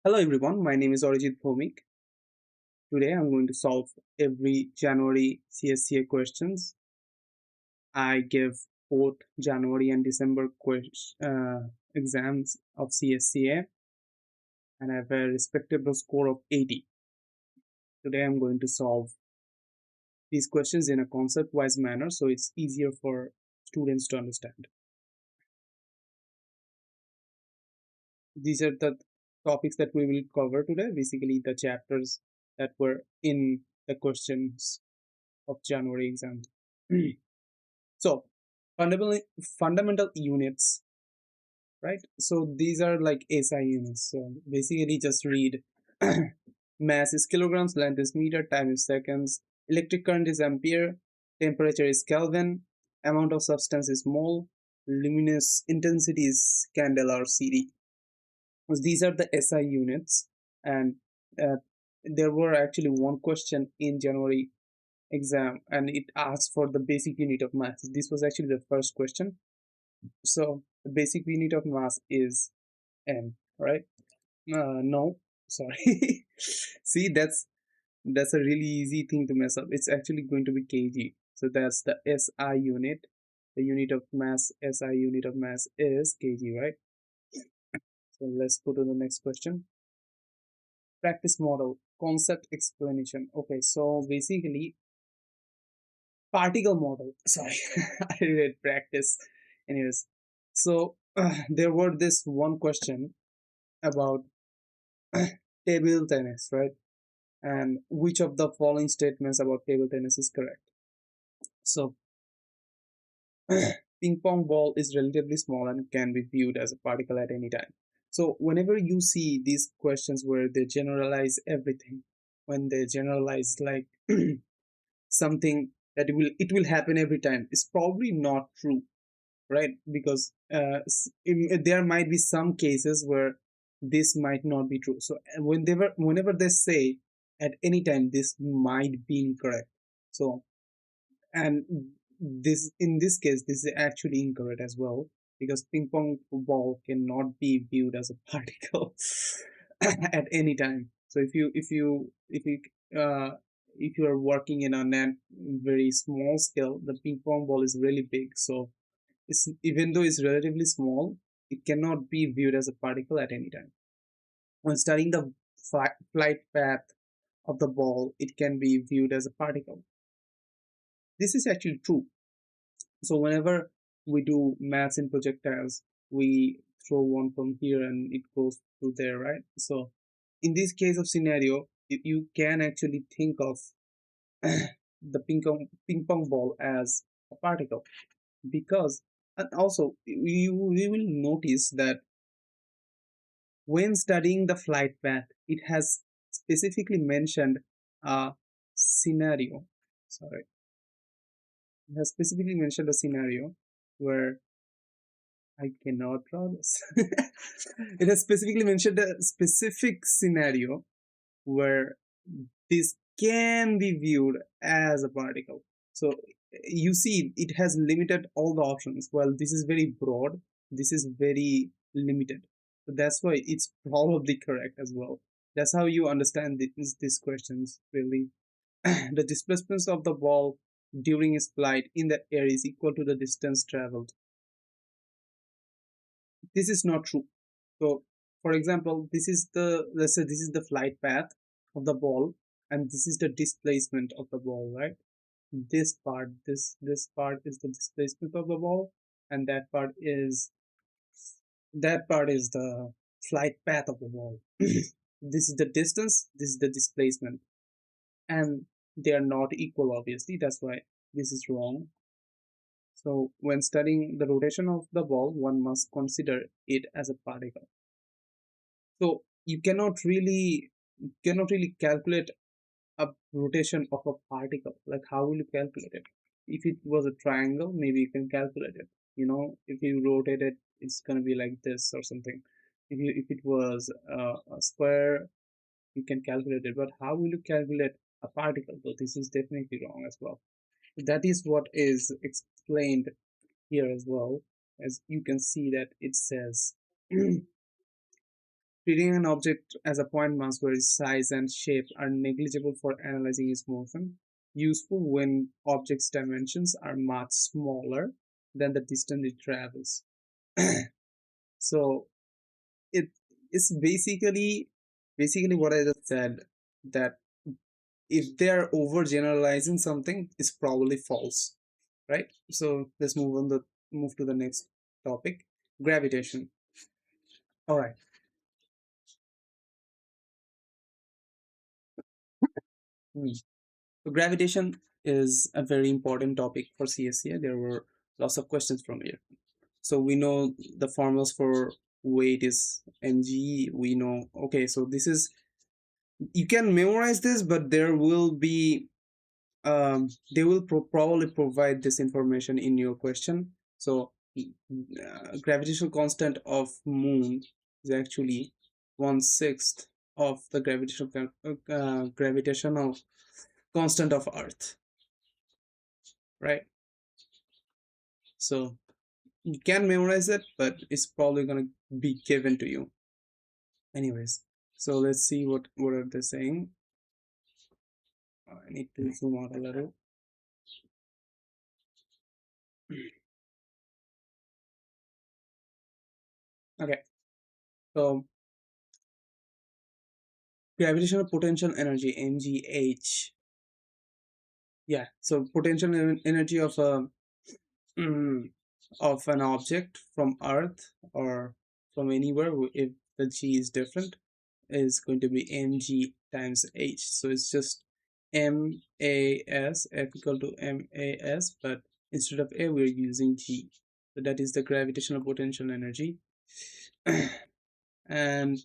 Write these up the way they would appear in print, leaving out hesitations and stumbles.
Hello everyone, my name is Arijit Bhomik. Today I'm going to solve every January CSCA questions. I give both January and December exams of CSCA and I have a respectable score of 80. Today I'm going to solve these questions in a concept-wise manner so it's easier for students to understand. These are the topics that we will cover today, basically the chapters that were in the questions of January exam. So fundamental units, right? So these are like SI units. So basically just read mass is kilograms, length is meter, time is seconds, electric current is ampere, temperature is Kelvin, amount of substance is mole, luminous intensity is candela or CD. So these are the SI units, and uh, there were actually one question in January exam and it asks for the basic unit of mass. This was actually the first question. So the basic unit of mass is m, right? No, sorry. See, that's a really easy thing to mess up. It's actually going to be kg. So that's the SI unit. The unit of mass, SI unit of mass is kg, right? So let's go to the next question. Practice model, concept explanation. Okay, so basically particle model. Sorry, I read practice. Anyways, so there were this one question about table tennis, right? And which of the following statements about table tennis is correct? So, ping pong ball is relatively small and can be viewed as a particle at any time. So, whenever you see these questions where they generalize everything, when they generalize like something that it will happen every time, it's probably not true, right? Because there might be some cases where this might not be true. So whenever they say at any time, this might be incorrect. So, and this in this case this is actually incorrect as well, because ping pong ball cannot be viewed as a particle at any time. So if you are working in a very small scale, the ping pong ball is really big. So it's, even though it's relatively small, it cannot be viewed as a particle at any time. When studying the flight path of the ball, it can be viewed as a particle. This is actually true. So whenever we do maths in projectiles, we throw one from here and it goes to there, right? So in this case of scenario, you can actually think of the ping pong ball as a particle, because, and also you will notice that when studying the flight path, it has specifically mentioned a scenario. Sorry, it has specifically mentioned a scenario where I cannot draw this. It has specifically mentioned a specific scenario where this can be viewed as a particle. So you see, it has limited all the options. Well, this is very broad, this is very limited. So that's why it's probably correct as well. That's how you understand these questions really. The displacement of the ball during its flight in the air is equal to the distance traveled. This is not true. So for example, this is the, let's say this is the flight path of the ball and this is the displacement of the ball, right? This part is the displacement of the ball, and that part is the flight path of the ball. This is the distance, this is the displacement, and they are not equal, obviously. That's why this is wrong. So when studying the rotation of the ball, one must consider it as a particle. So you cannot really calculate a rotation of a particle. Like, how will you calculate it? If it was a triangle, maybe you can calculate it. If you rotate it, it's gonna be like this or something. If it was a square, you can calculate it. But how will you calculate a particle? So this is definitely wrong as well. That is what is explained here as well. As you can see that it says Treating an object as a point mass where its size and shape are negligible for analyzing its motion, useful when object's dimensions are much smaller than the distance it travels. So it is basically what I just said, that if they are overgeneralizing something, it's probably false, right? So let's move to the next topic, gravitation. All right. Hmm. So gravitation is a very important topic for CSCA. There were lots of questions from here. So we know the formulas for weight is mg. We know, okay, so this is, you can memorize this, but they will probably provide this information in your question. So gravitational constant of moon is actually 1/6 of the gravitational constant of earth, right? So you can memorize it, but it's probably going to be given to you anyways. So let's see what are they saying. I need to zoom out a little. Okay, so gravitational potential energy, mgh. Yeah, so potential energy of a of an object from earth or from anywhere, if the g is different, is going to be mg times h. So it's just mas, f equal to mas, but instead of a we're using g. So that is the gravitational potential energy. And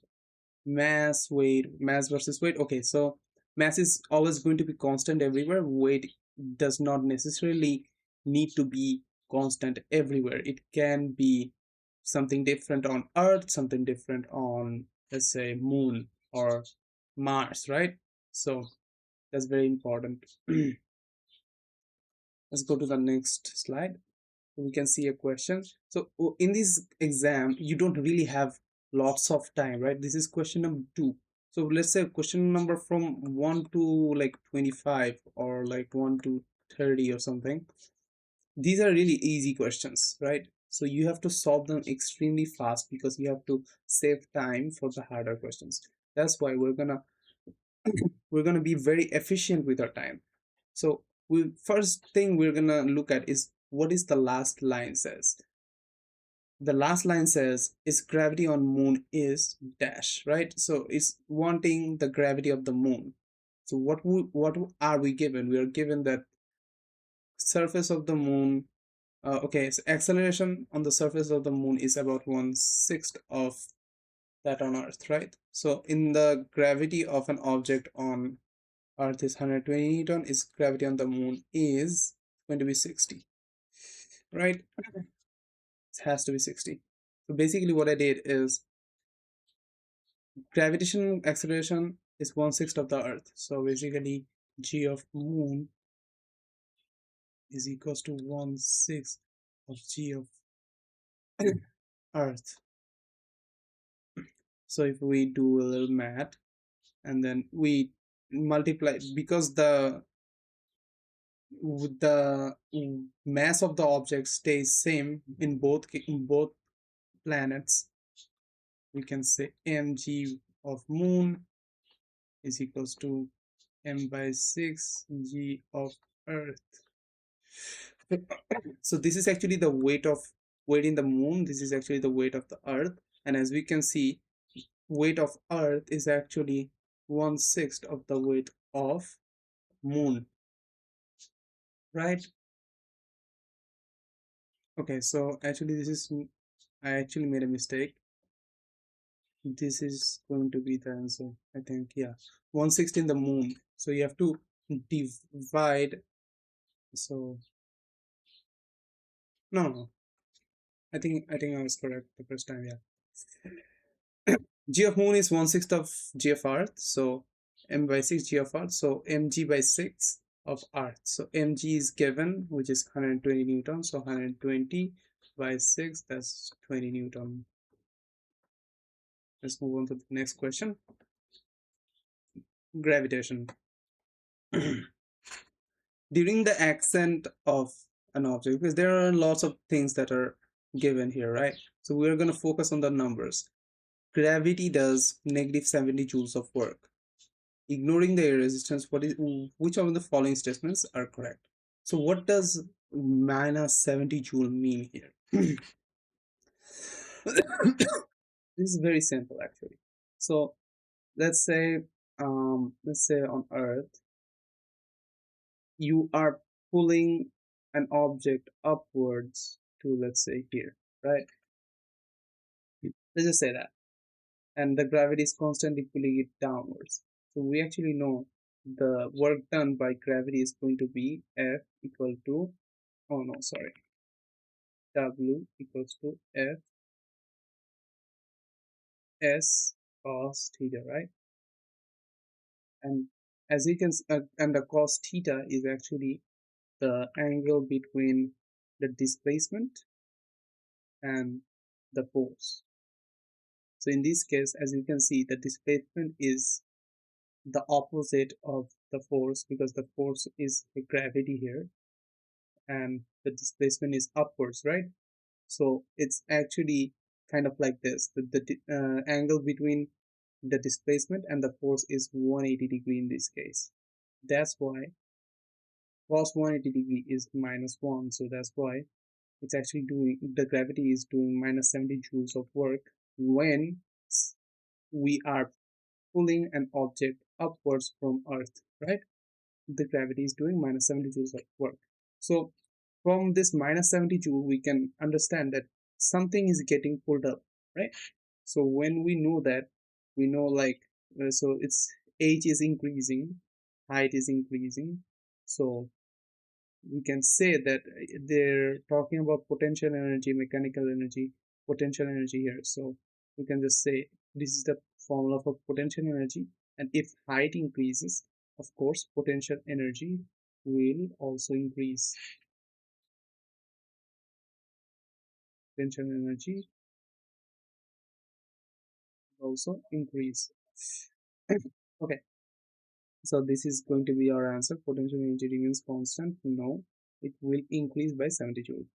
mass versus weight. Okay, so mass is always going to be constant everywhere. Weight does not necessarily need to be constant everywhere. It can be something different on earth, something different on, let's say, moon or Mars, right? So that's very important. Let's go to the next slide. We can see a question. So in this exam you don't really have lots of time, right? This is question number 2. So let's say question number from 1 to like 25 or like 1 to 30 or something. These are really easy questions, right? So you have to solve them extremely fast because you have to save time for the harder questions. That's why we're gonna be very efficient with our time. So first thing we're gonna look at is what is the last line says. The last line says its gravity on moon is dash, right? So it's wanting the gravity of the moon. So what are we given? We are given that surface of the moon. Okay, so acceleration on the surface of the moon is about 1/6 of that on earth, right? So in the gravity of an object on earth is 120 newton, its gravity on the moon is going to be 60, right? It has to be 60. So basically what I did is gravitational acceleration is 1/6 of the earth. So basically g of moon is equals to 1/6 of g of earth. So if we do a little math and then we multiply, because the mass of the object stays same in both planets, we can say mg of moon is equals to m/6 g of earth. So this is actually the weight in the moon. This is actually the weight of the earth, and as we can see, weight of earth is actually 1/6 of the weight of moon, right? Okay, so actually I actually made a mistake. This is going to be the answer, I think. Yeah, 1/6 in the moon. So you have to divide. So no, I think I was correct the first time. Yeah. G of moon is 1/6 of g of earth, so m/6 g of earth, so mg/6 of earth. So mg is given, which is 120 newton, so 120 by 6, that's 20 newton. Let's move on to the next question. Gravitation. During the ascent of an object, because there are lots of things that are given here, right? So we're going to focus on the numbers. Gravity does negative 70 joules of work. Ignoring the air resistance, which of the following statements are correct? So what does minus 70 joule mean here? This is very simple actually. So let's say on Earth you are pulling an object upwards to, let's say, here, right? Let's just say that, and the gravity is constantly pulling it downwards. So we actually know the work done by gravity is going to be F equal to, oh no, sorry, W equals to F S cos theta, right? And as you can see, and the cos theta is actually the angle between the displacement and the force. So in this case, as you can see, the displacement is the opposite of the force, because the force is the gravity here and the displacement is upwards, right? So it's actually kind of like this. The angle between the displacement and the force is 180 degree in this case. That's why cos 180 degree is minus 1. So that's why it's actually doing, the gravity is doing minus 70 joules of work when we are pulling an object upwards from Earth, right? The gravity is doing minus 70 joules of work. So from this minus 70 joule, we can understand that something is getting pulled up, right? So when we know that, we know like, so it's h is increasing, height is increasing. So we can say that they're talking about potential energy, mechanical energy, potential energy here. So we can just say this is the formula for potential energy, and if height increases, of course potential energy will also increase. Potential energy will also increase. Okay, so this is going to be our answer. Potential energy remains constant. No, it will increase by 70 joule.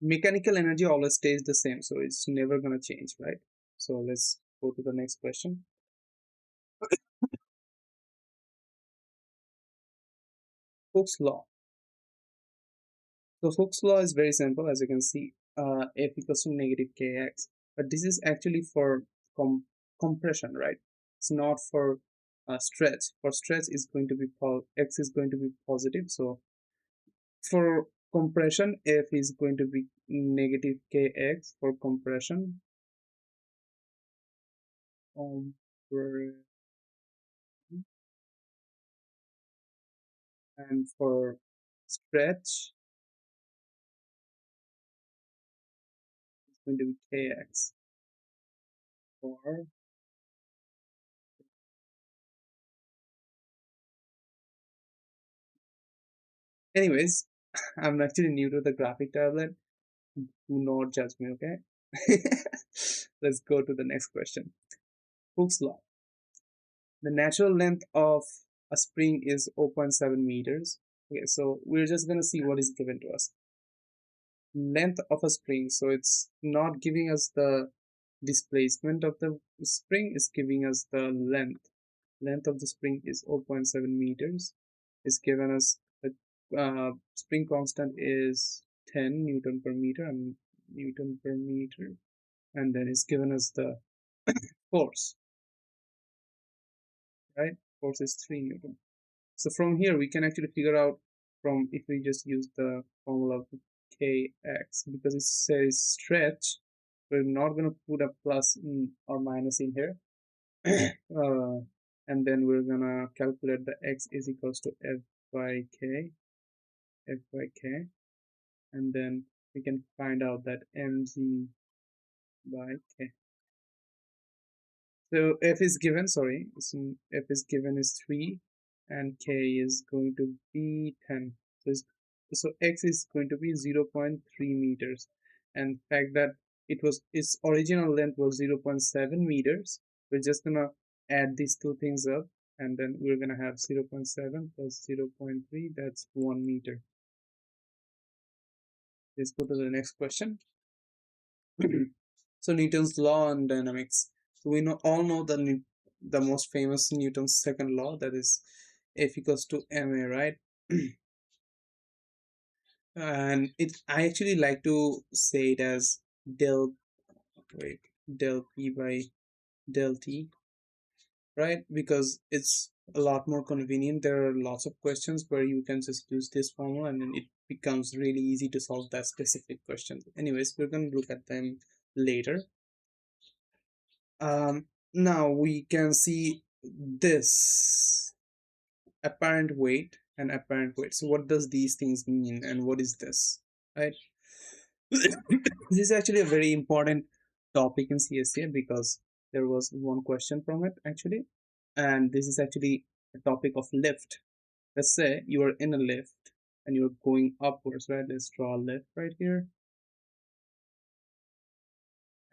Mechanical energy always stays the same, so it's never gonna change, right? So let's go to the next question. Hooke's law. So Hooke's law is very simple, as you can see, F equals to negative kx, but this is actually for compression, right? It's not for stretch. For stretch is going to be x is going to be positive, so for compression F is going to be negative kx for compression. And for stretch it's going to be kx. Or anyways, I'm actually new to the graphic tablet. Do not judge me, okay? Let's go to the next question. Hooke's law. The natural length of a spring is 0.7 meters. Okay, so we're just gonna see what is given to us. Length of a spring, so it's not giving us the displacement of the spring, is giving us the length. Length of the spring is 0.7 meters. Is given us the spring constant is 10 Newton per meter and Newton per meter, and then it's given us the force, right? Force is 3 Newton. So from here we can actually figure out, from if we just use the formula of kx, because it says stretch, we're not going to put a plus or minus in here. And then we're gonna calculate the x is equals to f by k, and then we can find out that mg by k. So f is given, sorry, so f is given is 3 and k is going to be 10. So, so x is going to be 0.3 meters, and fact that its original length was 0.7 meters. We're just gonna add these two things up, and then we're gonna have 0.7 plus 0.3, that's 1 meter. Let's go to the next question. So Newton's law on dynamics. So we all know the most famous Newton's second law, that is F equals to ma, right? And I actually like to say it as del del p by del t, right? Because it's a lot more convenient. There are lots of questions where you can just use this formula and then it becomes really easy to solve that specific question. Anyways, we're going to look at them later. Now we can see this apparent weight and apparent weight. So what does these things mean and what is this, right? This is actually a very important topic in CSCA because there was one question from it actually, and this is actually a topic of lift. Let's say you are in a lift and you're going upwards, right? Let's draw a lift right here,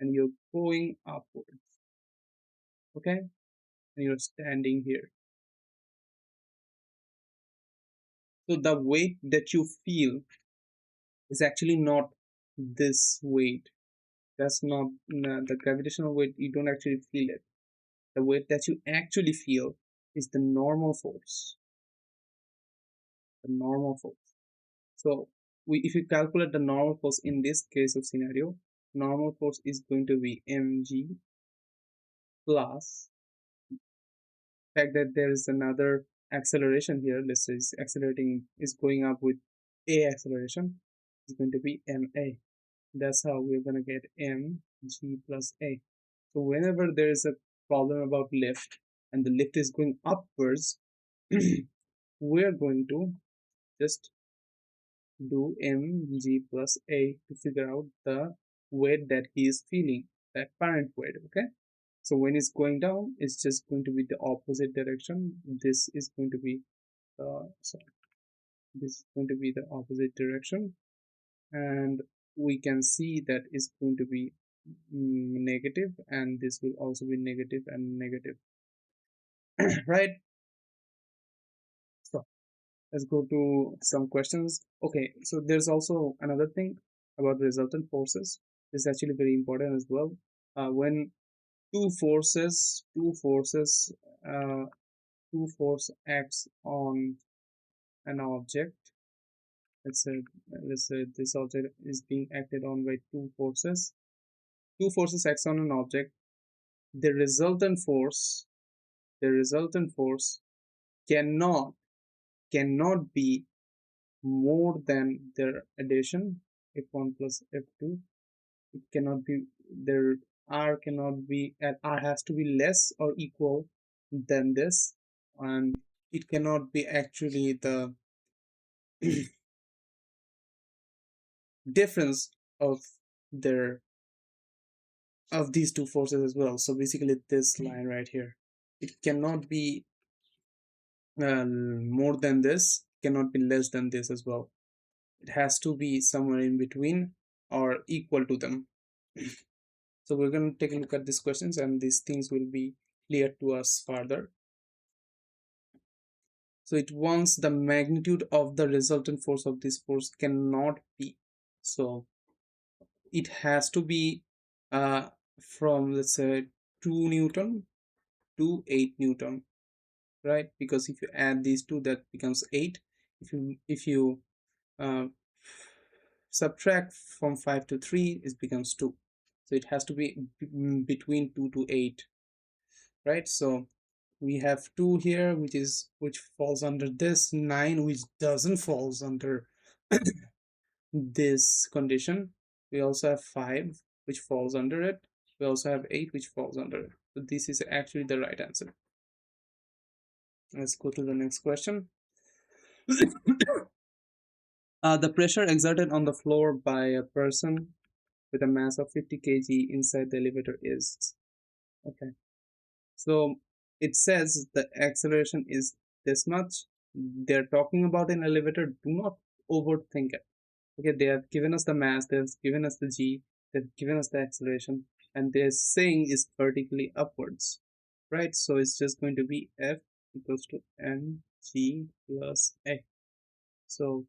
and you're going upwards, okay? And you're standing here. So the weight that you feel is actually not this weight. That's not the gravitational weight. You don't actually feel it. The weight that you actually feel is the normal force. The normal force. So if you calculate the normal force in this case of scenario, normal force is going to be mg plus the fact that there is another acceleration here. Let's say it's accelerating, is going up with a acceleration, is going to be ma. That's how we're going to get mg plus a. So whenever there is a problem about lift and the lift is going upwards, we're going to just do mg plus a to figure out the weight that he is feeling, the apparent weight, okay? So when it's going down, it's just going to be the opposite direction. This is going to be this is going to be the opposite direction, and we can see that it's going to be negative, and this will also be negative and negative. Right? So let's go to some questions. Okay, so there's also another thing about resultant forces. This is actually very important as well. When two forces acts on an object, let's say this object is being acted on by two forces acts on an object, the resultant force cannot be more than their addition, f1 plus f2. It cannot be, their r cannot be, r has to be less or equal than this, and it cannot be actually the difference of their of these two forces as well. So basically this line right here, it cannot be more than this, cannot be less than this as well. It has to be somewhere in between or equal to them. So we're going to take a look at these questions and these things will be clear to us further. So it wants the magnitude of the resultant force of this force cannot be. So it has to be from, let's say, 2 Newton to 8 Newton, right? Because if you add these two, that becomes 8. If you subtract from 5 to 3, it becomes 2. So it has to be between 2 to 8, right? So we have 2 here, which falls under this, 9 which doesn't falls under this condition. We also have 5 which falls under it. We also have 8 which falls under it. So this is actually the right answer. Let's go to the next question. The pressure exerted on the floor by a person with a mass of 50 kg inside the elevator is, okay, so it says the acceleration is this much. They're talking about an elevator. Do not overthink it. Okay, they have given us the mass, they've given us the g, they've given us the acceleration, and they're saying is vertically upwards, right? So it's just going to be F equals to mg plus A. So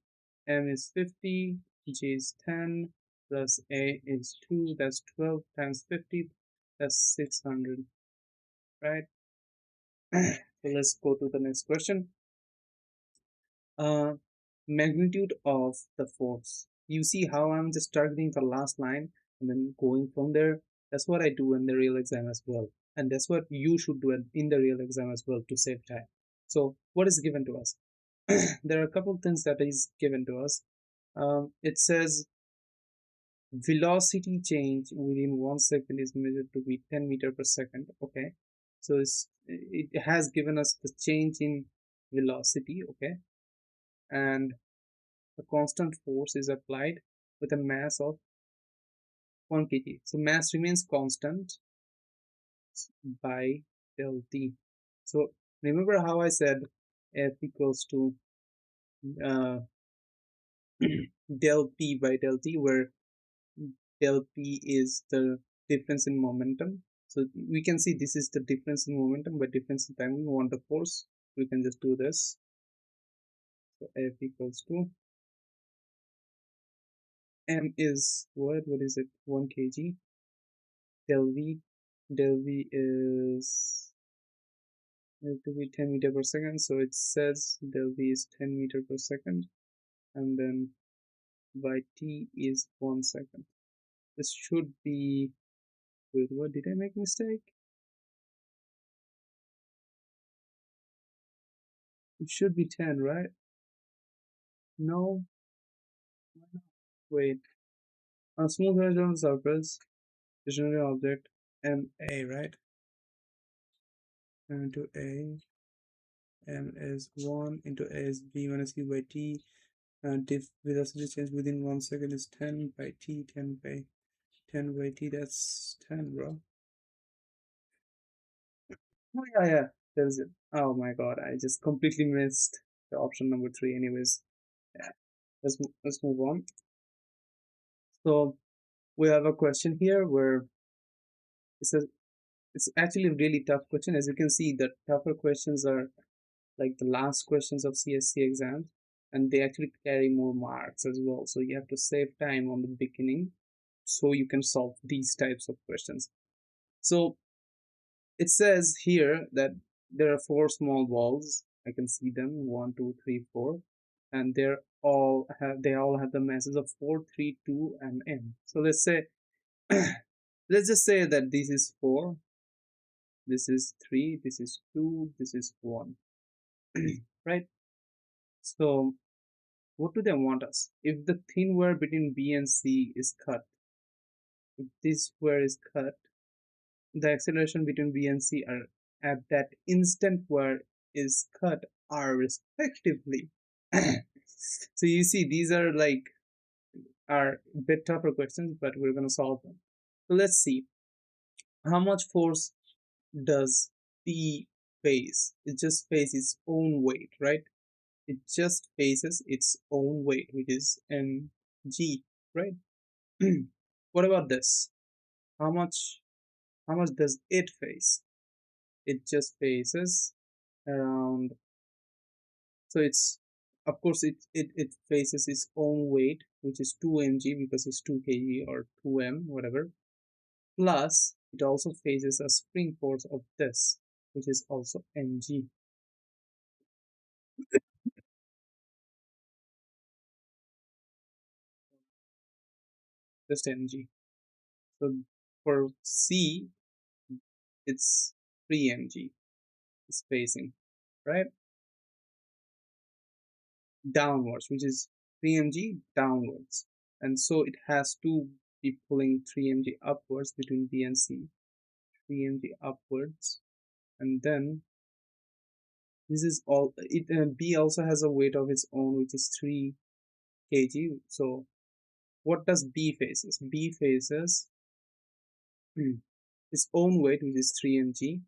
m is 50, g is 10, plus A is 2, that's 12 times 50, that's 600, right? So let's go to the next question. Magnitude of the force. You see how I'm just targeting the last line and then going from there. That's what I do in the real exam as well, and that's what you should do in the real exam as well to save time. So what is given to us? There are a couple of things that is given to us. It says velocity change within 1 second is measured to be 10 meter per second. Okay, so it has given us the change in velocity. Okay, and a constant force is applied with a mass of 1 kg. So mass remains constant by del T. So remember how I said F equals to uh, del P by del T, where del P is the difference in momentum. So we can see this is the difference in momentum, but difference in time. We want the force. We can just do this. So F equals to M is what? What is it? 1 kg. Del V. Del V is to be 10 meter per second. So it says del V is 10 meter per second, and then by T is 1 second. This should be, wait, what, did I make a mistake? It should be 10, right? No, wait. On smooth horizontal surface, stationary object MA, right? M into A, M is 1 into A is V minus Q by T, and if velocity change within 1 second is 10 by T, 10 by T, that's 10, bro. Oh, yeah, there's it. Oh my god, I just completely missed the option number 3. Anyways, yeah, let's move on. So we have a question here where it says it's actually a really tough question. As you can see, the tougher questions are like the last questions of CSC exams, and they actually carry more marks as well. So you have to save time on the beginning so you can solve these types of questions. So it says here that there are 4 small balls. I can see them, 1, 2, 3, 4, and they all have the masses of 4, 3, 2, and m. So let's say let's just say that this is 4, this is 3, this is 2, this is 1. Right? So what do they want us? If the thin wire between B and C is cut, if this wire is cut, the acceleration between B and C are at that instant where is cut are respectively. So you see, these are a bit tougher questions, but we're gonna solve them. So let's see how much force does B face. It just faces its own weight, right? It just faces its own weight, which is mg, right? What about this? How much does it face? It just faces around, so it's, of course, it faces its own weight, which is 2 mg because it's 2 kg or 2m, whatever, plus it also faces a spring force of this, which is also mg. Just mg. So for C, it's 3 mg is facing, right, downwards, which is 3 mg downwards, and so it has to be pulling 3 mg upwards between B and C, 3 mg upwards, and then this is all it. B also has a weight of its own, which is 3 kg. So what does B faces? B faces its own weight, which is 3 mg,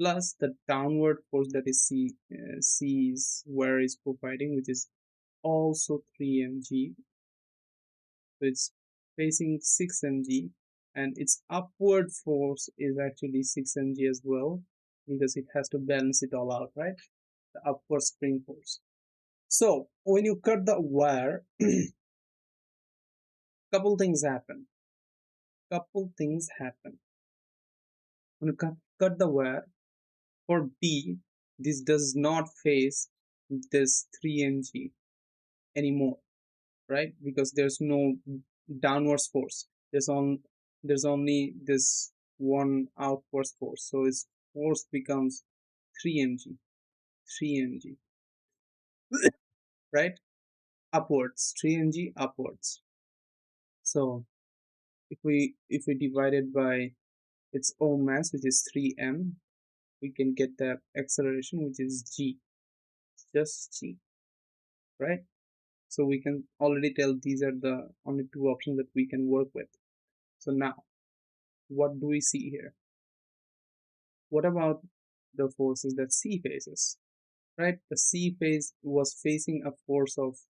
plus the downward force that is C is where is providing, which is also 3 mg. So it's facing 6 mg, and its upward force is actually 6 mg as well, because it has to balance it all out, right? The upward spring force. So when you cut the wire, couple things happen. When you cut the wire, for B, this does not face this 3 mg anymore, right? Because there's no downwards force. There's only this one outwards force. So its force becomes 3 mg, 3 mg, right? Upwards, 3 mg upwards. So if we divide it by its own mass, which is 3m, we can get the acceleration, which is g, just g, right? So we can already tell these are the only two options that we can work with. So now, what do we see here? What about the forces that C faces, right? The C phase was facing a force of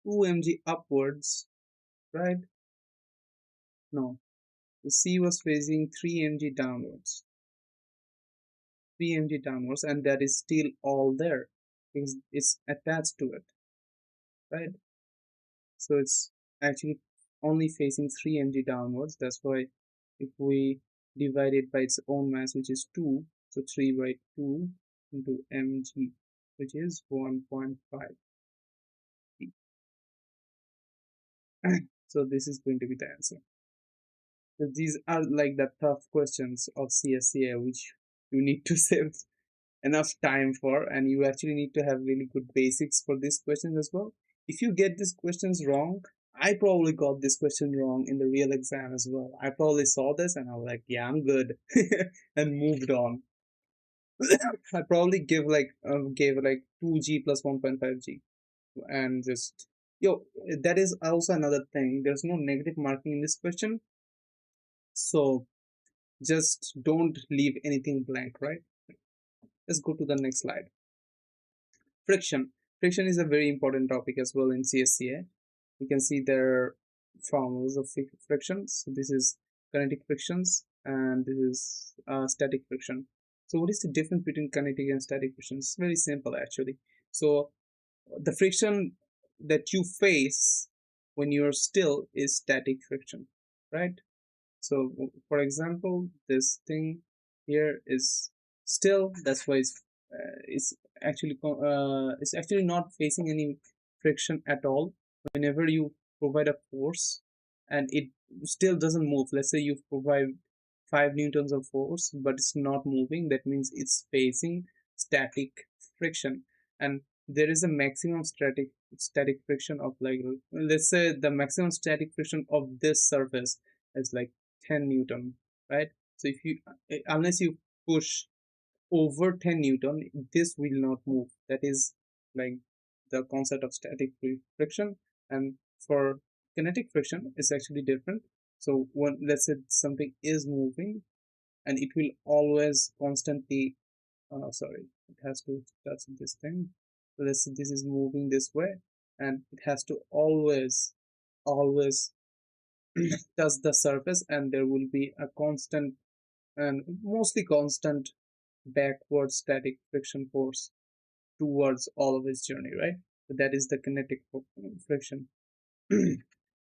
2 mg upwards, right? No, the C was facing 3 mg downwards, 3 mg downwards, and that is still all there because it's attached to it, right? So it's actually only facing 3 mg downwards. That's why if we divide it by its own mass, which is 2, so 3 by 2 into mg, which is 1.5. So this is going to be the answer. So these are like the tough questions of CSCA, which you need to save enough time for, and you actually need to have really good basics for these questions as well. If you get these questions wrong, I probably got this question wrong in the real exam as well. I probably saw this and I was like, yeah, I'm good, and moved on. I probably gave like 2g plus 1.5g, and just that is also another thing. There's no negative marking in this question, so just don't leave anything blank, right? Let's go to the next slide. Friction. Friction is a very important topic as well in CSCA. You can see there are formulas of frictions. So this is kinetic frictions and this is static friction. So what is the difference between kinetic and static friction? It's very simple actually. So the friction that you face when you're still is static friction, right? So for example, this thing here is still, that's why it's actually not facing any friction at all. Whenever you provide a force and it still doesn't move, let's say you provide 5 newtons of force but it's not moving, that means it's facing static friction. And there is a maximum static friction of, like, let's say the maximum static friction of this surface is like 10 newton, right? So if you unless you push over 10 newton, this will not move. That is like the concept of static friction. And for kinetic friction, it's actually different. So when, let's say something is moving, and it will always constantly sorry, it has to touch this thing. So let's say this is moving this way, and it has to always touch the surface, and there will be a constant and mostly constant backward static friction force towards all of its journey, right? So that is the kinetic friction.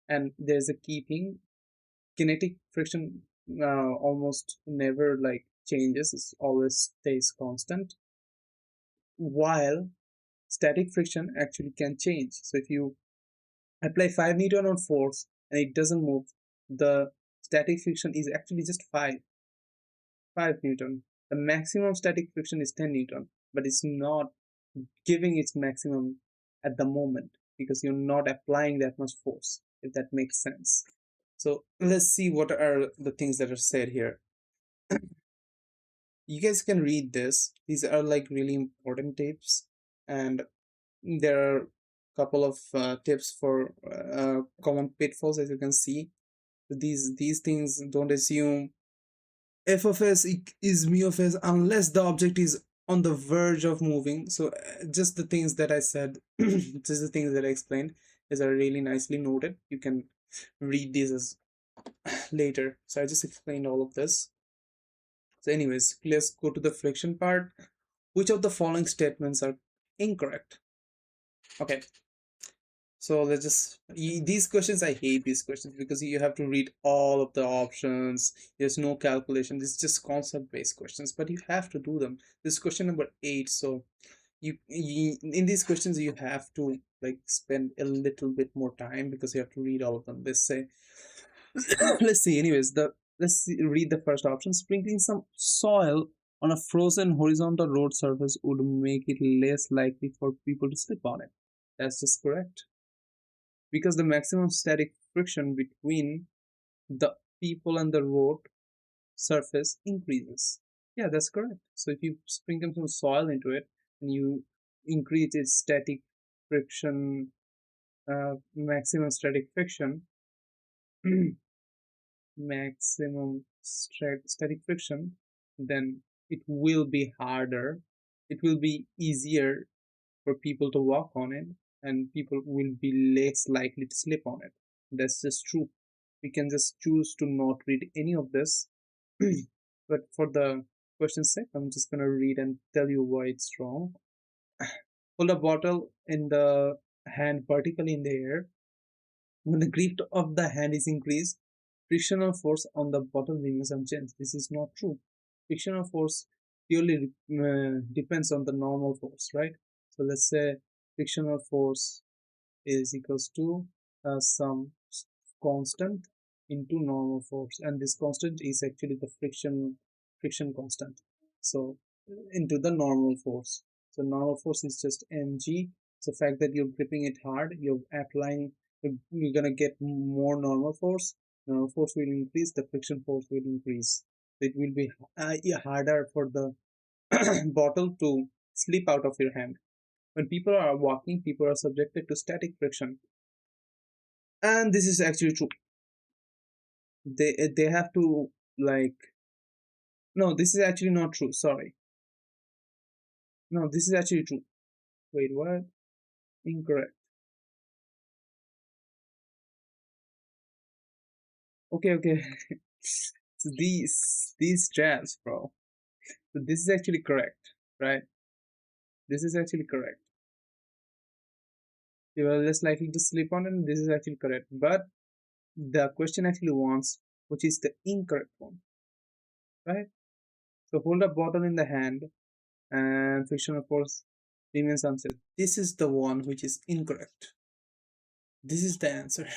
And there's a key thing: kinetic friction almost never like changes; it always stays constant, while static friction actually can change. So if you apply 5 newton of force and it doesn't move, the static friction is actually just 5 newton. The maximum static friction is 10 newton, but it's not giving its maximum at the moment because you're not applying that much force, if that makes sense. So let's see what are the things that are said here. You guys can read this. These are like really important tips, and there are a couple of tips for common pitfalls, as you can see. These things, don't assume f of s is mu of s unless the object is on the verge of moving. So just the things that I said, just the things that I explained, is are really nicely noted. You can read these as later. So I just explained all of this. So anyways, let's go to the friction part. Which of the following statements are incorrect? Okay, so let's just these questions, I hate these questions because you have to read all of the options. There's no calculation. This is just concept based questions, but you have to do them. This is question number 8. So you in these questions you have to like spend a little bit more time because you have to read all of them. Let's say let's see. Anyways, read the first option. Sprinkling some soil on a frozen horizontal road surface would make it less likely for people to slip on it. That's just correct, because the maximum static friction between the people and the road surface increases. Yeah, that's correct. So if you sprinkle some soil into it and you increase its static friction, maximum static friction, static friction, then it will be harder. It will be easier for people to walk on it, and people will be less likely to slip on it. That's just true. We can just choose to not read any of this. But for the question's sake, I'm just gonna read and tell you why it's wrong. Hold a bottle in the hand vertically in the air. When the grip of the hand is increased, frictional force on the bottle remains unchanged. This is not true. Frictional force purely depends on the normal force, right? So let's say frictional force is equals to some constant into normal force, and this constant is actually the friction constant. So into the normal force. So normal force is just mg. So the fact that you're gripping it hard, you're applying, you're gonna get more normal force. Normal force will increase, the friction force will increase. It will be yeah, harder for the bottle to slip out of your hand. When people are walking, people are subjected to static friction, and this is actually true. They have to like, no, this is actually not true. Sorry, no, this is actually true. Wait, what? Incorrect. Okay, okay. So these straps, bro. So this is actually correct, right? This is actually correct. You are less likely to slip on, and this is actually correct. But the question actually wants which is the incorrect one, right? So hold a bottle in the hand, and friction, of course, remains unsaid. This is the one which is incorrect. This is the answer.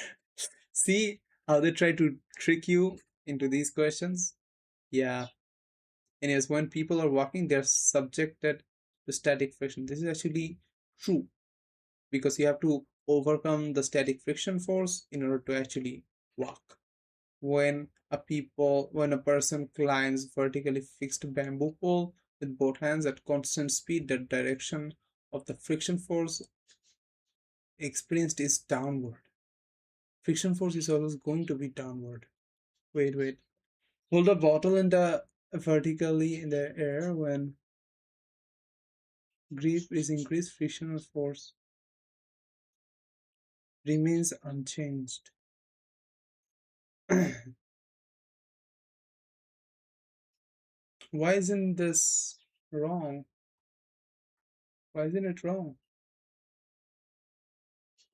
See how they try to trick you into these questions? Yeah. Anyways, when people are walking, they're subjected to static friction. This is actually true because you have to overcome the static friction force in order to actually walk. When a person climbs vertically fixed bamboo pole with both hands at constant speed, the direction of the friction force experienced is downward. Friction force is always going to be downward. Wait. Hold a bottle in the vertically in the air. When grip is increased, frictional force remains unchanged. Why isn't this wrong? Why isn't it wrong?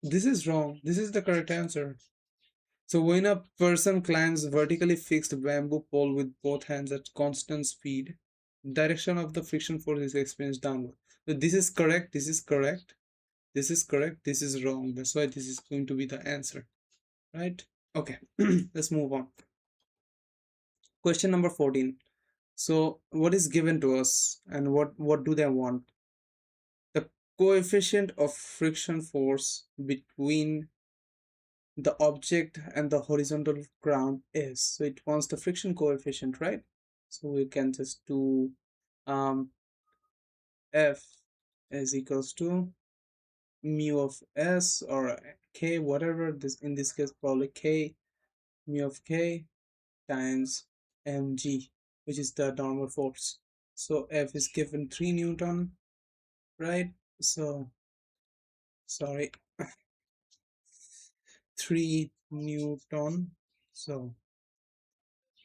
This is wrong. This is the correct answer. So when a person climbs vertically fixed bamboo pole with both hands at constant speed, direction of the friction force is experienced downward. So this is correct, this is correct, this is correct, this is wrong. That's why this is going to be the answer, right? Okay, let's move on. Question number 14. So what is given to us and what do they want? The coefficient of friction force between the object and the horizontal ground is. So it wants the friction coefficient, right? So we can just do F is equals to mu of S or K, whatever, this in this case probably K, mu of K times mg, which is the normal force. So F is given 3 Newton, right? So sorry, 3 Newton. So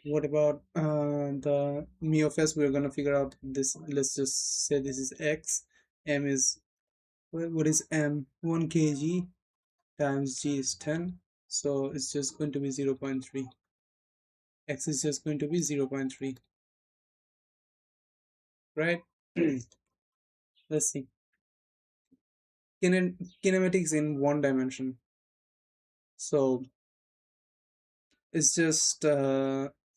what about the mu of s? We're gonna figure out this. Let's just say this is x. M is, what is m? 1 kg times g is 10. So it's just going to be 0.3. X is just going to be 0.3, right? Let's see. Kinematics in one dimension. So it's just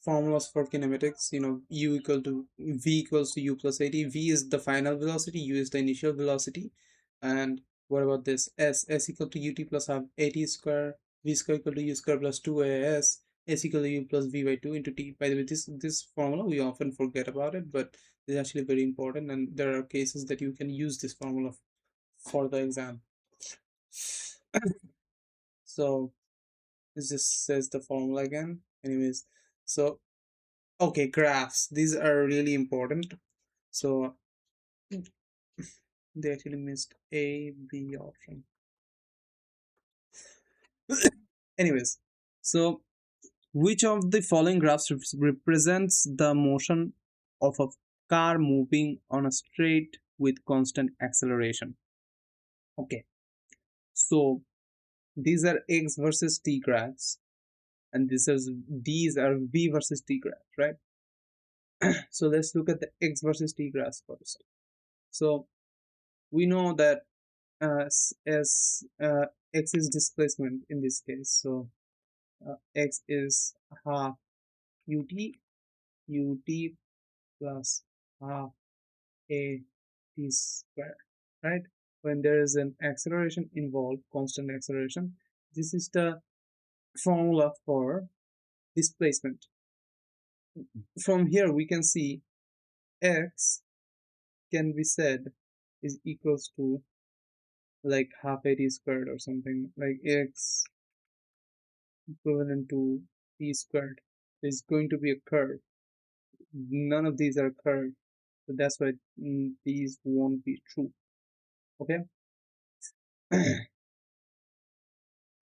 formulas for kinematics. U equal to v equals to u plus at. V is the final velocity, u is the initial velocity. And what about this? S equal to ut plus half at square, v square equal to u square plus 2as, s equal to u plus v by 2 into t. By the way, this formula we often forget about it, but it's actually very important, and there are cases that you can use this formula for the exam. So this just says the formula again. Anyways, so okay, graphs. These are really important. So they actually missed A, B option. Anyways, so which of the following graphs represents the motion of a car moving on a straight with constant acceleration? Okay, so these are x versus t graphs, and these are v versus t graphs, right? So let's look at the x versus t graphs first. So we know that as x is displacement in this case, so x is half ut plus half a t square, right? When there is an acceleration involved, constant acceleration, this is the formula for displacement. From here we can see x can be said is equals to like half a t squared or something, like x equivalent to t squared. There's going to be a curve. None of these are curved, so that's why these won't be true. Okay.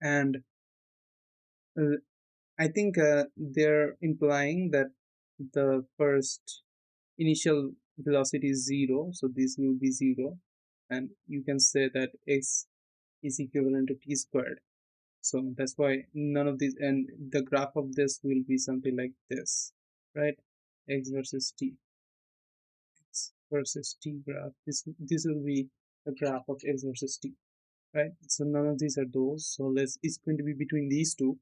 And uh, I think they're implying that the first initial velocity is 0, so this will be 0, and you can say that x is equivalent to t squared. So that's why none of these, and the graph of this will be something like this, right? X versus t, x versus t graph. This will be the graph of x versus t, right? So none of these are those. So it's going to be between these two.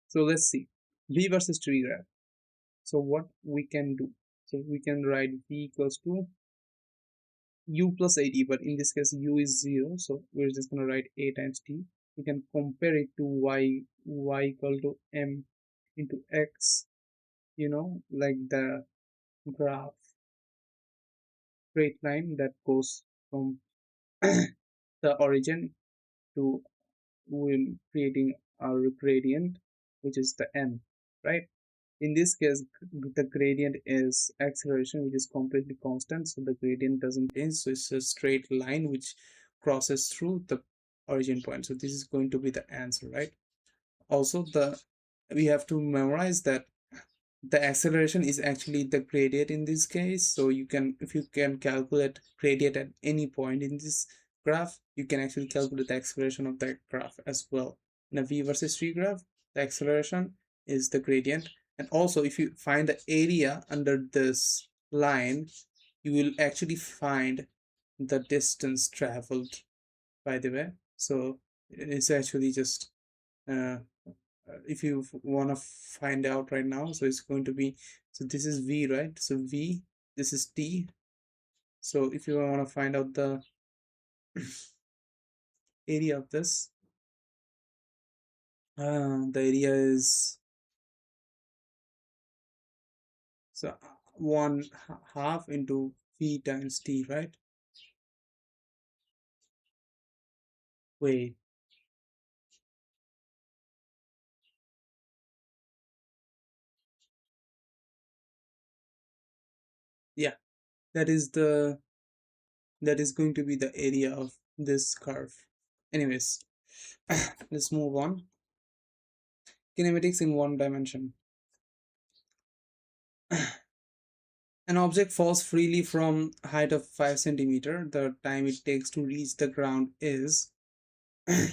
So let's see v versus t graph. So what we can do? So we can write v equals to u plus at, but in this case u is 0, so we're just going to write a times t. We can compare it to y equal to m into x, like the graph straight line that goes from the origin to creating our gradient, which is the m, right? In this case, the gradient is acceleration, which is completely constant, so the gradient doesn't change, so it's a straight line which crosses through the origin point. So this is going to be the answer, right? Also, we have to memorize that the acceleration is actually the gradient in this case. So if you can calculate gradient at any point in this graph, you can actually calculate the acceleration of that graph as well. In a v versus t graph, the acceleration is the gradient. And also, if you find the area under this line, you will actually find the distance traveled, by the way. So it's actually just if you want to find out right now, so it's going to be, so this is v, right? So v, this is t. So if you want to find out the area of this, the area is, so 1/2 into v times t, right? Wait, yeah, that is going to be the area of this curve. Anyways, let's move on. Kinematics in one dimension. An object falls freely from height of 5 centimeter. The time it takes to reach the ground is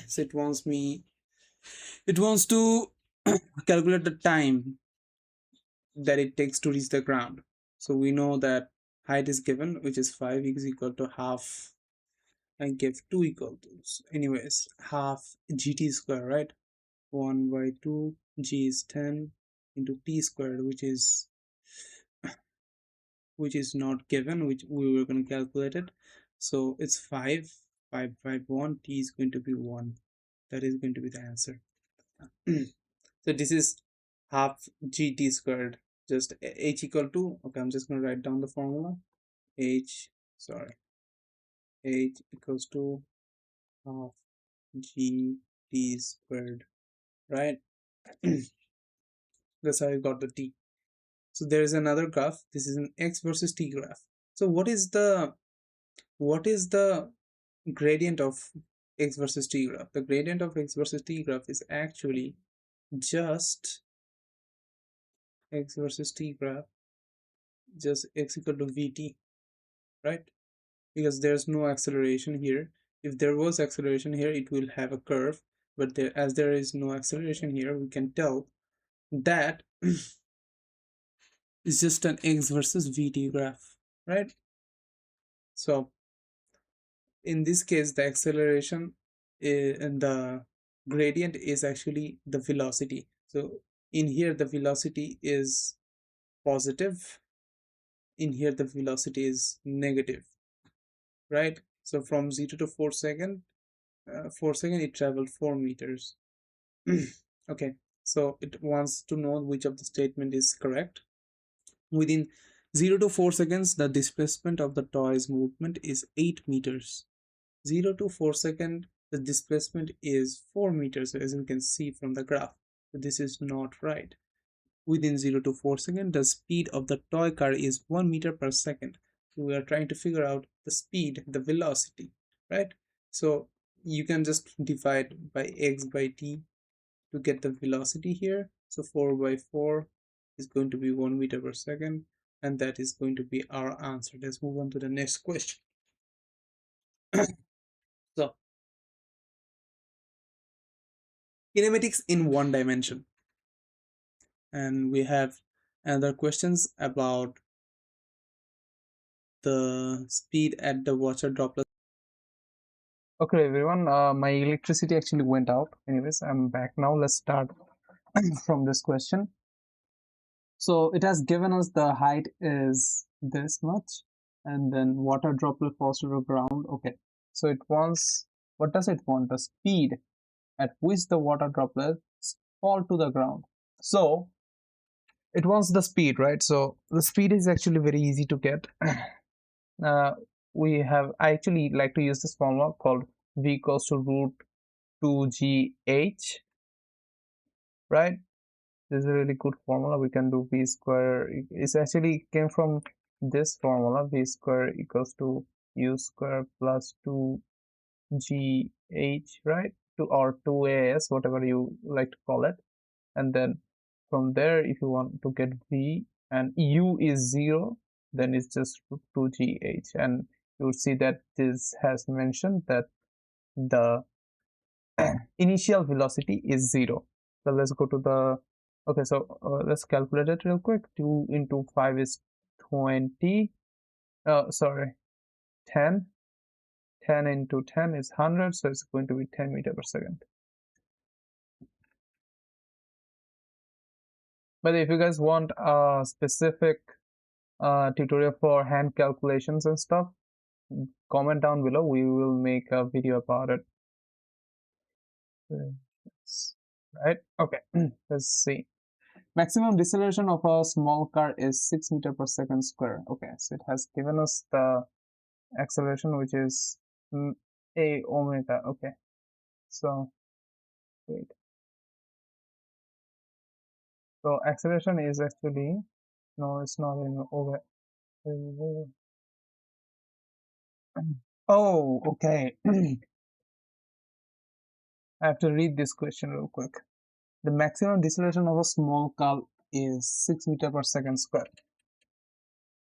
so it wants to calculate the time that it takes to reach the ground. So we know that height is given, which is 5 is equal to half, and give 2 equal to, anyways, half gt square, right? 1 by 2, g is 10 into t squared, which is not given, which we were going to calculate it. So it's 5 5 5 1, t is going to be 1. That is going to be the answer. So this is half gt squared, just h equal to, okay, I'm just going to write down the formula. H equals to half gt squared, right? That's how I got the t. So there is another graph. This is an x versus t graph. So what is the gradient of x versus t graph? The gradient of x versus t graph is actually just x versus t graph, just x equal to vt, right? Because there's no acceleration here. If there was acceleration here, it will have a curve, but as there is no acceleration here, we can tell that it's just an x versus vt graph, right? So in this case, the acceleration and the gradient is actually the velocity. So in here the velocity is positive, in here the velocity is negative, right? So from 0 to 4 second, 4 second it traveled 4 meters. Okay, so it wants to know which of the statement is correct. Within 0 to 4 seconds, the displacement of the toy's movement is 8 meters. 0 to 4 second, the displacement is 4 meters, as you can see from the graph. So this is not right. Within 0 to 4 seconds, the speed of the toy car is 1 meter per second. So we are trying to figure out the speed, the velocity, right? So you can just divide by x by t to get the velocity here. So 4 by 4 is going to be 1 meter per second, and that is going to be our answer. Let's move on to the next question. So kinematics in one dimension, and we have other questions about the speed at the water droplet. Okay, everyone, my electricity actually went out. Anyways, I'm back now. Let's start from this question. So it has given us the height is this much, and then water droplet falls to the ground. Okay, so it wants, what does it want? The speed at which the water droplets fall to the ground. So it wants the speed, right? So the speed is actually very easy to get. I actually like to use this formula called v equals to root 2gh, right? This is a really good formula. We can do v square. It's actually came from this formula, v square equals to u square plus 2gh, right? Or 2as, whatever you like to call it. And then from there, if you want to get v and u is 0, then it's just 2gh. And you would see that this has mentioned that the initial velocity is 0. So let's go to the, okay, so let's calculate it real quick. 2 into 5 is 20. Sorry, 10. 10 into 10 is 100, so it's going to be 10 meter per second. But if you guys want a specific tutorial for hand calculations and stuff, comment down below. We will make a video about it. Right? Okay, let's see. Maximum deceleration of a small car is 6 meter per second square. Okay, so it has given us the acceleration, which is a omega. Okay, so wait. So acceleration is actually, no, it's not in over. Oh, okay. I have to read this question real quick. The maximum deceleration of a small car is 6 meters per second square.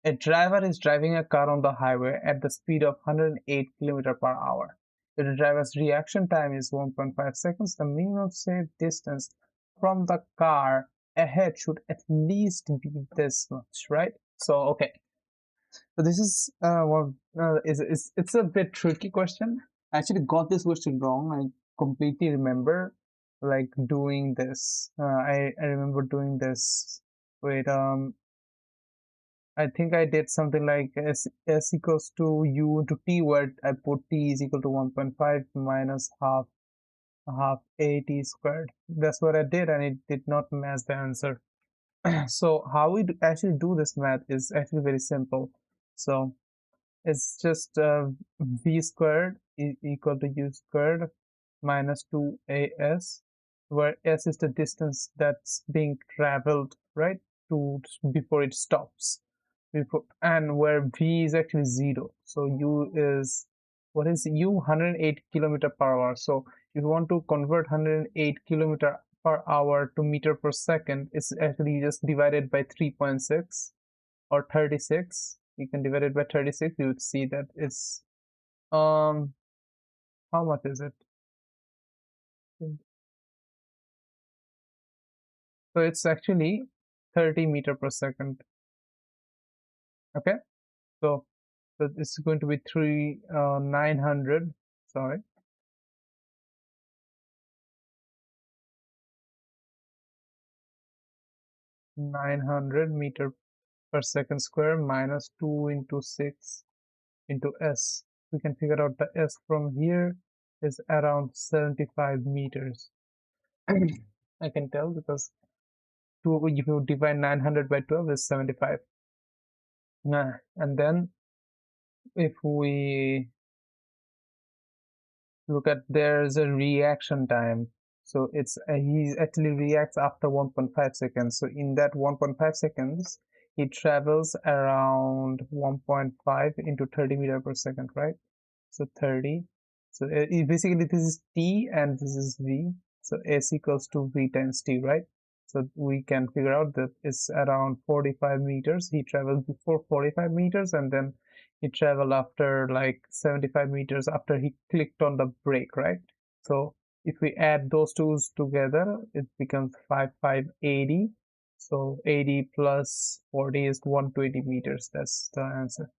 A driver is driving a car on the highway at the speed of 108 km per hour. If the driver's reaction time is 1.5 seconds, the minimum safe distance from the car ahead should at least be this much, right? So, okay. So this is it's a bit tricky question. I actually got this question wrong. I completely remember like doing this. I remember doing this. Wait, I think I did something like s equals to u into t, where I put t is equal to 1.5 minus half a t squared. That's what I did, and it did not match the answer. So how we actually do this math is actually very simple. So it's just v squared is equal to u squared minus 2as, where s is the distance that's being traveled, right, to before it stops, before, and where v is actually 0. So u is, what is u? 108 kilometer per hour. So if you want to convert 108 kilometer per hour to meter per second, it's actually just divided by 3.6 or 36. You can divide it by 36, you would see that it's how much is it? So it's actually 30 meter per second. Okay, so it's going to be 900, sorry, 900 meter per second square minus 2 into 6 into s. We can figure out the s from here is around 75 meters. I can tell because if you divide 900 by 12 is 75. And then if we look at, there's a reaction time. So it's he actually reacts after 1.5 seconds. So in that 1.5 seconds, he travels around 1.5 into 30 meter per second, right? So 30. So basically this is t and this is v. So s equals to v times t, right? So we can figure out that it's around 45 meters. He traveled before 45 meters, and then he traveled after like 75 meters after he clicked on the brake, right? So if we add those two together, it becomes 5,580. So 80 plus 40 is 120 meters. That's the answer.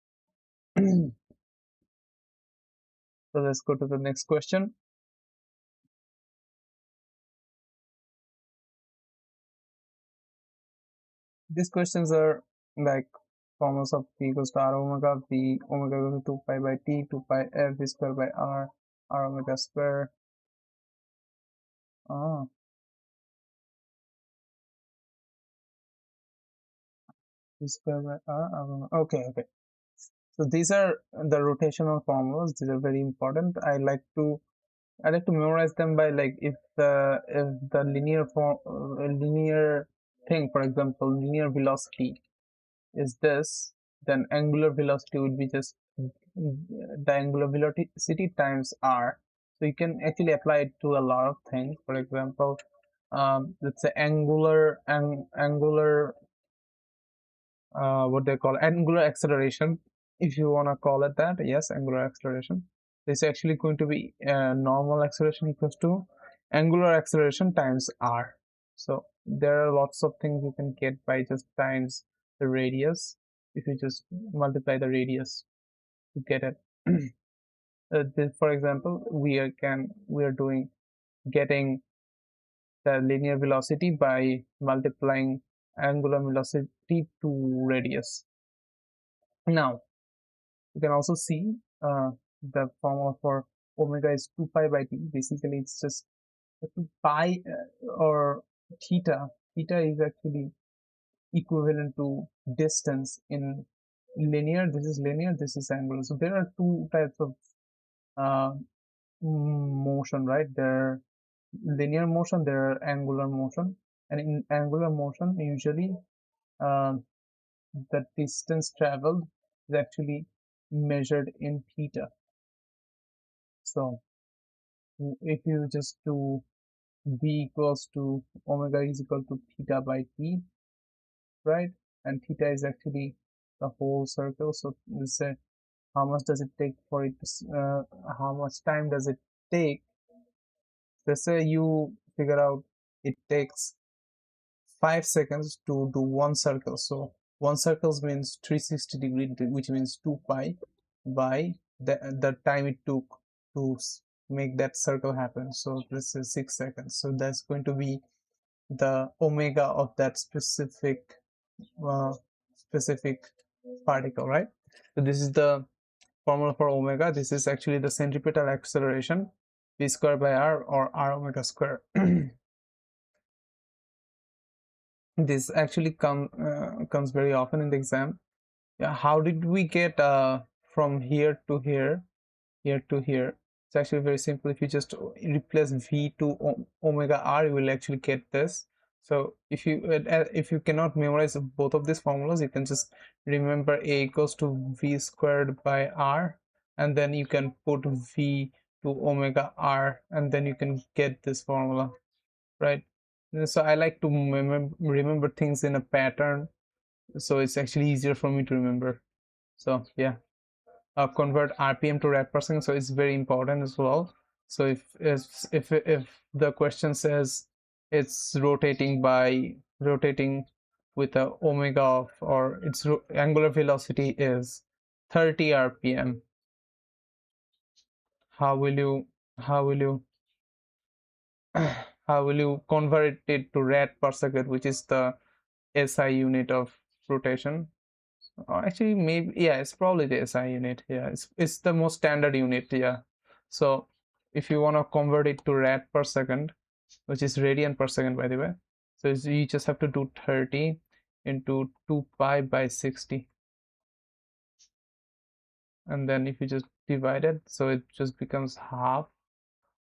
So let's go to the next question. These questions are like formulas of p equals to r omega, v omega equals to 2 pi by t, 2 pi f v square by r omega square. Ah, v square by r omega. Okay, okay. So these are the rotational formulas. These are very important. I like to memorize them by, like, if the linear thing, for example, linear velocity is this, then angular velocity would be just the angular velocity times r. So you can actually apply it to a lot of things. For example, let's say angular what they call angular acceleration, if you want to call it that. Yes, angular acceleration. This is actually going to be normal acceleration equals to angular acceleration times r. So there are lots of things you can get by just times the radius. If you just multiply the radius to get it. For example, we are getting the linear velocity by multiplying angular velocity to radius. Now you can also see the formula for omega is 2 pi by t. Basically it's just 2 pi or theta. Theta is actually equivalent to distance in linear. This is linear, this is angular. So there are two types of uh, motion, right? There are linear motion, there are angular motion, and in angular motion usually uh, the distance traveled is actually measured in theta. So if you just do v equals to omega is equal to theta by t, right? And theta is actually the whole circle. So let's say how much does it take for it to, how much time does it take? Let's say you figure out it takes 5 seconds to do one circle. So one circle means 360 degree, which means 2 pi by the time it took to make that circle happen. So this is 6 seconds. So that's going to be the omega of that uh, specific particle, right? So this is the formula for omega. This is actually the centripetal acceleration, v square by r, or r omega square. This actually comes very often in the exam. Yeah, how did we get from here to here to here? It's actually very simple. If you just replace v to omega r, you will actually get this. So if you cannot memorize both of these formulas, you can just remember a equals to v squared by r, and then you can put v to omega r, and then you can get this formula, right? So I like to remember things in a pattern, so it's actually easier for me to remember. So yeah, convert rpm to rad per second, so it's very important as well. So if the question says it's rotating with a omega of, or its angular velocity is 30 rpm, how will you how will you convert it to rad per second, which is the SI unit of rotation? Actually, maybe, yeah, it's probably the SI unit. Yeah, it's the most standard unit. Yeah. So if you want to convert it to rad per second, which is radian per second, by the way, so you just have to do 30 into 2 pi by 60, and then if you just divide it, so it just becomes half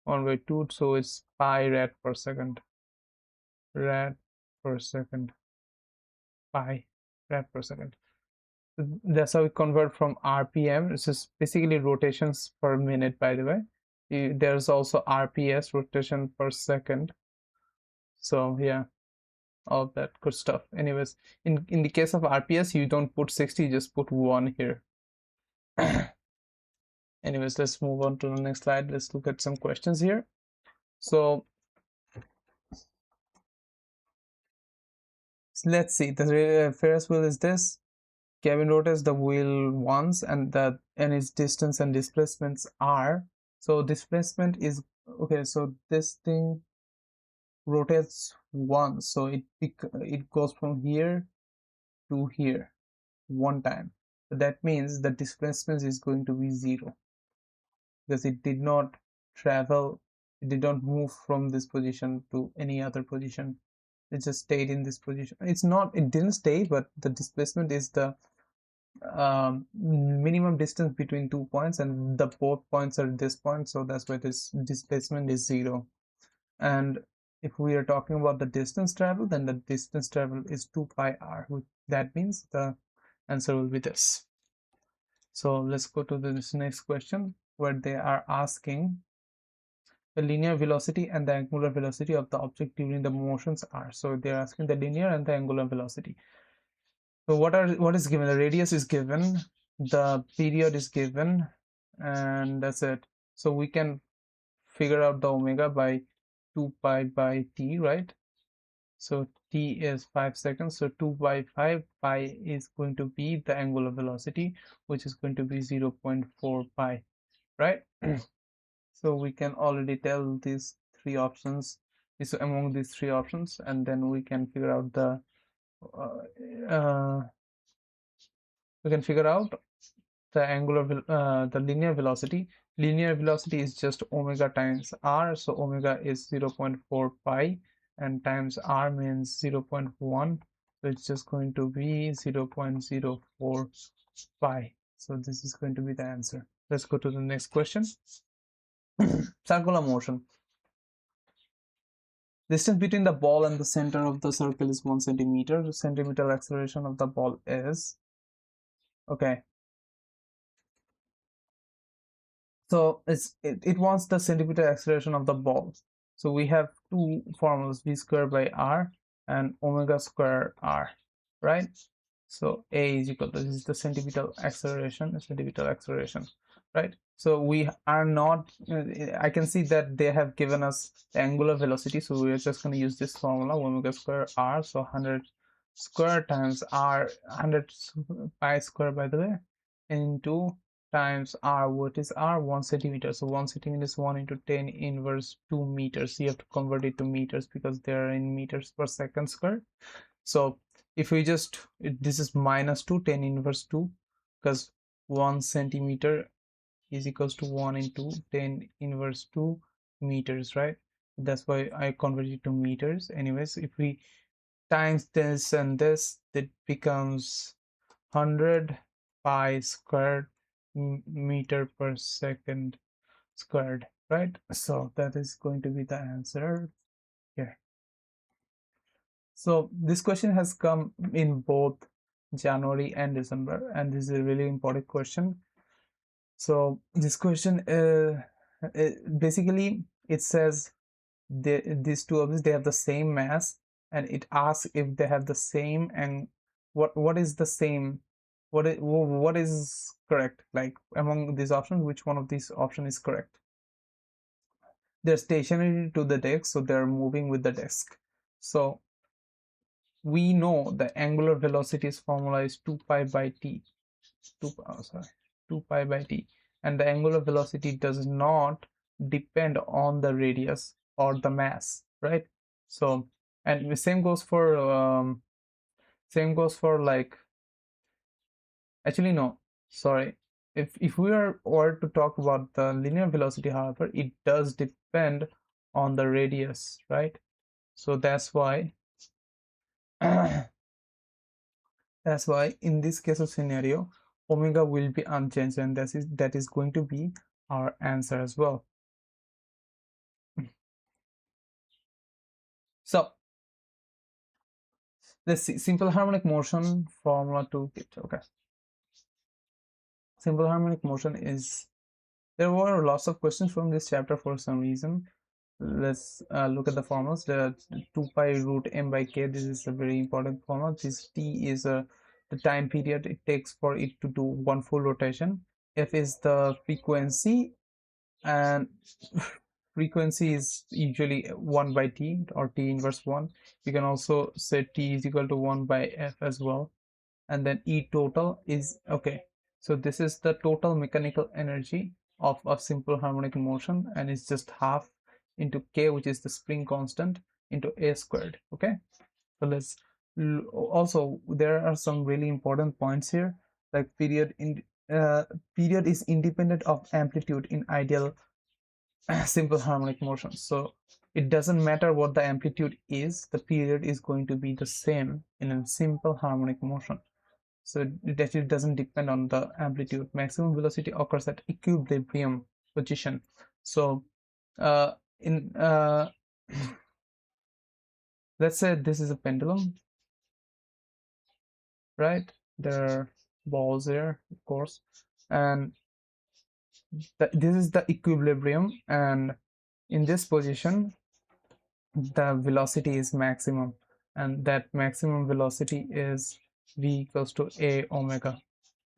1/2. So it's pi rad per second. Rad per second. Pi rad per second. That's how we convert from rpm. This is basically rotations per minute, by the way. There's also rps, rotation per second. So yeah, all that good stuff. Anyways, in the case of rps, you don't put 60, you just put 1 here. Anyways, let's move on to the next slide. Let's look at some questions here. So let's see, the Ferris wheel is this. Kevin rotates the wheel once, and its distance and displacements are. So displacement is okay. So this thing rotates once, so it goes from here to here one time. So that means the displacement is going to be 0, because it did not travel, it did not move from this position to any other position. It just stayed in this position. It didn't stay, but the displacement is the minimum distance between 2 points, and the both points are this point, so that's why this displacement is 0. And if we are talking about the distance travel, then the distance travel is 2 pi r. That means the answer will be this. So let's go to this next question, where they are asking the linear velocity and the angular velocity of the object during the motions are. So they're asking the linear and the angular velocity. So what is given? The radius is given, the period is given, and that's it. So we can figure out the omega by 2 pi by t, right? So t is 5 seconds, so 2 by 5, pi is going to be the angular velocity, which is going to be 0.4 pi, right? So we can already tell these three options is among these three options, and then we can figure out the the linear velocity. Linear velocity is just omega times r, so omega is 0.4 pi, and times r means 0.1, so it's just going to be 0.04 pi. So this is going to be the answer. Let's go to the next question. Circular motion. Distance between the ball and the center of the circle is 1 centimeter. The centimeter acceleration of the ball is, okay, so it wants the centimeter acceleration of the ball. So we have two formulas, v squared by r and omega square r, right? So a is equal to, this is the centripetal acceleration, right? So we are not, I can see that they have given us the angular velocity, so we're just going to use this formula, omega square r. So 100 square times r, 100 pi square, by the way, into times r. What is r? 1 centimeter. So 1 centimeter is 1 into 10 inverse 2 meters. You have to convert it to meters because they are in meters per second square. So if we just, this is minus 2, 10 inverse 2, because 1 centimeter is equals to 1 into 10 inverse 2 meters, right? That's why I converted it to meters. Anyways, if we times this and this, that becomes 100 pi squared meter per second squared, right? So that is going to be the answer here. So this question has come in both January and December, and this is a really important question. So this question, basically it says these two objects, they have the same mass, and it asks if they have the same, and what is the same, what is correct, like among these options, which one of these option is correct. They're stationary to the desk, so they're moving with the desk. So we know the angular velocity's formula is 2 pi by t, 2 pi by t, and the angular velocity does not depend on the radius or the mass, right? So, and the same goes for like, actually no, sorry, if we were to talk about the linear velocity, however, it does depend on the radius, right? So that's why that's why in this case of scenario, omega will be unchanged, and that is going to be our answer as well. So let's see, simple harmonic motion formula to get. Okay, simple harmonic motion is, there were lots of questions from this chapter for some reason. Let's look at the formulas. The 2 pi root m by k, this is a very important formula. This t is the time period it takes for it to do one full rotation. F is the frequency, and frequency is usually 1 by t, or t inverse 1. You can also say t is equal to 1 by f as well. And then E total is, okay, so this is the total mechanical energy of a simple harmonic motion, and it's just half into k, which is the spring constant, into a squared. Okay, so let's also, there are some really important points here, like period is independent of amplitude in ideal simple harmonic motion. So it doesn't matter what the amplitude is, the period is going to be the same in a simple harmonic motion. So it actually doesn't depend on the amplitude. Maximum velocity occurs at equilibrium position. So in let's say this is a pendulum, right? There are balls here, of course, and this is the equilibrium, and in this position the velocity is maximum, and that maximum velocity is v equals to a omega.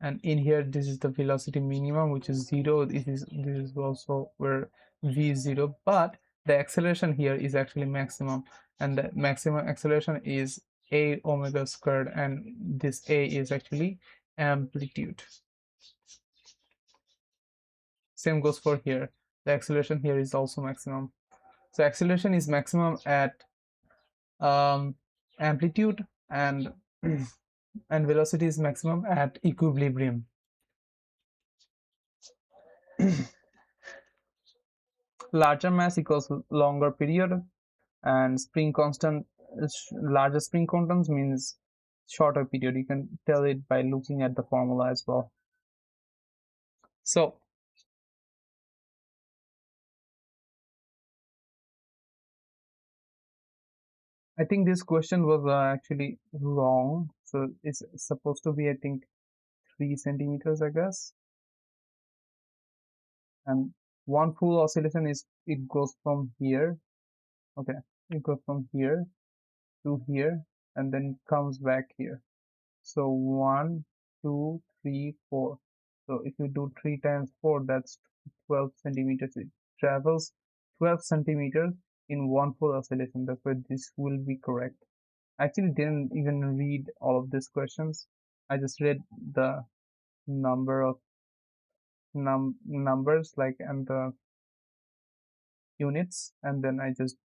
And in here, this is the velocity minimum, which is 0. This is also where v is 0, but the acceleration here is actually maximum, and the maximum acceleration is a omega squared, and this a is actually amplitude. Same goes for here, the acceleration here is also maximum. So acceleration is maximum at amplitude, and and velocity is maximum at equilibrium. Larger mass equals longer period, and spring constant, larger spring constants means shorter period. You can tell it by looking at the formula as well. So I think this question was actually wrong. So it's supposed to be, I think, 3 centimeters, I guess. And one full oscillation is, it goes from here Okay, it goes from here to here and then comes back here. So 1, 2, 3, 4. So if you do 3 times 4, that's 12 centimeters. It travels 12 centimeters in one full oscillation. That's why this will be correct. I actually didn't even read all of these questions. I just read the number of numbers like and the units, and then I just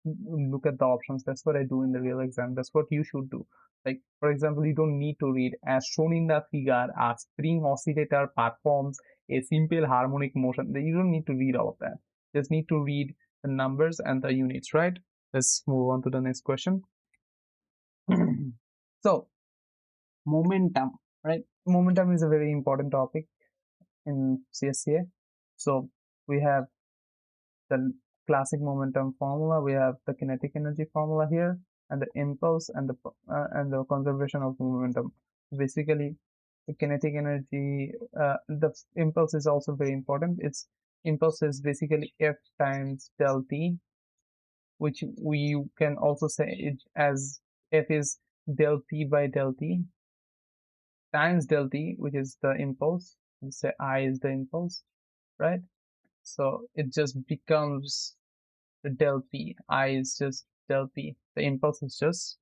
look at the options. That's what I do in the real exam. That's what you should do. Like, for example, you don't need to read as shown in the figure, a spring oscillator performs a simple harmonic motion. You don't need to read all of that. Just need to read the numbers and the units, right? Let's move on to the next question. So, momentum, right? Momentum is a very important topic in CSCA. So, we have the classic momentum formula, we have the kinetic energy formula here, and the impulse and the conservation of momentum. Basically, the kinetic energy, the impulse is also very important. Its impulse is basically F times del T, which we can also say it as F is del P by del T times del T, which is the impulse. We say I is the impulse, right? So it just becomes del P. I is just del P. The impulse is just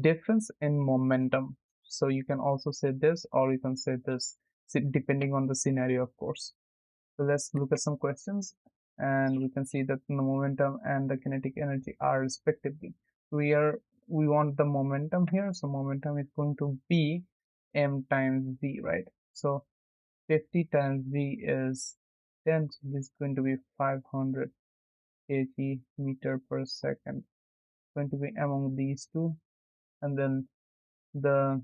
difference in momentum. So you can also say this or you can say this, depending on the scenario, of course. So let's look at some questions, and we can see that the momentum and the kinetic energy are respectively. We want the momentum here, so momentum is going to be m times v, right? So 50 times v is 10, so this is going to be 500 kg meter per second. Going to be among these two, and then the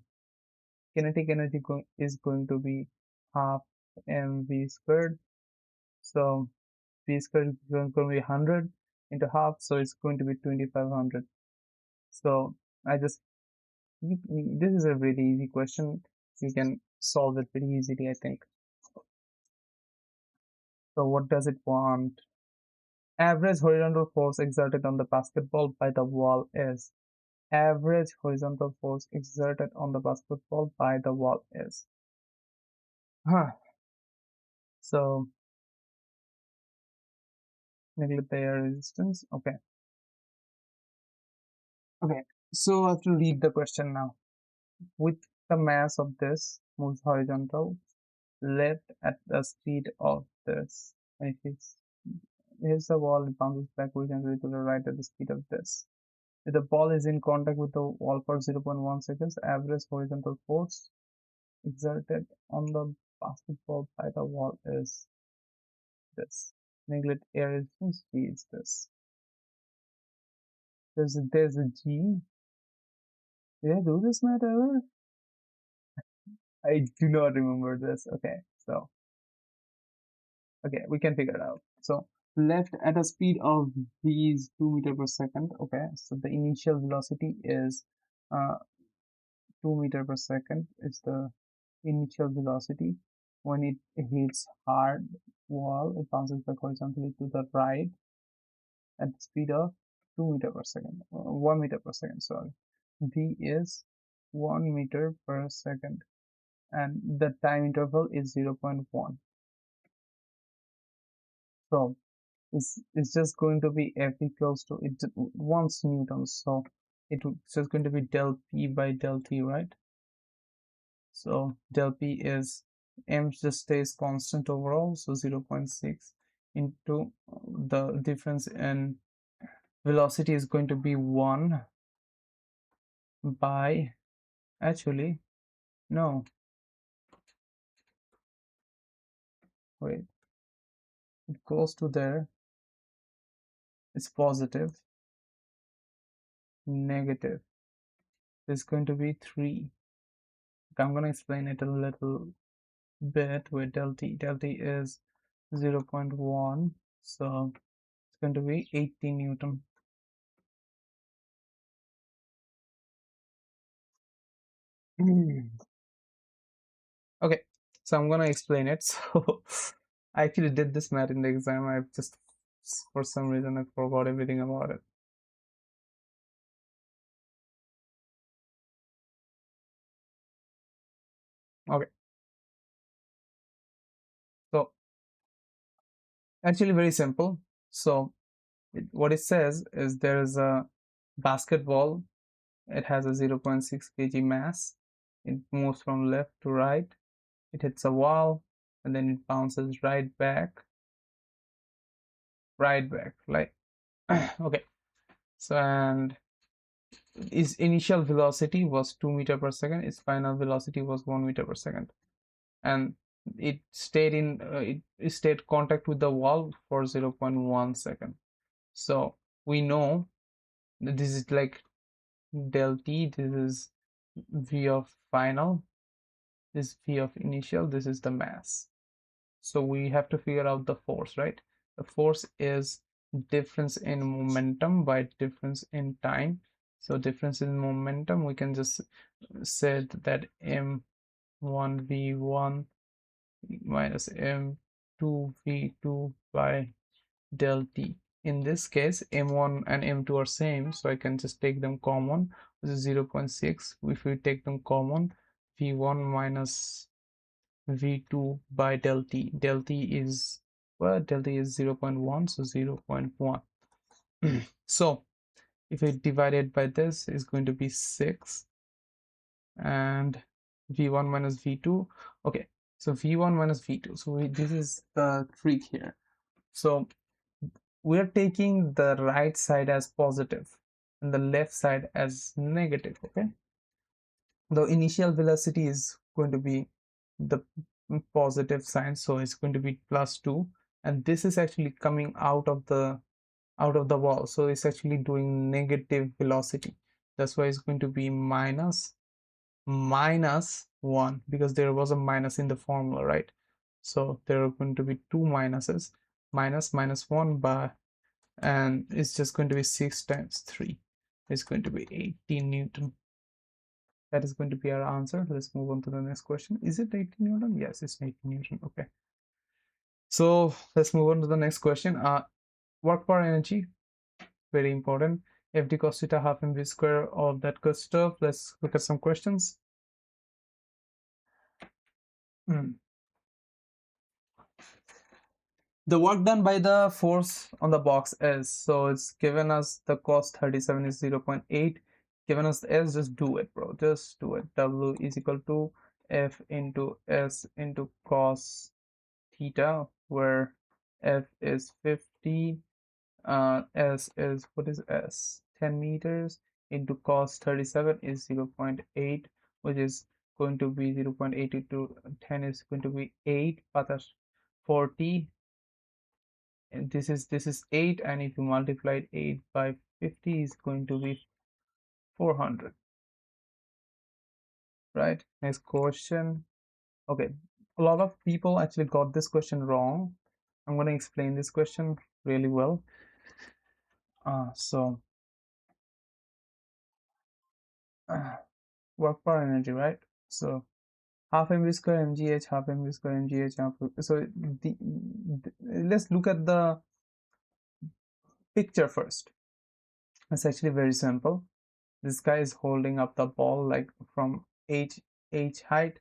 kinetic energy is going to be half mv squared. So v squared is going to be 100 into half, so it's going to be 2500. So I just this is a really easy question. You can solve it very easily, I think. So what does it want? Average horizontal force exerted on the basketball by the wall is. Average horizontal force exerted on the basketball by the wall is. Huh. So neglect the air resistance. Okay. Okay. So I have to read the question now. With the mass of this moves horizontal left at the speed of this. And if it's here's the wall, it bounces backwards and to the right at the speed of this. If the ball is in contact with the wall for 0.1 seconds, average horizontal force exerted on the basketball by the wall is this. Neglect air resistance, G is this. There's a G. Did I do this math ever? I do not remember this. Okay, so okay, we can figure it out. So left at a speed of v is 2 meter per second. Okay, so the initial velocity is 2 meter per second is the initial velocity. When it hits hard wall, it bounces back horizontally to the right at the speed of 2 meter per second, 1 meter per second, sorry. V is 1 meter per second, and the time interval is 0.1. So it's just going to be F equals to, it wants newtons, so it's just going to be del P by del T, right? So del P is, M just stays constant overall, so 0.6 into the difference in velocity is going to be 1 by, actually, no, wait, it goes to there, it's positive, negative, it's going to be 3. I'm going to explain it a little bit with del T. Del T is 0.1, so it's going to be 80 Newton. Okay, so I'm gonna explain it. So I actually did this math in the exam. I've just For some reason, I forgot everything about it. Okay, so actually very simple. So what it says is there is a basketball. It has a 0.6 kg mass. It moves from left to right. It hits a wall, and then it bounces right back, like okay. So and its initial velocity was 2 meter per second. Its final velocity was 1 meter per second, and it stayed in it stayed contact with the wall for 0.1 second. So we know that this is like del t. This is v of final. This is v of initial. This is the mass. So we have to figure out the force, right? The force is difference in momentum by difference in time. So difference in momentum, we can just say that m1 v1 minus m2 v2 by del t. In this case, m1 and m2 are same, so I can just take them common, which is 0.6. If we take them common, v1 minus v2 by del t. Del t is, well, del t is 0.1, so 0.1. So if we divide it by this, it's going to be 6, and v1 minus v2. Okay, so v1 minus v2. So this is the trick here. So we're taking the right side as positive and the left side as negative. Okay, the initial velocity is going to be the positive sign, so it's going to be +2, and this is actually coming out of the wall, so it's actually doing negative velocity. That's why it's going to be -1, because there was a minus in the formula, right? So there are going to be two minuses, -1 by, and it's just going to be 6 times 3. It's going to be 18 Newton. That is going to be our answer. Let's move on to the next question. Is it 18 Newton? Yes, it's 18 Newton. Okay. So let's move on to the next question. Work per energy, very important. FD cos theta half mv square, all that good stuff. Let's look at some questions. The work done by the force on the box is, so it's given us the cos 37 is 0.8. Given us the S, just do it, bro. Just do it. W is equal to F into S into cos theta, where F is 50, S is, what is S? 10 meters, into cos 37 is 0.8, which is going to be 0.8 into 10 is going to be 8, but that's 40. And this is 8, and if you multiply 8 by 50 is going to be 400, right? Next question. Okay, a lot of people actually got this question wrong. I'm going to explain this question really well. So work per energy, right? So half mv square mgh, half mv square mgh, so let's look at the picture first. It's actually very simple. This guy is holding up the ball like from h height,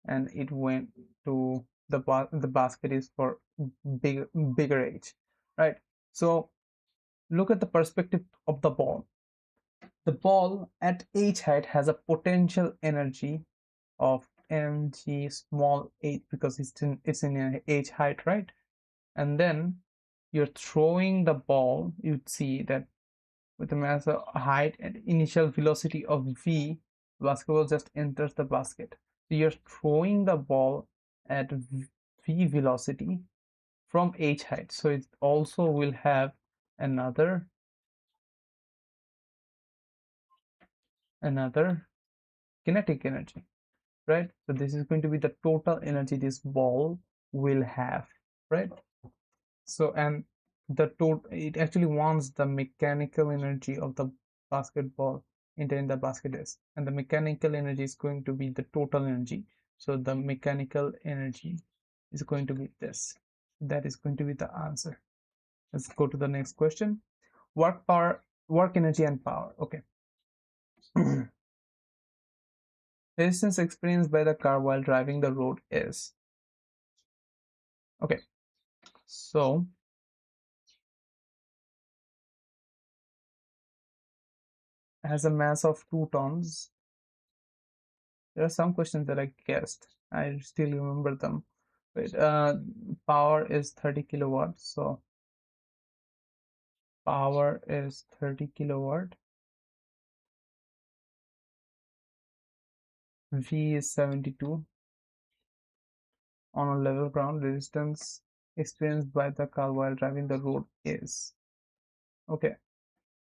and it went to the basket is for bigger h, right? So look at the perspective of the ball. The ball at h height has a potential energy of mg small h, because it's in a h height, right? And then you're throwing the ball. You'd see that with the mass of height and initial velocity of v, basketball just enters the basket. So you're throwing the ball at v velocity from h height, so it also will have another kinetic energy, right? So this is going to be the total energy this ball will have, right? So, and the total, it actually wants the mechanical energy of the basketball in the basket is, and the mechanical energy is going to be the total energy. So the mechanical energy is going to be this. That is going to be the answer. Let's go to the next question. Work energy and power. Okay. Resistance experienced by the car while driving the road is. Okay. So has a mass of 2 tons. There are some questions that I guessed. I still remember them. Wait, power is 30 kilowatts. So power is 30 kilowatt. V is 72. On a level ground, resistance experienced by the car while driving the road is. Okay.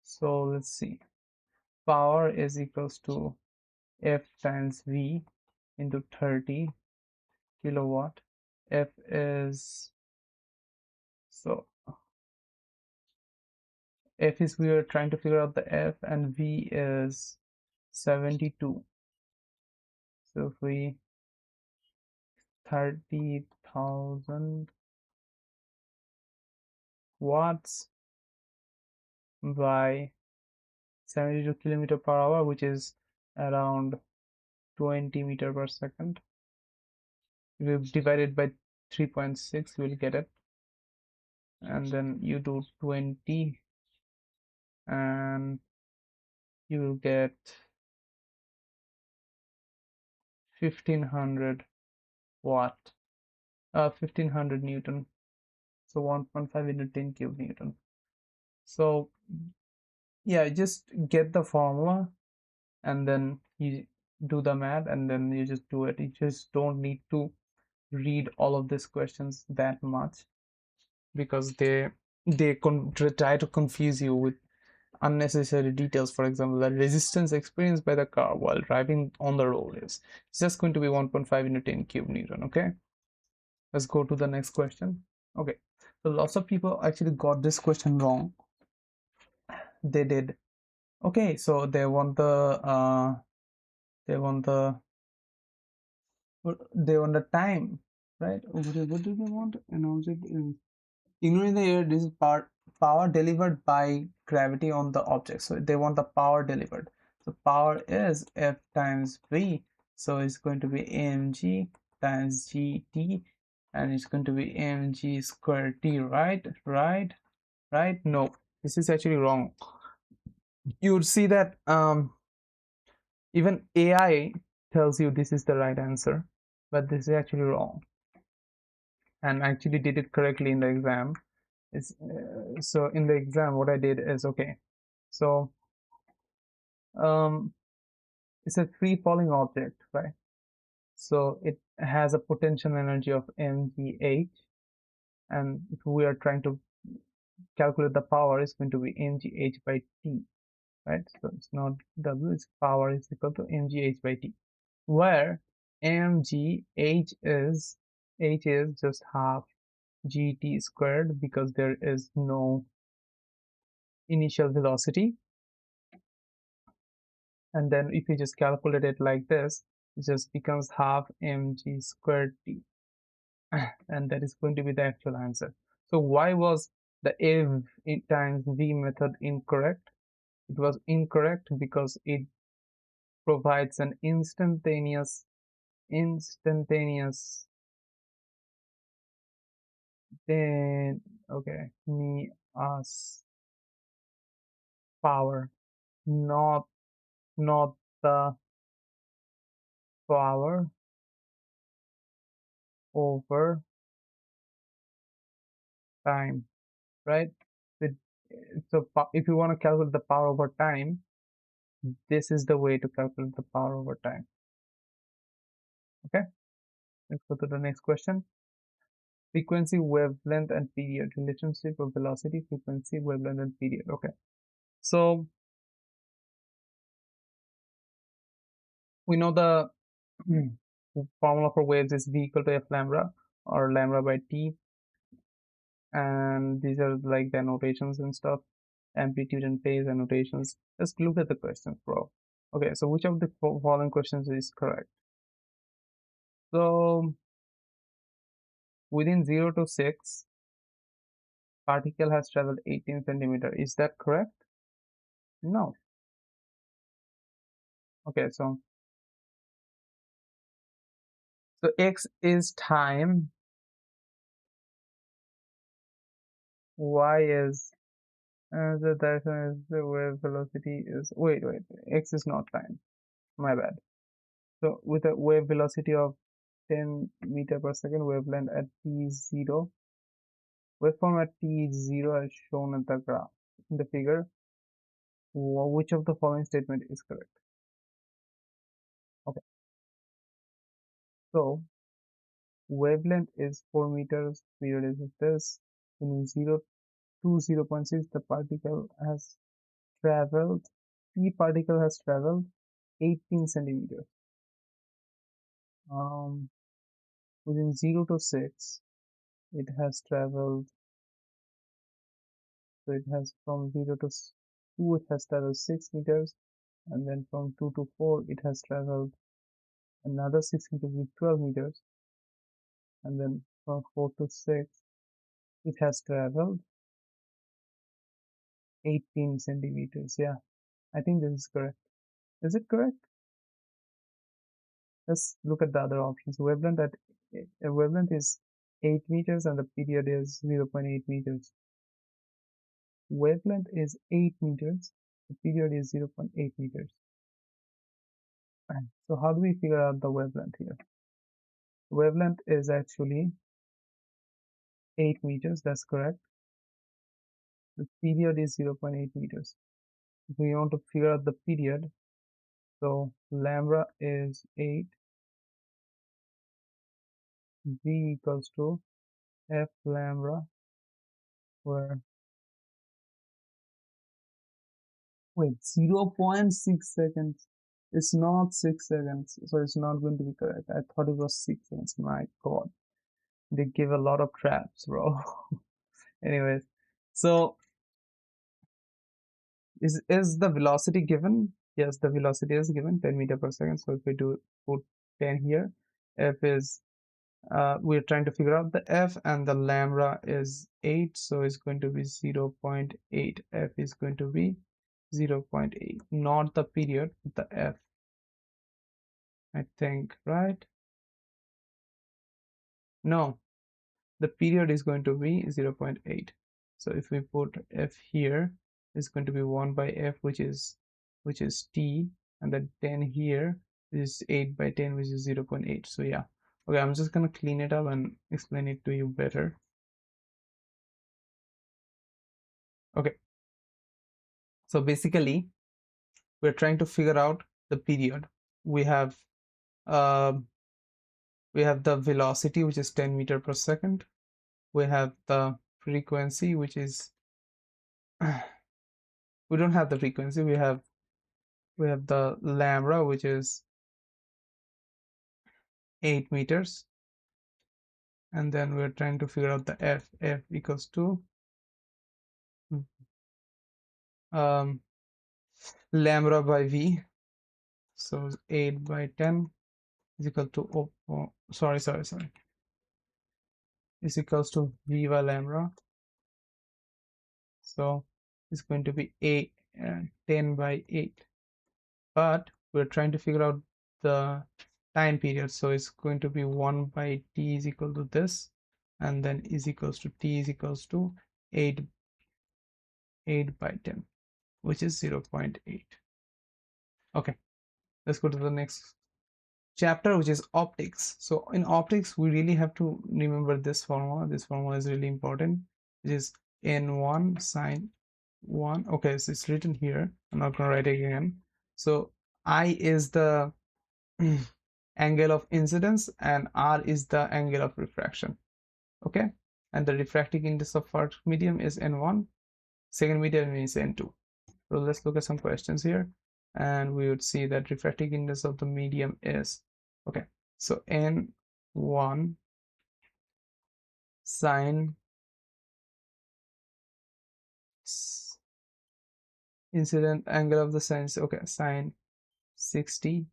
So let's see. Power is equals to F times V into 30 kilowatt. F is, so F is, we are trying to figure out the F, and V is 72. So if we 30,000 watts by 72 kilometer per hour, which is around 20 meter per second. If you divide it by 3.6, you will get it. And then you do 20 and you will get 1500 watt, 1500 Newton. So 1.5 into 10 cube Newton. So yeah, just get the formula and then you do the math and then you just do it. You just don't need to read all of these questions that much, because they try to confuse you with unnecessary details. For example, the resistance experienced by the car while driving on the road is, it's just going to be 1.5 into 10 cube Newton. Okay, let's go to the next question. Okay, so lots of people actually got this question wrong. They did. Okay, so they want the time, right? What do they want? An object is ignoring the air. This is power delivered by gravity on the object. So they want the power delivered. So power is F times V. So it's going to be mg times gt, and it's going to be mg squared t. Right? No, this is actually wrong. You would see that even AI tells you this is the right answer, but this is actually wrong. And I actually did it correctly in the exam. So in the exam, what I did is, okay, so it's a free falling object, right? So it has a potential energy of mgh, and if we are trying to calculate the power, it's going to be mgh by t, right? So it's not w, it's power is equal to mgh by t, where mgh is just half gt squared, because there is no initial velocity. And then if you just calculate it like this, it just becomes half mg squared t, and that is going to be the actual answer. So why was the a times v method incorrect? It was incorrect because it provides an instantaneous then okay me us power, not the power over time, right? So if you want to calculate the power over time, this is the way to calculate the power over time. Okay, let's go to the next question. Frequency, wavelength, and period. Relationship of velocity, frequency, wavelength, and period. Okay, so we know the formula for waves is v equal to f lambda, or lambda by t, and these are like the notations and stuff, amplitude and phase annotations. Let's look at the questions, bro. Okay, so which of the following questions is correct? So within 0 to 6, particle has traveled 18 centimeter. Is that correct? No. Okay, so x is time, y is the direction is the wave velocity is wait, x is not time. My bad. So with a wave velocity of 10 meter per second, wavelength at t0, waveform at t0 as shown in the graph in the figure. Which of the following statement is correct? Okay, so wavelength is 4 meters, period is this. In 0 to 0.6, the particle has traveled, p particle has traveled 18 centimeters. Within 0 to 6, it has traveled, so it has from 0 to 2, it has traveled 6 meters, and then from 2 to 4, it has traveled another 6 meters, 12 meters, and then from 4 to 6, it has traveled 18 centimeters. Yeah, I think this is correct. Is it correct? Let's look at the other options. Wavelength is 8 meters and the period is 0.8 meters. Wavelength is 8 meters, the period is 0.8 meters. So how do we figure out the wavelength here? Wavelength is actually 8 meters, that's correct. The period is 0.8 meters. If we want to figure out the period, so lambda is 8, v equals to f lambda, where, wait, 0.6 seconds. It's not 6 seconds, so it's not going to be correct. I thought it was 6 seconds. My god, they give a lot of traps, bro. Anyways, so is the velocity given? Yes, the velocity is given 10 meter per second. So if we do put 10 here, f is we're trying to figure out the f, and the lambda is 8, so it's going to be 0.8. F is going to be 0.8, not the period, the f, I think, right? No, the period is going to be 0.8. So if we put f here, it's going to be 1 by f, which is t, and then 10 here is 8 by 10, which is 0.8. So yeah, okay, I'm just gonna clean it up and explain it to you better. Okay, so basically we're trying to figure out the period. We have the velocity, which is 10 meter per second. We have the frequency, which is we don't have the frequency. We have the lambda, which is 8 meters, and then we're trying to figure out the f equals to lambda by v. So 8 by 10 is equal to sorry is equals to v by lambda. So it's going to be 10 by 8, but we're trying to figure out the time period, so it's going to be 1 by t is equal to this, and then is equals to t is equals to 8 by 10, which is 0.8. Okay, let's go to the next chapter, which is optics. So in optics, we really have to remember this formula. This formula is really important, which is n1 sine 1. Okay, so it's written here, I'm not gonna write it again. So I is the angle of incidence and r is the angle of refraction. Okay, and the refractive index of first medium is n1, second medium is n2. So let's look at some questions here, and we would see that refractive index of the medium is, okay, so n1 sine incident angle of the sine, okay, sine 60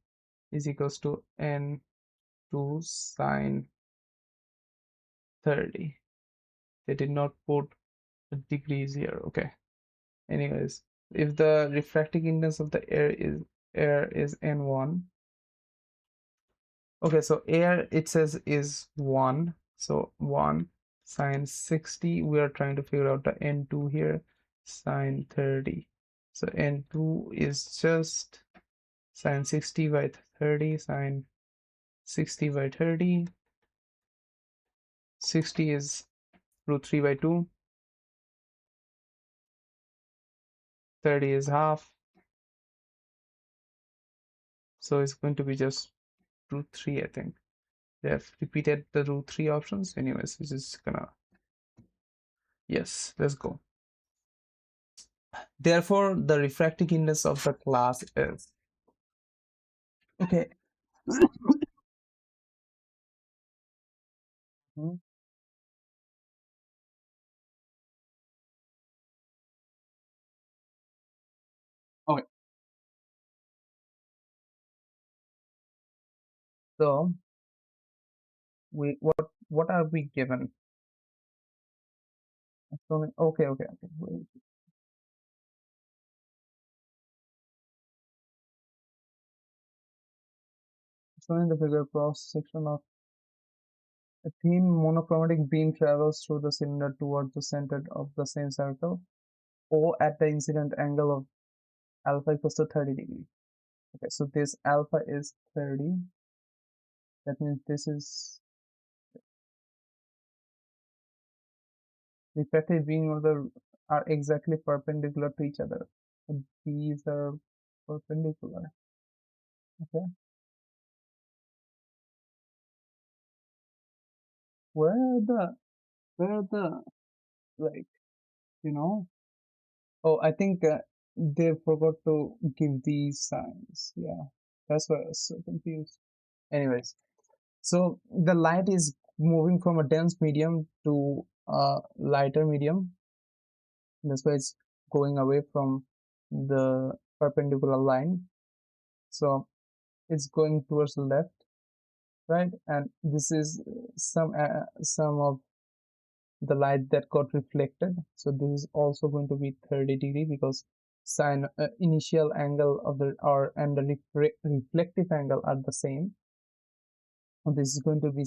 is equals to n2 sine 30. They did not put degrees here. Okay. Anyways, if the refractive index of the air is n1. Okay, so air it says is 1. So 1 sine 60. We are trying to figure out the n2 here, sine 30. So n2 is just sine 60 by 30, sine 60 by 30. 60 is root 3 by 2. 30 is half. So it's going to be just root 3, I think. They have repeated the root 3 options. Anyways, this is gonna, yes, let's go. Therefore, the refractive index of the glass is, okay. Mhm. Okay, so what are we given? Okay. Wait. Showing the figure, cross section of a thin monochromatic beam travels through the cylinder towards the center of the same circle, O at the incident angle of alpha equals to 30 degrees. Okay, so this alpha is 30. That means this is refractive beam of the are exactly perpendicular to each other. So these are perpendicular. Okay, where are the like you know? Oh, I think they forgot to give these signs. Yeah, that's why I was so confused. Anyways, so the light is moving from a dense medium to a lighter medium. That's why it's going away from the perpendicular line. So it's going towards the left, right? And this is some of the light that got reflected. So this is also going to be 30 degree because sine initial angle of the and the reflective angle are the same. And this is going to be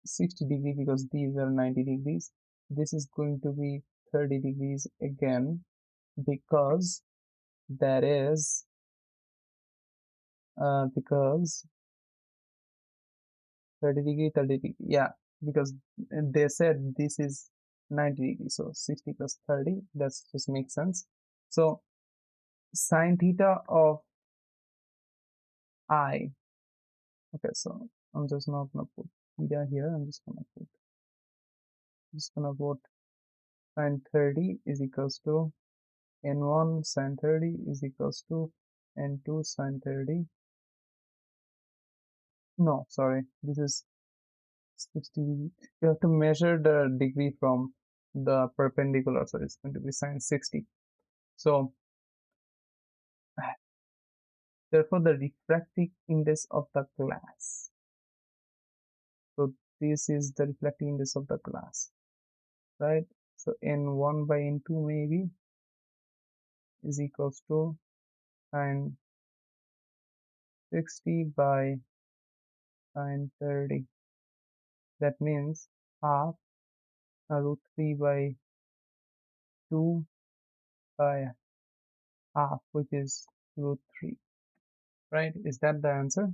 60 degree because these are 90 degrees. This is going to be 30 degrees again because that is because 30 degree 30 degree, yeah, because they said this is 90 degrees, so 60 plus 30, that's just makes sense. So sine theta of I, okay, so I'm just not gonna put theta here, I'm just gonna put sine 30 is equals to n1 sine 30 is equals to n2 sine 30. No, sorry, this is 60 degree. You have to measure the degree from the perpendicular, so it's going to be sine 60. So therefore the refractive index of the glass, so this is the refractive index of the glass, right? So n1 by n2 maybe is equals to sine 60 by sine 30. That means half root 3 by 2 by half, which is root 3, right? Is that the answer?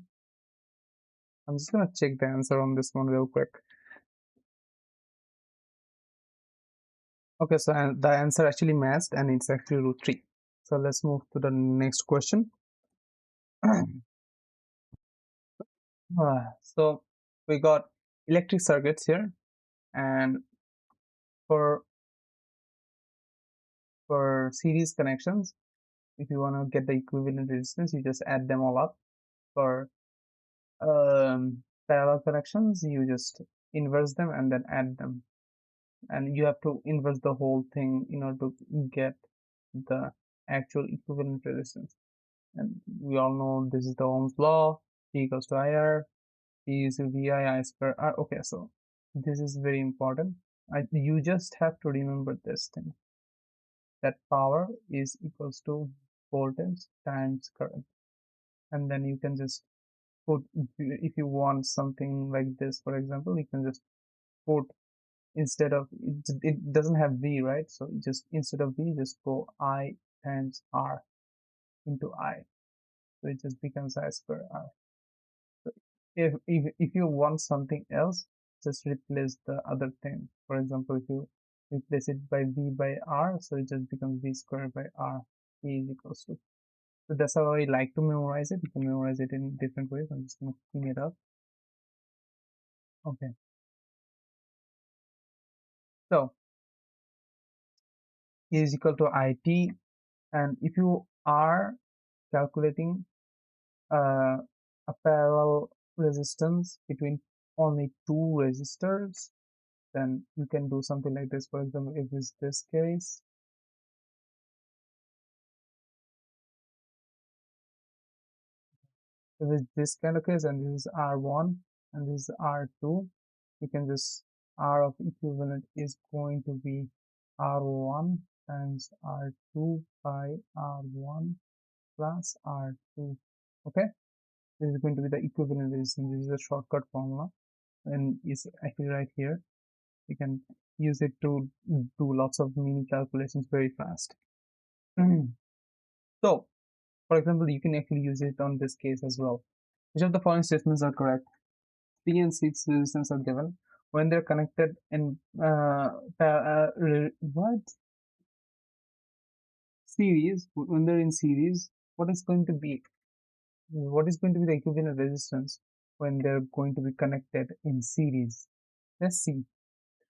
I'm just gonna check the answer on this one real quick. Okay, so the answer actually matched and it's actually root 3. So let's move to the next question. So we got electric circuits here, and for series connections, if you want to get the equivalent resistance, you just add them all up. For parallel connections, you just inverse them and then add them, and you have to inverse the whole thing in order to get the actual equivalent resistance. And we all know this is the Ohm's law. P equals to IR, P is to VI, I square R. Okay, so this is very important. You just have to remember this thing, that power is equals to voltage times current. And then you can just put, if you want something like this, for example, you can just put, instead of, it doesn't have V, right? So just instead of V, just go I times R into I. So it just becomes I square R. So if you want something else, just replace the other thing. For example, if you replace it by V by R, so it just becomes V squared by R. E is equals to. So that's how I like to memorize it. You can memorize it in different ways. I'm just going to clean it up. Okay. So E is equal to IT, and if you are calculating a parallel resistance between only two resistors, then you can do something like this. For example, if it's this case, if it's this kind of case, and this is R1 and this is R2, you can just, R of equivalent is going to be R1 times R2 by R1 plus R2. Okay, this is going to be the equivalent resistance. This is a shortcut formula, and it's actually right here. You can use it to do lots of mini calculations very fast. So, for example, you can actually use it on this case as well. Which of the following statements are correct? P and 6 resistance are given when they're connected in what series. When they're in series, what is going to be the equivalent resistance when they're going to be connected in series? Let's see.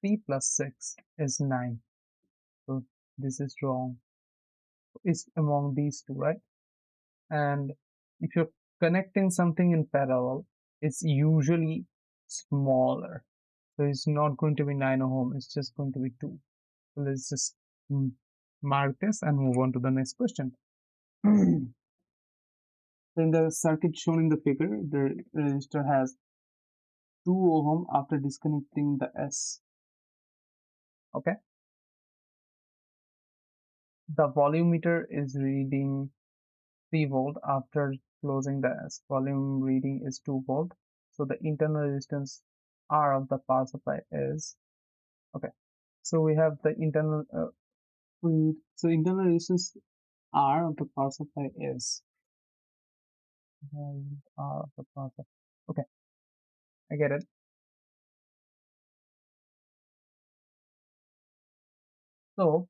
3 plus 6 is 9. So this is wrong. It's among these two, right? And if you're connecting something in parallel, it's usually smaller. So it's not going to be 9 ohm, it's just going to be 2. So let's just mark this and move on to the next question. In the circuit shown in the figure, the resistor has 2 ohm after disconnecting the S. Okay. The volumeter is reading 3 volt after closing the S. Volume reading is 2 volt. So the internal resistance R of the power supply is, okay. So we have the internal, so internal resistance R of the power supply is R of the power supply. Okay, I get it. So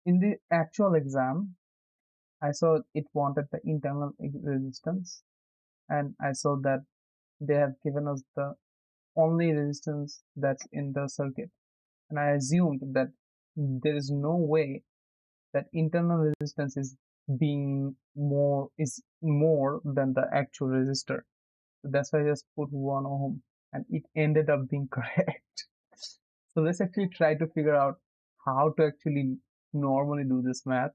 in the actual exam, I saw it wanted the internal resistance, and I saw that they have given us the only resistance that's in the circuit, and I assumed that there is no way that internal resistance is more than the actual resistor. So that's why I just put 1 ohm, and it ended up being correct. So let's actually try to figure out how to actually normally do this math.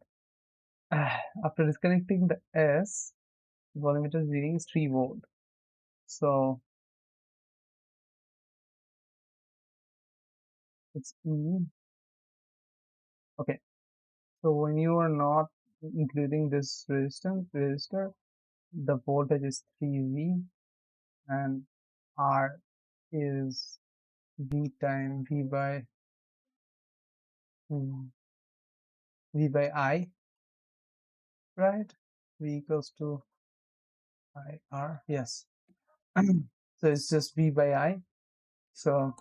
After disconnecting the S, volumeter reading is 3 volt. So it's E. Okay. So when you are not including this resistor, the voltage is 3V, and R is V time V by I, right? V equals to IR. Yes. So it's just V by I. So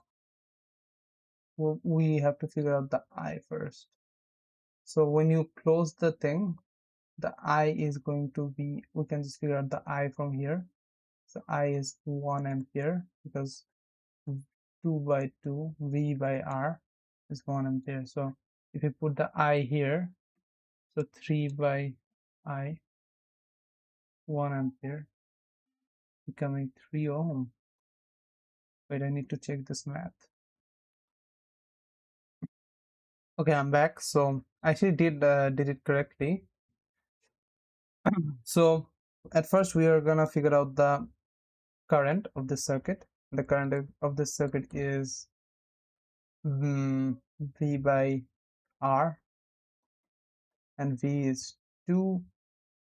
we have to figure out the I first. So when you close the thing, the I is going to be, we can just figure out the I from here. So I is 1 ampere, because 2 by 2 V by R is 1 ampere. So if you put the I here, so 3 by I, 1 ampere, becoming 3 ohm. Wait, I need to check this math. Okay, I'm back. So I actually did it correctly. So at first we are gonna figure out the current of the circuit. The current of the circuit is V by R, and V is 2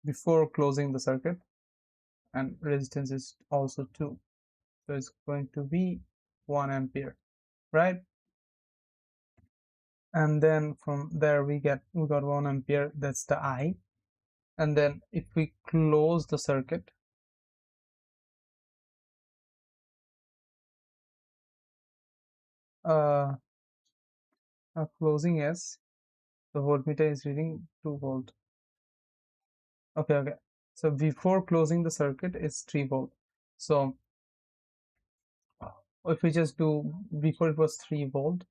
before closing the circuit, and resistance is also 2, so it's going to be 1 ampere, right? And then from there we got 1 ampere, that's the I. And then if we close the circuit, closing is, the voltmeter is reading 2 volt. Okay, so before closing the circuit is 3 volt. So if we just do, before it was 3 volt,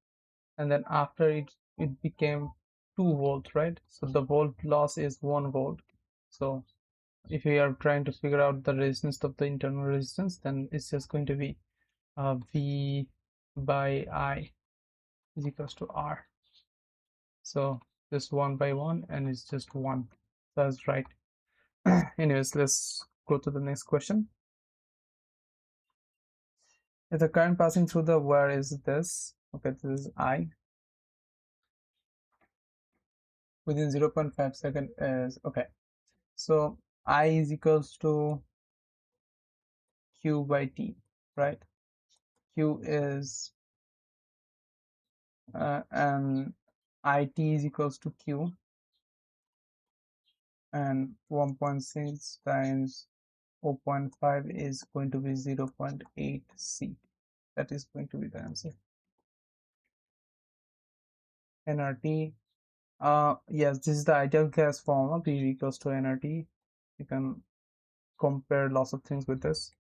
and then after it became 2 volt, right? So the volt loss is 1 volt. So if we are trying to figure out the resistance of the internal resistance, then it's just going to be V by I is equals to R. So just 1 by 1, and it's just 1. That's right. Anyways, let's go to the next question. If the current passing through the wire is this, okay, this is I, within 0.5 second is, okay, so I is equals to Q by T, right? Q is and IT is equals to Q, and 1.6 times 0.5 is going to be 0.8 C. That is going to be the answer. nRT, yes, this is the ideal gas formula, P equals to nRT. You can compare lots of things with this.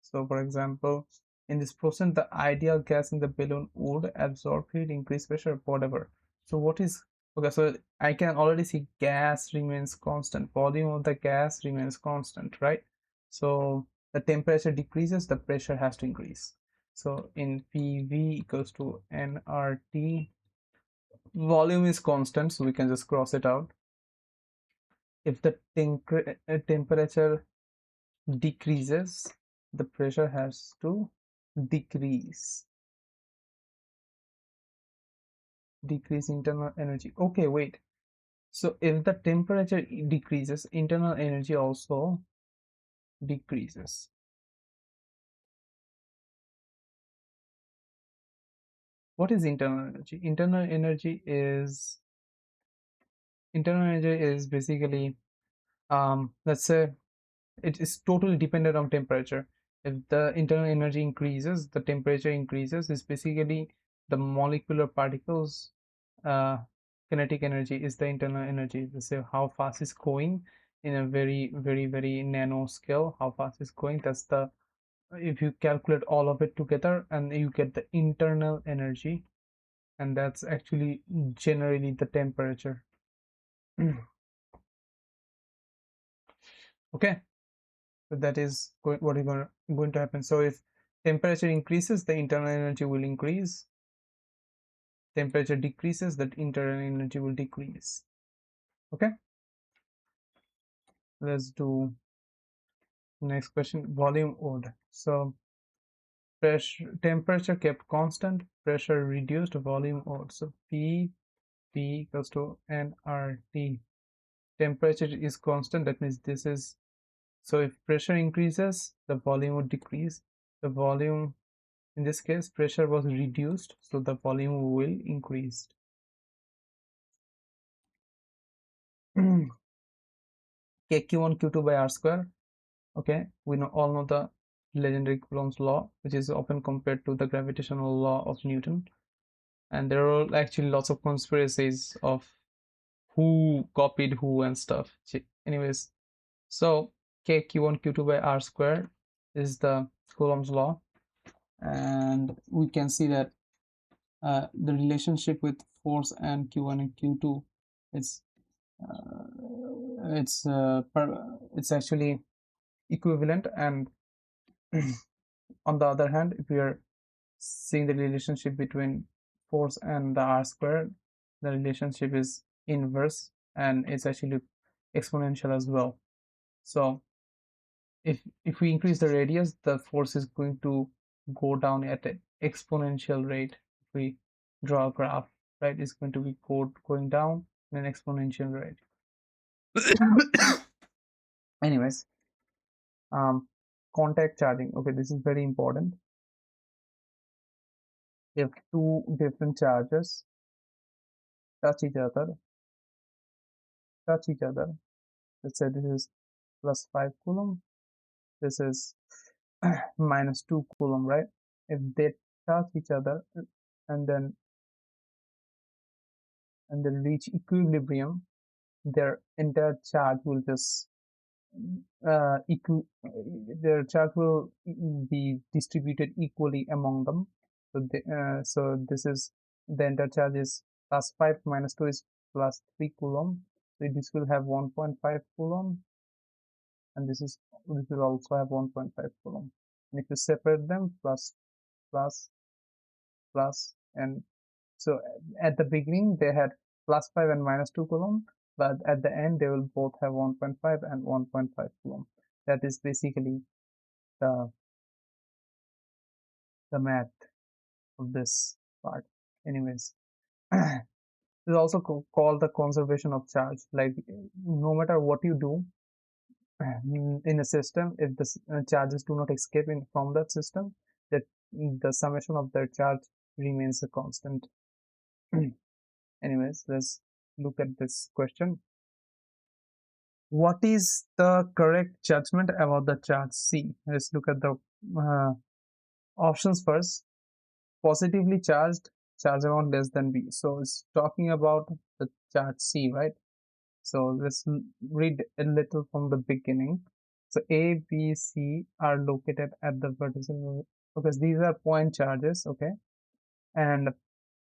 So for example, in this process, the ideal gas in the balloon would absorb heat, increase pressure, whatever. So what is, okay, so I can already see gas remains constant, volume of the gas remains constant, right? So the temperature decreases, the pressure has to increase. So in PV equals to nRT, volume is constant, so we can just cross it out. If the temperature decreases, the pressure has to decrease internal energy. Okay, wait, so if the temperature decreases, internal energy also decreases. What is internal energy? Internal energy is basically, let's say it is totally dependent on temperature. If the internal energy increases, the temperature increases. Is basically the molecular particles kinetic energy is the internal energy. Let's say how fast it's going in a very nano scale, how fast it's going. That's the, if you calculate all of it together, and you get the internal energy, and that's actually generally the temperature. Okay, so that is what is going to happen. So if temperature increases, the internal energy will increase. Temperature decreases, that internal energy will decrease. Okay, let's do next question. Volume order. So pressure, temperature kept constant, pressure reduced, volume order. So P equals to nRT. Temperature is constant, that means this is, so if pressure increases, the volume would decrease. The volume, in this case, pressure was reduced, so the volume will increase. KQ1 Q2 by R square. Okay, we all know the legendary Coulomb's law, which is often compared to the gravitational law of Newton. And there are actually lots of conspiracies of who copied who and stuff. Anyways, so KQ1 Q2 by R square is the Coulomb's law, and we can see that the relationship with force and Q1 and Q2, it's actually equivalent. And on the other hand, if we are seeing the relationship between force and the R square, the relationship is inverse, and it's actually exponential as well. So if we increase the radius, the force is going to go down at an exponential rate. If we draw a graph, right, it's going to be going down in an exponential rate. Anyways, contact charging. Okay, this is very important. If two different charges touch each other, let's say this is plus 5 Coulomb, this is minus 2 Coulomb, right? If they touch each other and then reach equilibrium, their entire charge will just their charge will be distributed equally among them. So this is the entire charge is plus 5 minus 2 is plus 3 Coulomb. So this will have 1.5 Coulomb, and this will also have 1.5 Coulomb. And if you separate them, plus, and so at the beginning they had plus 5 and minus 2 Coulomb, but at the end they will both have 1.5 and 1.5 Coulomb. That is basically the math of this part. Anyways, this is also called the conservation of charge. Like, no matter what you do in a system, if the charges do not escape from that system, that the summation of their charge remains a constant. Anyways, let's look at this question. What is the correct judgment about the charge C? Let's look at the options first. Positively charged, charge amount less than B. So it's talking about the charge C, right? So let's read a little from the beginning. So A, B, C are located at the vertical, because these are point charges, okay? And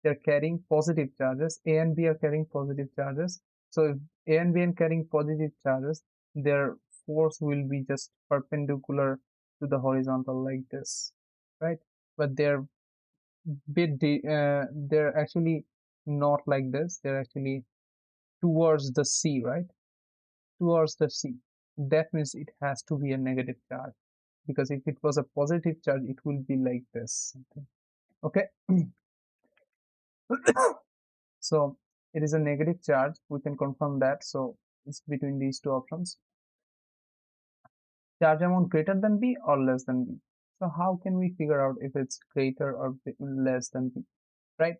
they're carrying positive charges. A and B are carrying positive charges. So if A and B are carrying positive charges, their force will be just perpendicular to the horizontal like this, right? But they're they're actually not like this. They're actually towards the C, right? Towards the C. That means it has to be a negative charge, because if it was a positive charge, it will be like this. Okay. So it is a negative charge. We can confirm that. So it's between these two options. Charge amount greater than B or less than B. So how can we figure out if it's greater or less than B, right?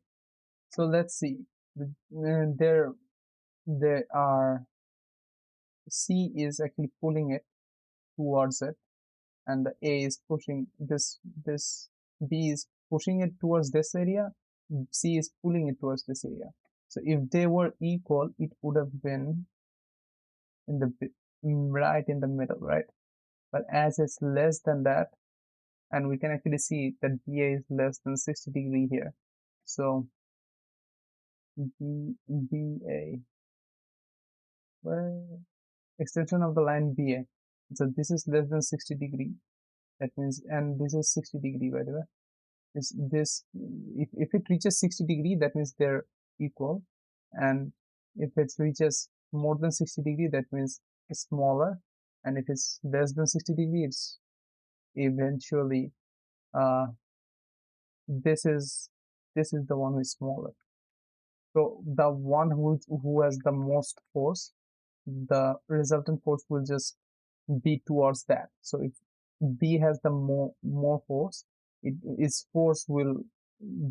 So let's see. There are, C is actually pulling it towards it, and the A is pushing this B is pushing it towards this area, C is pulling it towards this area. So if they were equal, it would have been in the right in the middle, right? But as it's less than that, and we can actually see that BA is less than 60 degree here. So BA, well, extension of the line BA. So this is less than 60 degree. That means, and this is 60 degree, by the way. If it reaches 60 degree, that means they're equal. And if it reaches more than 60 degree, that means it's smaller. And if it's less than 60 degree, it's eventually, this is the one who is smaller. So the one who has the most force, the resultant force will just be towards that. So if B has the more force, its force will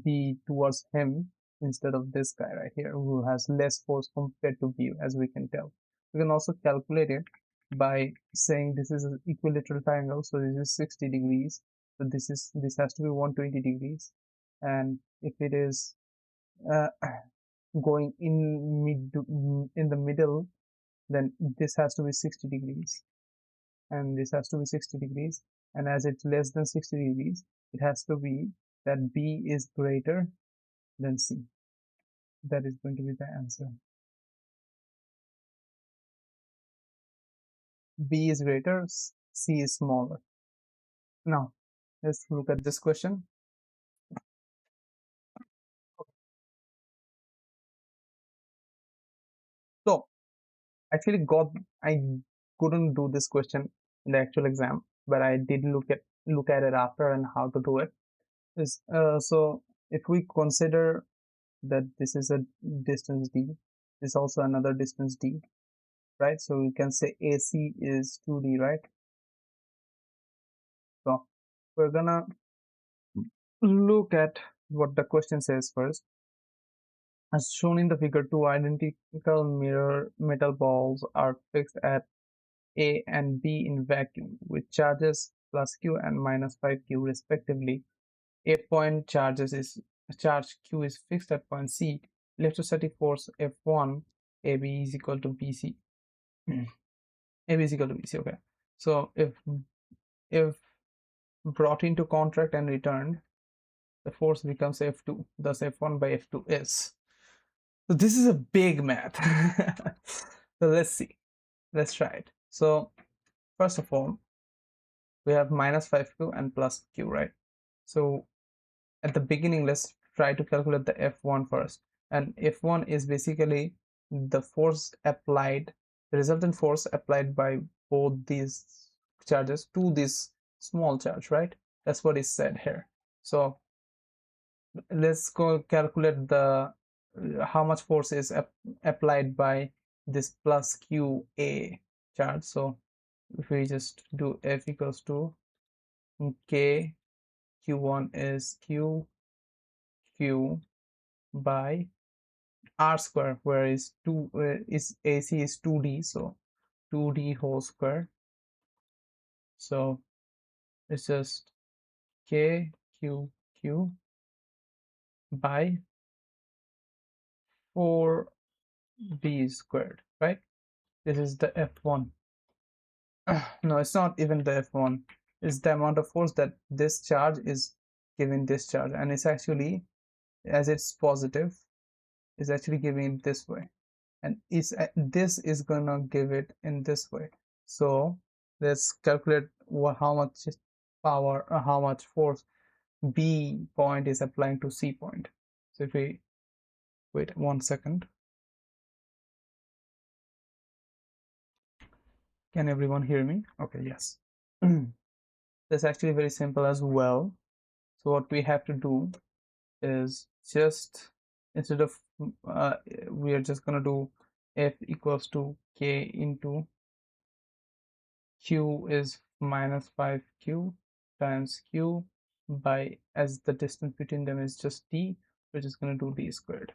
be towards him instead of this guy right here, who has less force compared to B, as we can tell. We can also calculate it by saying this is an equilateral triangle, so this is 60 degrees. So this has to be 120 degrees, and if it is going in the middle, then this has to be 60 degrees, and this has to be 60 degrees, and as it's less than 60 degrees, it has to be that B is greater than C. That is going to be the answer. B is greater, C is smaller. Now let's look at this question. So actually I couldn't do this question in the actual exam, but I did look at look at it after and how to do it. Is so if we consider that this is a distance d, this is also another distance d, right? So we can say AC is 2d, right? So we're gonna look at what the question says first. As shown in the figure, two identical mirror metal balls are fixed at A and B in vacuum with charges plus Q and minus 5Q respectively. A point charge Q is fixed at point C. Electrostatic force F1 AB is equal to BC. AB is equal to BC. Okay. So if brought into contract and returned, the force becomes F2. Thus F1 by F2 is. So this is a big math. So let's see. Let's try it. So first of all, we have minus 5Q and plus Q, right? So at the beginning, let's try to calculate the F1 first. And F1 is basically the force applied, the resultant force applied by both these charges to this small charge, right? That's what is said here. So let's go calculate the how much force is applied by this plus QA charge. So if we just do F equals to K, Q1 is Q by R square, where is 2 is AC is 2D, so 2D whole square. So it's just K Q by 4B squared, right? This is the F1. No, it's not even the F1. It's the amount of force that this charge is giving this charge, and it's actually, as it's positive, is actually giving it this way, and this is gonna give it in this way. So let's calculate how much power or how much force B point is applying to C point. So if we wait 1 second, can everyone hear me? Okay, yes. That's actually very simple as well. So what we have to do is just, instead of we are just gonna do F equals to K into Q is minus 5Q times Q by, as the distance between them is just D, we're just going to do D squared.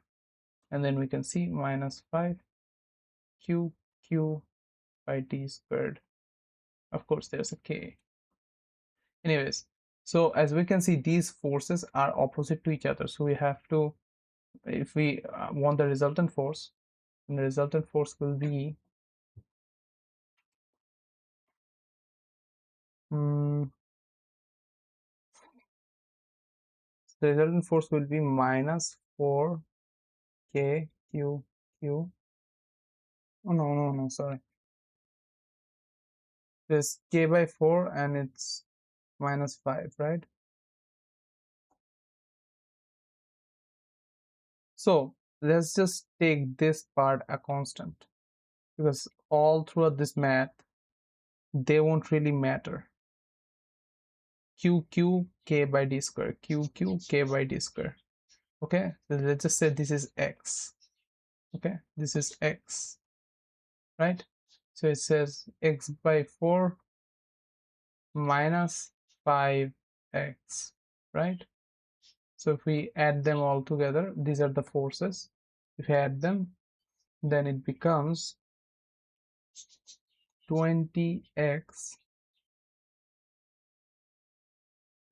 And then we can see minus 5Q by D squared. Of course, there's a K. Anyways, so as we can see, these forces are opposite to each other. So we have to, if we want the resultant force, and the resultant force will be the resultant force will be minus 4K Q. Oh no, sorry. There's K by 4 and it's minus 5, right? So let's just take this part a constant, because all throughout this math, they won't really matter. Q K by D square, Q K by D square. Okay, so let's just say this is X. Okay, this is X, right? So it says X by 4 minus 5X, right? So if we add them all together, these are the forces. If we add them, then it becomes 20x.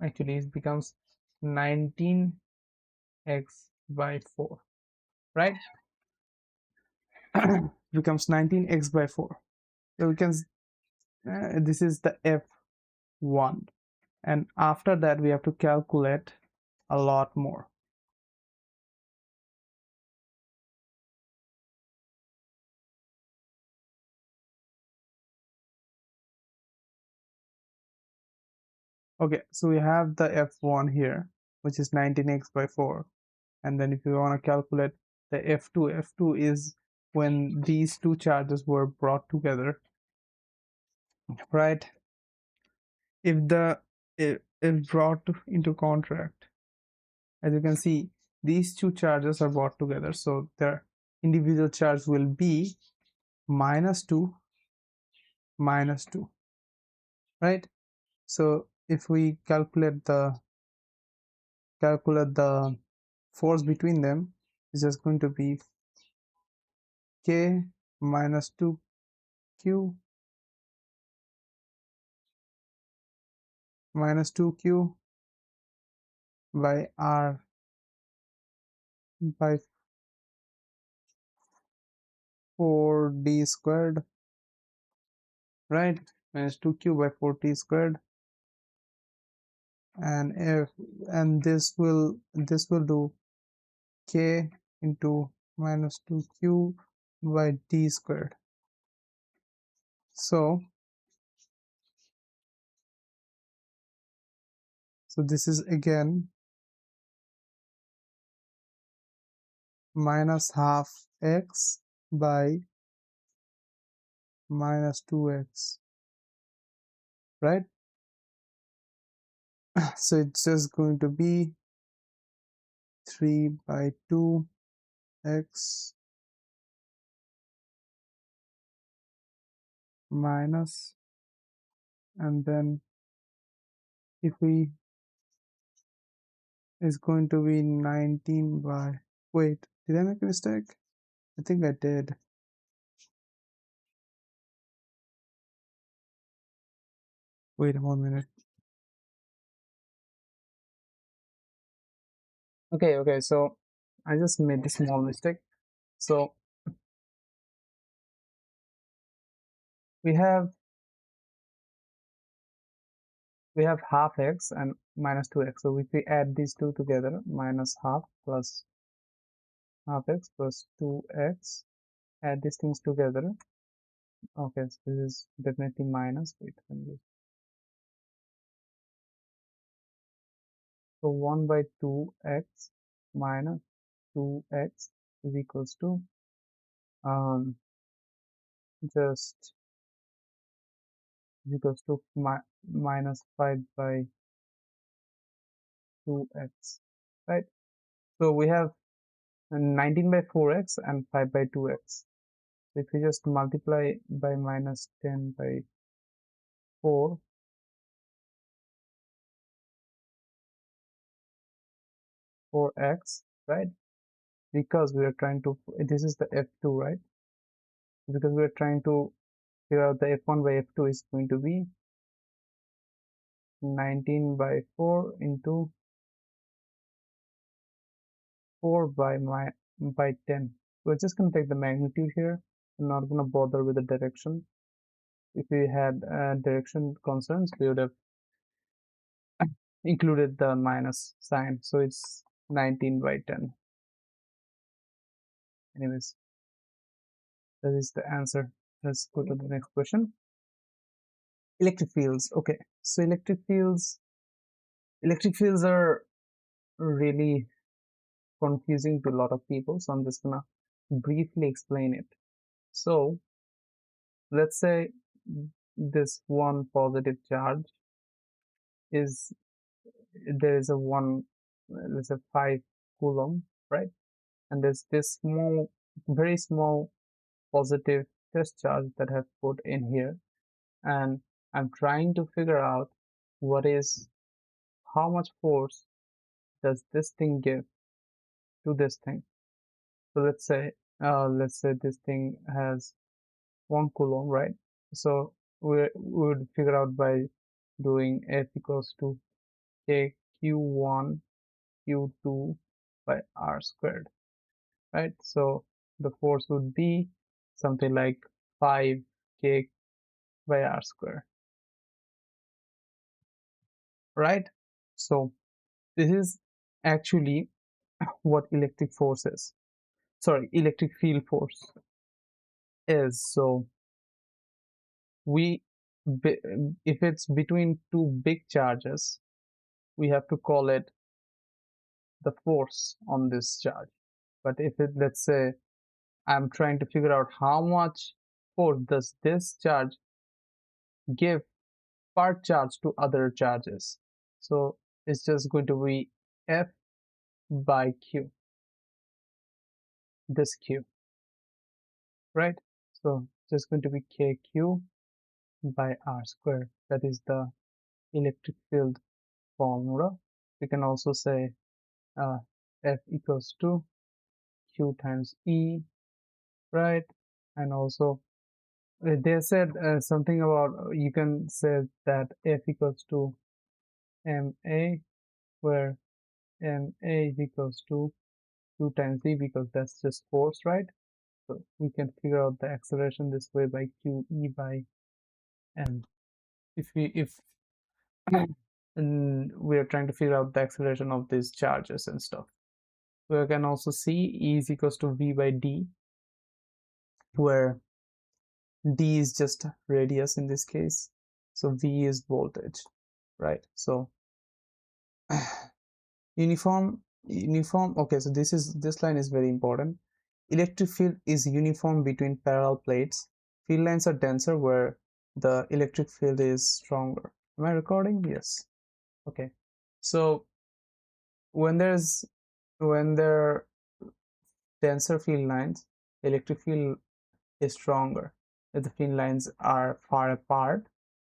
Actually, it becomes 19x by 4, right? Becomes 19x by 4. So we can, this is the F1. And after that, we have to calculate a lot more. Okay, so we have the F1 here, which is 19x by 4. And then if you want to calculate the F2 is when these two charges were brought together, right? If the if brought into contract, as you can see, these two charges are brought together, so their individual charge will be -2, -2, right? So if we calculate the force between them, it's just going to be K minus 2Q minus 2Q by R by 4D squared, right? Minus 2Q by 4T squared, and this will do K into minus 2Q by D squared. So this is again minus half x by minus 2x, right? So it's just going to be 3 by 2x minus, and then if we is going to be 19 by, wait, did I make a mistake? I think I did. Wait 1 minute. Okay, so I just made a small mistake. So we have half x and minus 2x. So if we add these two together, minus half plus half x plus 2x, add these things together. Okay, so this is definitely minus. Wait, so 1 by 2x minus 2x is equals to just equals to minus 5 by 2x, right? So we have 19 by 4x and 5 by 2x. So if we just multiply by minus 10 by 4, x, right? Because we are trying to, this is the f2, right? Because we are trying to figure out the f1 by f2 is going to be 19 by 4 into 4 by 10. We're just going to take the magnitude here. I'm not going to bother with the direction. If we had direction concerns, we would have included the minus sign. So it's 19 by 10. Anyways, that is the answer. Let's go to the next question. Electric fields. Okay, so electric fields are really confusing to a lot of people, so I'm just gonna briefly explain it. So let's say this one positive charge is, there is a one, let's say 5 Coulomb, right? And there's this small, very small positive test charge that I've put in here, and I'm trying to figure out how much force does this thing give to this thing. So let's say this thing has 1 Coulomb, right? So we would figure out by doing F equals to K Q1 Q2 by R squared, right? So the force would be something like 5K by R squared, right? So this is actually what electric field force is. So we, if it's between two big charges, we have to call it the force on this charge. But if it, let's say I'm trying to figure out how much force does this charge give per charge to other charges, So it's just going to be F by Q, this Q, right? So just going to be KQ by R square. That is the electric field formula. We can also say F equals to Q times E, right? And also they said something about you can say that F equals to MA, where MA is equals to Q times E, because that's just force, right? So we can figure out the acceleration this way by QE by M. If and we are trying to figure out the acceleration of these charges and stuff. We can also see E is equals to V by D, where D is just radius in this case, so V is voltage, right? So uniform, okay, so this line is very important. Electric field is uniform between parallel plates. Field lines are denser where the electric field is stronger. Am I recording? Yes. Okay, so when there are denser field lines, electric field is stronger. If the field lines are far apart,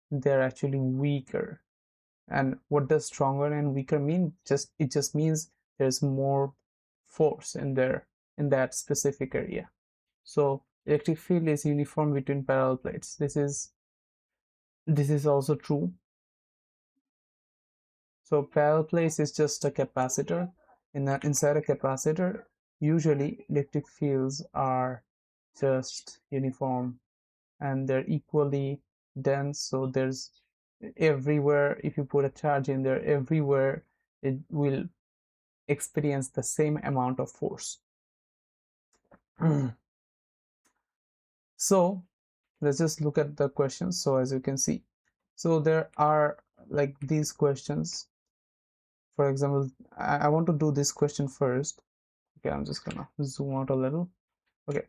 they're actually weaker. And what does stronger and weaker mean? It just means there's more force in that specific area. So electric field is uniform between parallel plates. This is also true. So parallel plate is just a capacitor. Inside a capacitor, usually electric fields are just uniform and they're equally dense. So there's everywhere, if you put a charge in there, everywhere it will experience the same amount of force. So let's just look at the questions. So as you can see, so there are like these questions. For example, I want to do this question first. Okay, I'm just gonna zoom out a little. Okay,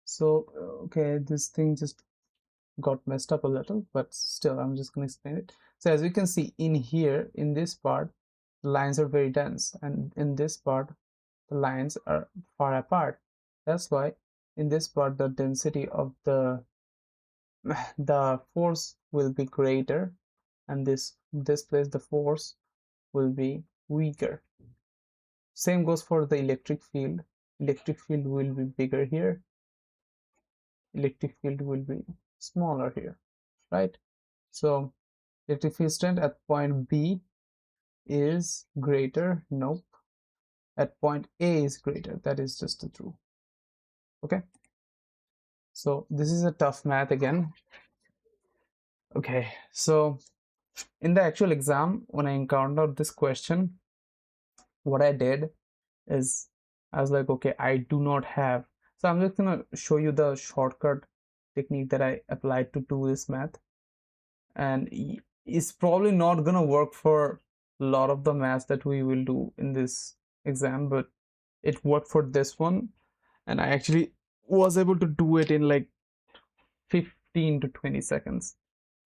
so okay, this thing just got messed up a little, but still I'm just gonna explain it. So as you can see in here, in this part, the lines are very dense, and in this part the lines are far apart. That's why in this part the density of the force will be greater, and this place the force will be weaker. Same goes for the electric field. Electric field will be bigger here, electric field will be smaller here, right? So electric field strength at point B is greater. Nope. At point A is greater. That is just the true. Okay, so this is a tough math again. Okay, so in the actual exam, when I encountered this question, what I did is I was like, okay, I do not have, so I'm just gonna show you the shortcut technique that I applied to do this math, and it's probably not gonna work for a lot of the maths that we will do in this exam, but it worked for this one, and I actually was able to do it in like 15 to 20 seconds.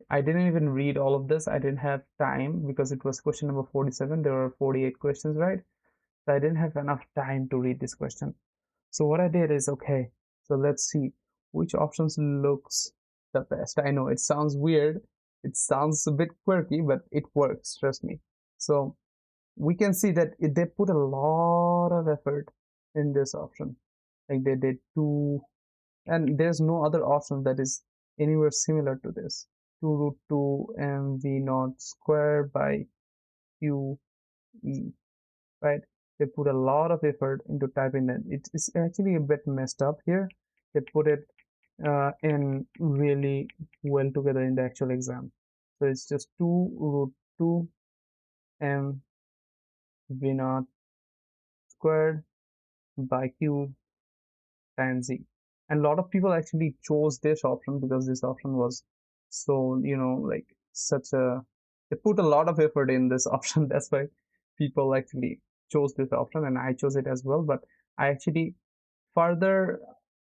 I didn't even read all of this. I didn't have time because it was question number 47. There were 48 questions, right? So I didn't have enough time to read this question. So what I did is, okay, so let's see which options looks the best. I know it sounds weird. It sounds a bit quirky, but it works, trust me. So we can see that they put a lot of effort in this option. Like they did two, and there's no other option that is anywhere similar to this. 2 root 2 mv naught square by q e, right? They put a lot of effort into typing it. It's actually a bit messed up here. They put it in really well together in the actual exam. So it's just 2 root 2 m v naught squared by q times z. And a lot of people actually chose this option because this option was so, like such a, they put a lot of effort in this option. That's why people actually chose this option, and I chose it as well. But I actually further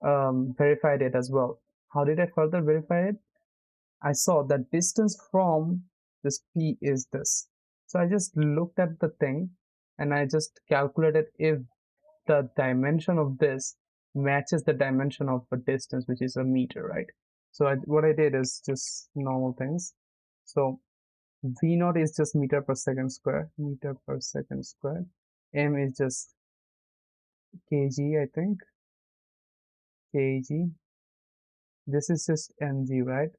verified it as well. How did I further verify it? I saw that distance from this P is this. So I just looked at the thing and I just calculated if the dimension of this matches the dimension of a distance, which is a meter, right? So what I did is just normal things. So V naught is just meter per second square, meter per second square. M is just kg, I think, kg. This is just mg, right?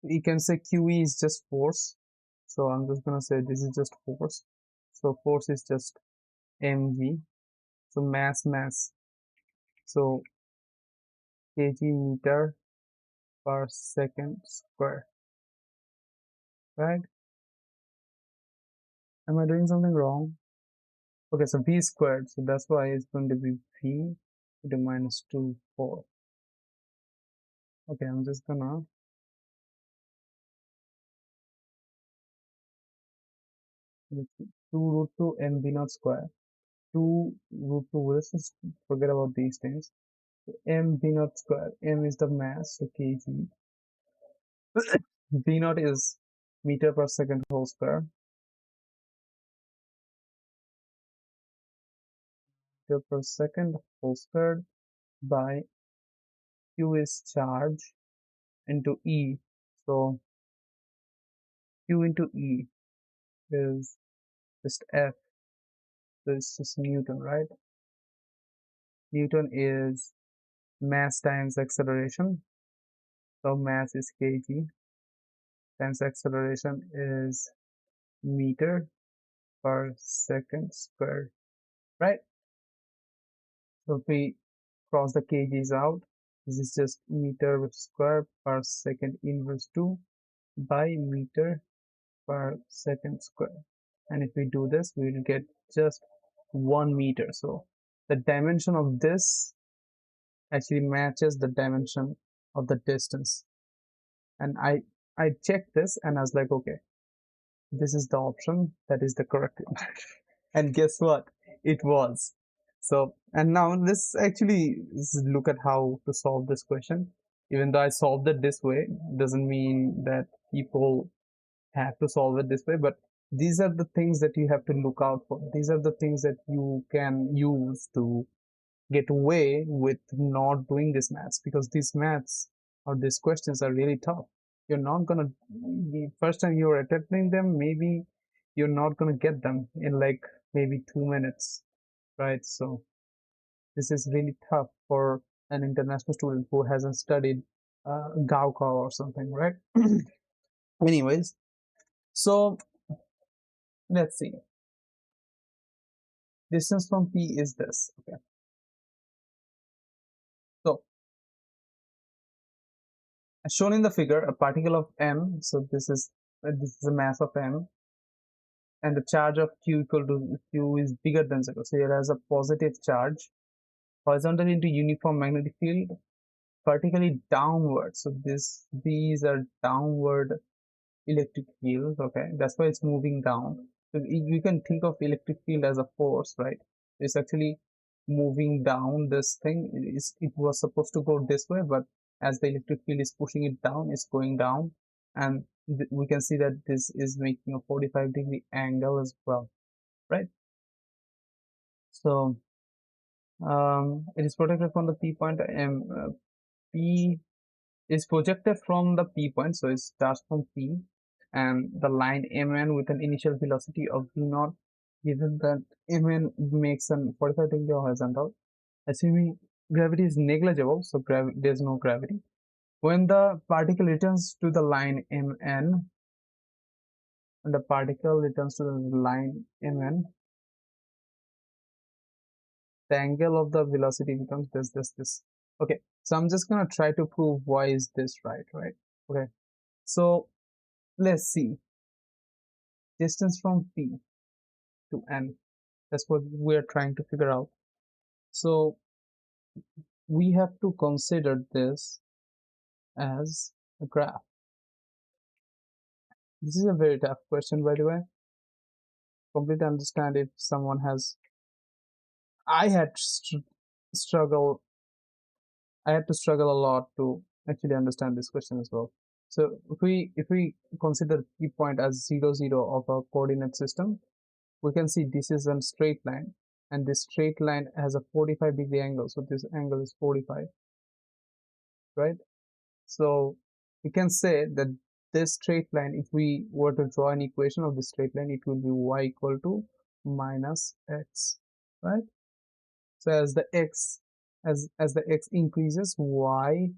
You can say QE is just force. So I'm just gonna say this is just force. So force is just mg. So mass. So kg meter per second square, right? Am I doing something wrong? Okay, so v squared. So that's why it's going to be v to the minus 2, 4. Okay, I'm just gonna 2 root 2 mv naught square. 2 root 2, let's just forget about these things. M v naught square. M is the mass, so kg. V naught is meter per second whole square. Meter per second whole squared by Q is charge into E. So Q into E is just F. So it's just Newton, right? Newton is mass times acceleration. So mass is kg times acceleration is meter per second squared, right? So if we cross the kgs out, this is just meter square per second inverse 2 by meter per second square. And if we do this, we will get just 1 meter. So the dimension of this actually matches the dimension of the distance. And I checked this and I was like, okay, this is the option that is the correct one. And guess what? It was. So, and now let's actually look at how to solve this question. Even though I solved it this way, doesn't mean that people have to solve it this way, but these are the things that you have to look out for. These are the things that you can use to get away with not doing this maths, because these maths or these questions are really tough. You're not gonna, the first time you're attempting them, maybe you're not gonna get them in like maybe 2 minutes, right? So this is really tough for an international student who hasn't studied Gaokao or something, right? Anyways, so let's see. Distance from P is this. Okay. So as shown in the figure, a particle of M, so this is a mass of M, and the charge of Q equal to Q is bigger than 0. So it has a positive charge horizontally into uniform magnetic field, vertically downward. So these are downward electric field. Okay, that's why it's moving down. So you can think of electric field as a force, right? It's actually moving down. This thing is, it was supposed to go this way, but as the electric field is pushing it down, it's going down, and we can see that this is making a 45-degree angle as well, right? So it is protected from the P point. P is projected from the P point, so it starts from P, and the line Mn with an initial velocity of v naught, given that Mn makes an 45-degree horizontal, assuming gravity is negligible, so there's no gravity. When the particle returns to the line Mn, and the particle returns to the line Mn, the angle of the velocity becomes this. Okay, so I'm just gonna try to prove why is this right? Okay, so let's see. Distance from P to N, that's what we're trying to figure out. So we have to consider this as a graph. This is a very tough question, by the way. Completely understand if someone has. I had to struggle a lot to actually understand this question as well. So if we consider the point as 0 0 of a coordinate system, we can see this is a straight line, and this straight line has a 45-degree angle, so this angle is 45, right? So we can say that this straight line, if we were to draw an equation of this straight line, it will be y equal to minus x, right? So as the x increases, y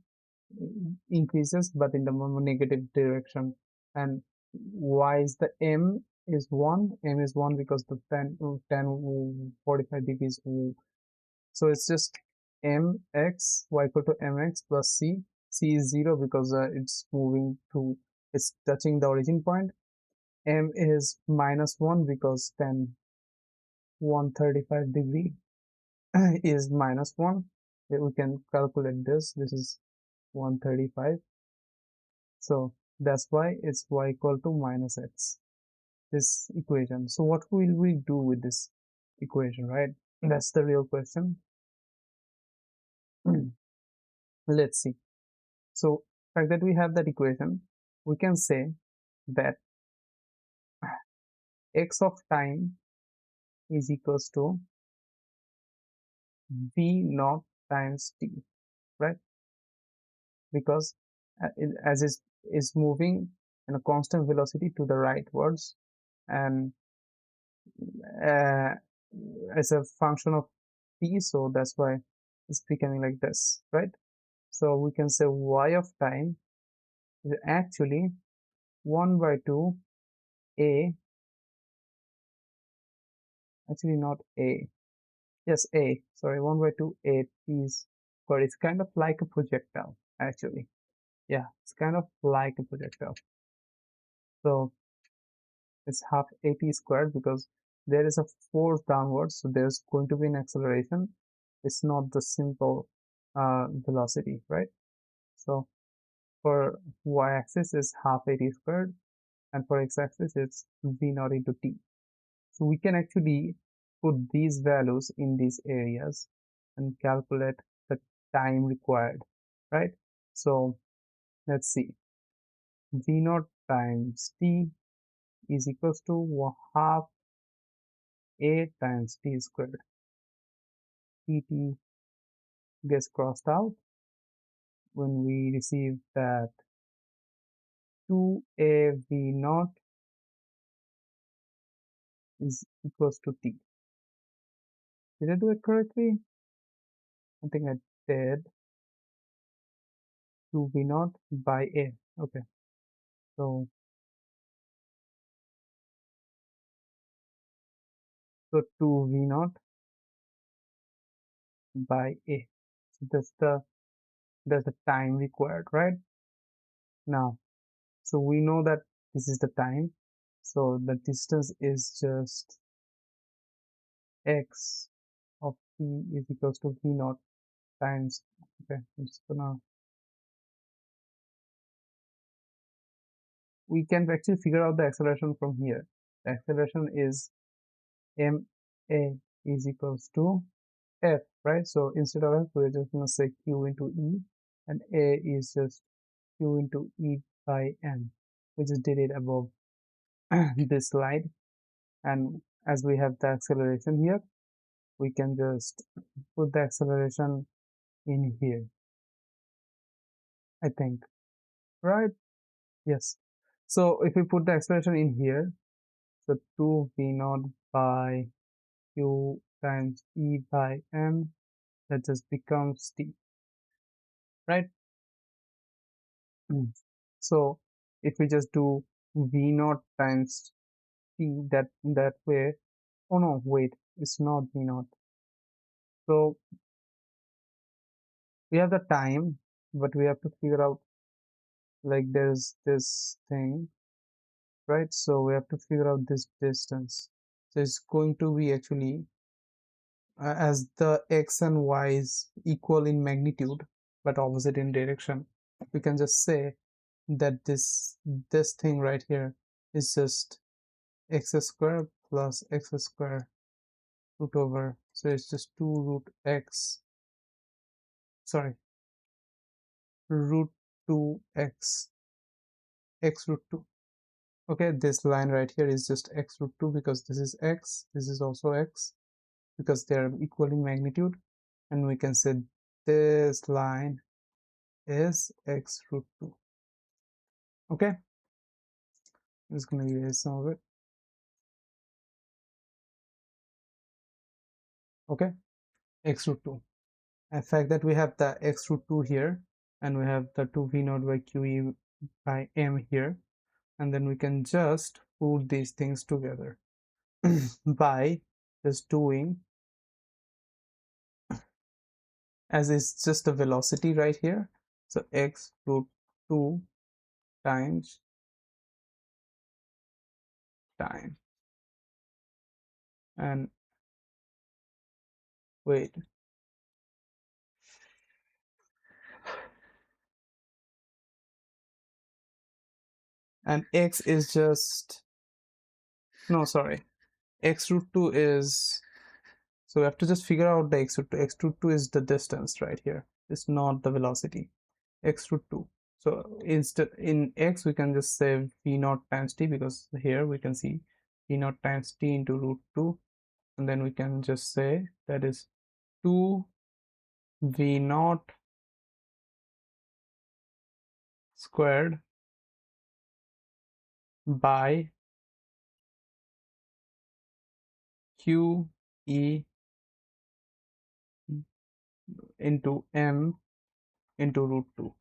increases, but in the negative direction. And y is the m is 1, m is 1 because the tan 45 degrees. So it's just mx y equal to mx plus c is 0 because it's moving to, it's touching the origin point. M is minus 1 because tan 135 degree is minus 1. We can calculate this is 135, so that's why it's y equal to minus x, this equation. So what will we do with this equation, right? That's the real question. Let's see. So the fact that we have that equation, we can say that x of time is equals to v naught times t, right? Because as is moving in a constant velocity to the rightwards, and uh, as a function of t, so that's why it's becoming like this, right? So we can say y of time is actually 1 by 2 a, actually not a, yes, a, sorry, 1 by 2 a t squared. It's kind of like a projectile, actually. Yeah, it's kind of like a projectile. So it's half at squared because there is a force downwards, so there's going to be an acceleration. It's not the simple velocity, right? So for y-axis is half at squared, and for x-axis it's v naught into t. So we can actually put these values in these areas and calculate the time required, right? So let's see, v naught times t is equals to half a times t squared. Dt gets crossed out when we receive that 2a v naught is equals to t. Did I do it correctly? I think I did. 2 v naught by a. Okay, so 2 v naught by a. So that's the time required, right? Now, so we know that this is the time. So the distance is just x of t is equals to v naught times. Okay, I'm just gonna, we can actually figure out the acceleration from here. The acceleration is ma is equals to f, right? So instead of f, we're just gonna say q into e, and a is just q into e by m. We just did it above this slide, and as we have the acceleration here, we can just put the acceleration in here, I think, right? Yes. So if we put the acceleration in here, so 2 v naught by q times e by m, that just becomes t, right? So if we just do v naught times t that way, oh no, wait, it's not v naught. So we have the time, but we have to figure out, like, there's this thing, right? So we have to figure out this distance. So it's going to be actually as the x and y is equal in magnitude but opposite in direction, we can just say that this thing right here is just x square plus x square root over, so it's just 2 root x, sorry, root 2x x root 2. Okay, this line right here is just x root 2 because this is x, this is also x, because they are equal in magnitude, and we can say this line is x root 2. Okay, I'm just going to erase some of it. Okay, x root 2. The fact that we have the x root 2 here, and we have the 2v0 by qe by m here, and then we can just put these things together by just doing, as it's just a velocity right here, so x root 2 times time, and wait, and x is just, no, sorry, x root 2 is, so we have to just figure out the x root 2. X root 2 is the distance right here, it's not the velocity. X root 2, so instead in x we can just say v0 times t, because here we can see v0 times t into root 2, and then we can just say that is 2 v0 squared by q e into m into root 2.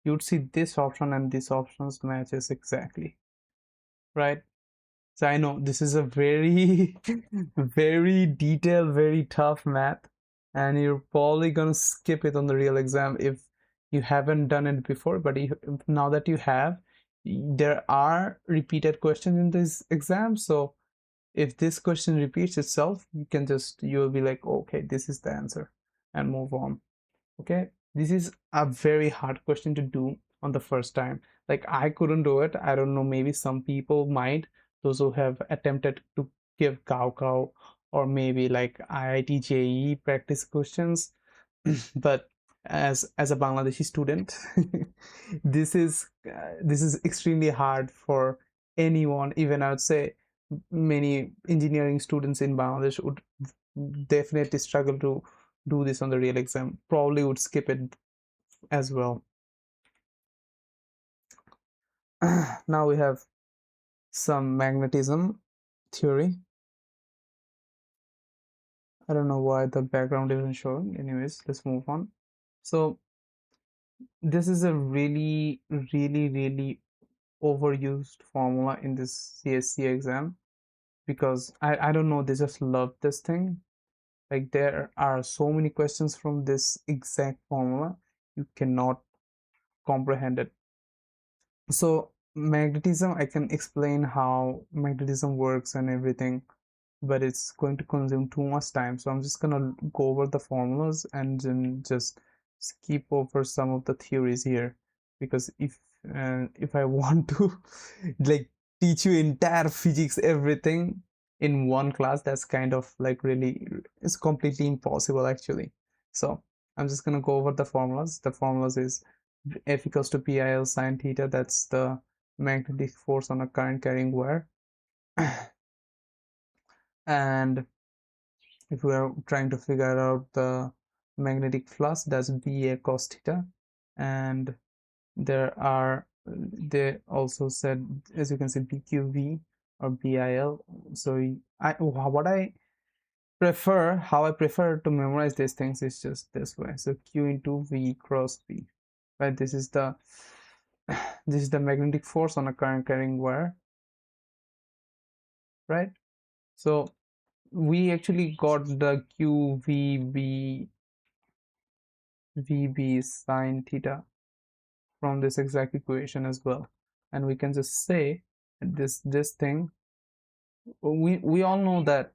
You'd see this option and this options matches exactly, right? So I know this is a very very detailed, very tough math, and you're probably gonna skip it on the real exam if you haven't done it before, but now that you have, there are repeated questions in this exam, so if this question repeats itself, you can just, you'll be like, okay, this is the answer, and move on. Okay, this is a very hard question to do on the first time. Like, I couldn't do it. I don't know, maybe some people might, those who have attempted to give Gaokao or maybe like IIT JEE practice questions. But as a Bangladeshi student, this is extremely hard for anyone. Even I would say many engineering students in Bangladesh would definitely struggle to do this on the real exam, probably would skip it as well. Now we have some magnetism theory. I don't know why the background isn't showing. Anyways, let's move on. So this is a really overused formula in this CSCA exam, because I don't know, they just love this thing. Like, there are so many questions from this exact formula, you cannot comprehend it. So magnetism, I can explain how magnetism works and everything, but it's going to consume too much time, so I'm just gonna go over the formulas and then just skip over some of the theories here, because if I want to like teach you entire physics everything in one class, that's kind of like really, it's completely impossible actually. So I'm just gonna go over the formulas. The formulas is F equals to PIL sine theta, that's the magnetic force on a current carrying wire. And if we are trying to figure out the magnetic flux, that's BA cos theta. And they also said, as you can see, BQV or BIL. So how I prefer to memorize these things is just this way. So Q into V cross B, right? This is the magnetic force on a current carrying wire, right? So we actually got the QVB VB sine theta from this exact equation as well, and we can just say this thing, we all know that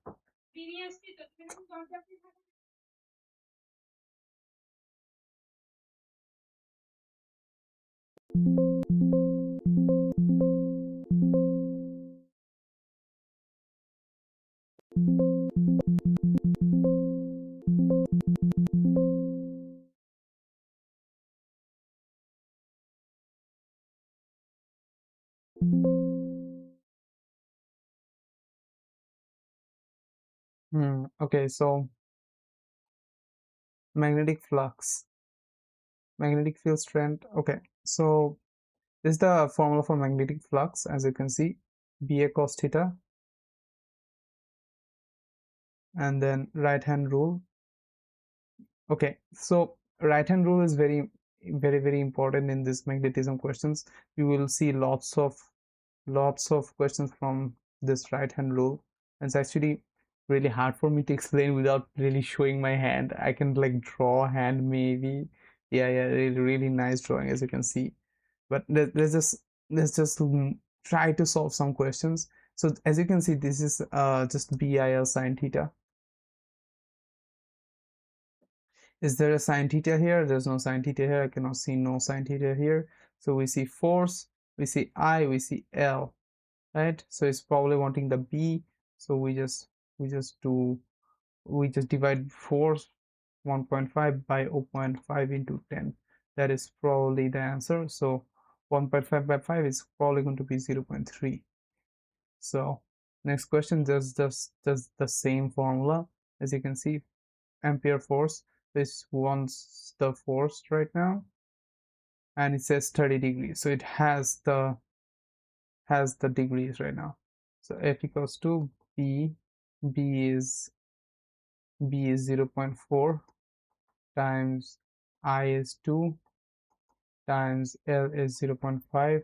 Okay, so magnetic flux, magnetic field strength. Okay, so this is the formula for magnetic flux, as you can see, BA cos theta, and then right hand rule. Okay, so right hand rule is very important in this magnetism questions. You will see lots of questions from this right hand rule. It's actually really hard for me to explain without really showing my hand. I can like draw a hand maybe. Yeah, really nice drawing, as you can see. But let's just try to solve some questions. So as you can see, this is just BIL sine theta. Is there a sine theta here? There's no sine theta here. I cannot see no sine theta here. So we see force, we see I, we see L, right? So it's probably wanting the B. So we just divide force 1.5 by 0.5 into 10. That is probably the answer. So 1.5 by 5 is probably going to be 0.3. So next question does the same formula. As you can see, ampere force, this wants the force right now, and it says 30 degrees, so it has the degrees right now. So F equals to B. B is 0.4 times I is 2 times L is 0.5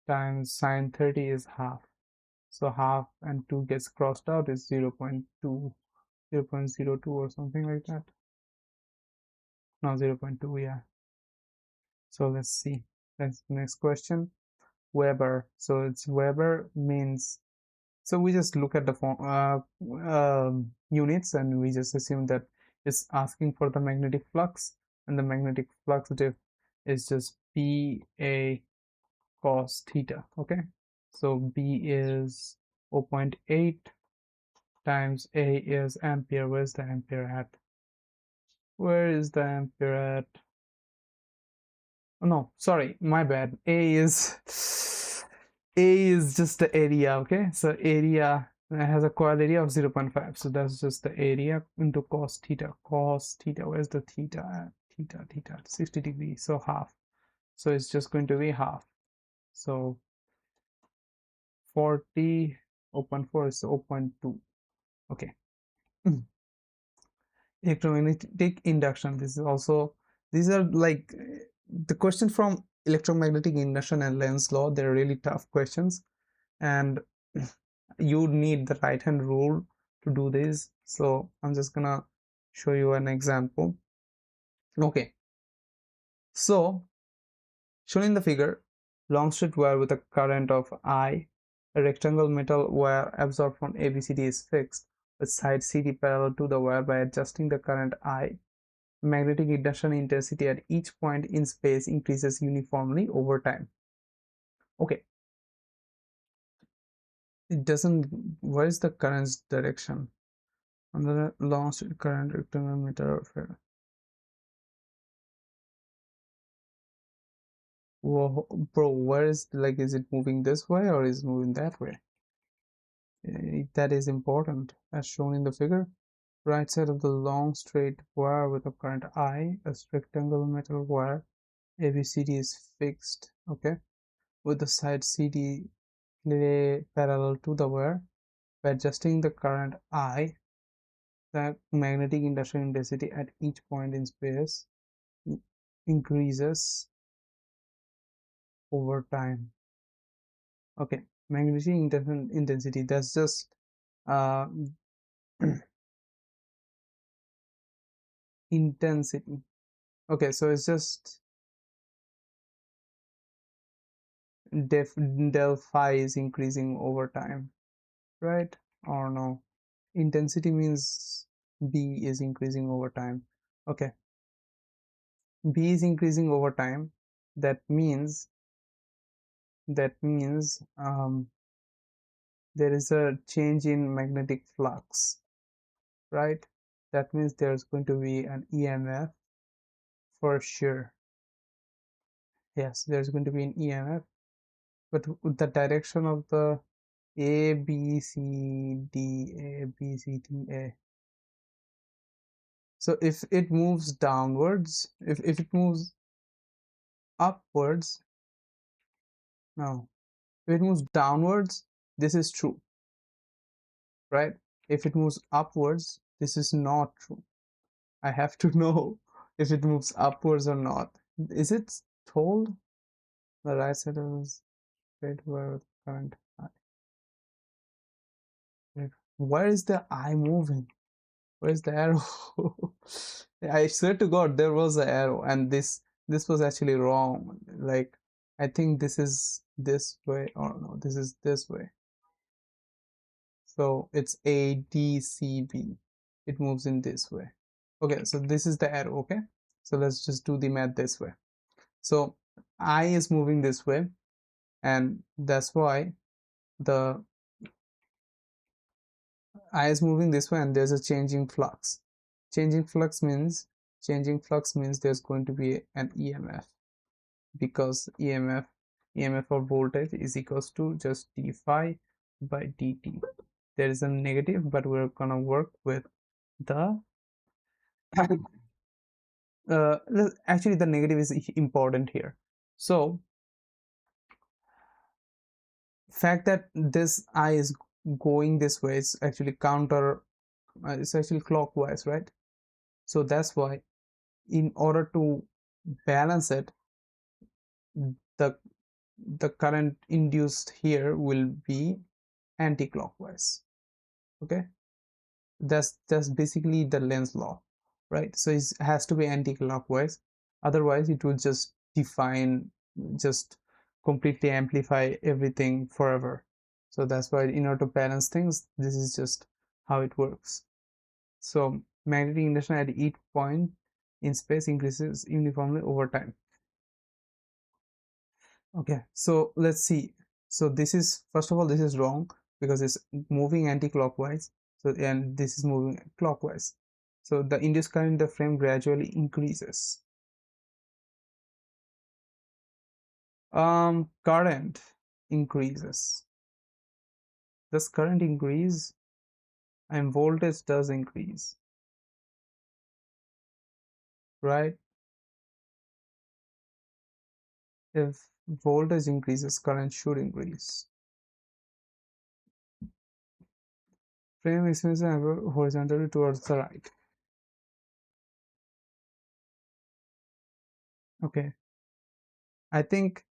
times sine 30 is half. So half and 2 gets crossed out is 0.2, 0.02 or something like that. No, 0.2, yeah. So let's see. That's the next question. Weber. So it's Weber means, so we just look at the units, and we just assume that it's asking for the magnetic flux, and the magnetic flux diff is just BA cos theta. Okay, so B is 0.8 times A is ampere. Where's the ampere at? Where is the ampere at? Oh, no, sorry, my bad. A is just the area. Okay, so area has a coil area of 0.5, so that's just the area into cos theta. Where's the theta at? Theta 60 degrees, so half. So it's just going to be half. So 40 0.4 is 0.2. Okay. Electromagnetic induction. This is also, these are like the question from electromagnetic induction and Lenz law. They're really tough questions, and you need the right hand rule to do this. So I'm just gonna show you an example. Okay, so shown in the figure, long straight wire with a current of I, a rectangle metal wire absorbed from ABCD is fixed with side CD parallel to the wire. By adjusting the current I, magnetic induction intensity at each point in space increases uniformly over time. Okay, it doesn't, where is the current's direction? On the long straight current rectangle meter. Whoa, bro, where is, like, is it moving this way or is it moving that way? That is important. As shown in the figure, right side of the long straight wire with a current I, a rectangle metal wire ABCD is fixed, okay, with the side CD lay parallel to the wire. By adjusting the current I, the magnetic induction intensity at each point in space increases over time. Okay, magnetic intensity, that's just uh, intensity. Okay, so it's just del phi is increasing over time, right? Or no? Intensity means B is increasing over time. Okay, B is increasing over time. That means there is a change in magnetic flux, right? That means there's going to be an EMF for sure. Yes, there's going to be an EMF, but the direction of the A, B, C, D, A, B, C, D, A. So if it moves downwards, if it moves upwards, no, if it moves downwards, this is true, right? If it moves upwards, this is not true. I have to know if it moves upwards or not. Is it told the right side is straight where the current I? Where is the eye moving? Where's the arrow? I swear to God, there was an arrow, and this was actually wrong. Like, I think this is this way, or no, this is this way. So it's A, D, C, B. It moves in this way. Okay, so this is the arrow, okay? So let's just do the math this way. So I is moving this way, and that's why the I is moving this way, and there's a changing flux. Changing flux means there's going to be an EMF, because EMF or voltage is equals to just d phi by dt. There is a negative, but we're gonna work with the actually the negative is important here. So fact that this I is going this way is actually counter, it's actually clockwise, right? So that's why in order to balance it, the the current induced here will be anti-clockwise. Okay, that's basically the Lenz law, right? So it has to be anti-clockwise, otherwise it will just define, just completely amplify everything forever. So that's why in order to balance things, this is just how it works. So magnetic induction at each point in space increases uniformly over time. Okay, so let's see. So this is, first of all, this is wrong because it's moving anti-clockwise. So, and this is moving clockwise. So the induced current in the frame gradually increases. Current increases. Does current increase? And voltage does increase, right? If voltage increases, current should increase. Frame expands horizontally towards the right. Okay, I think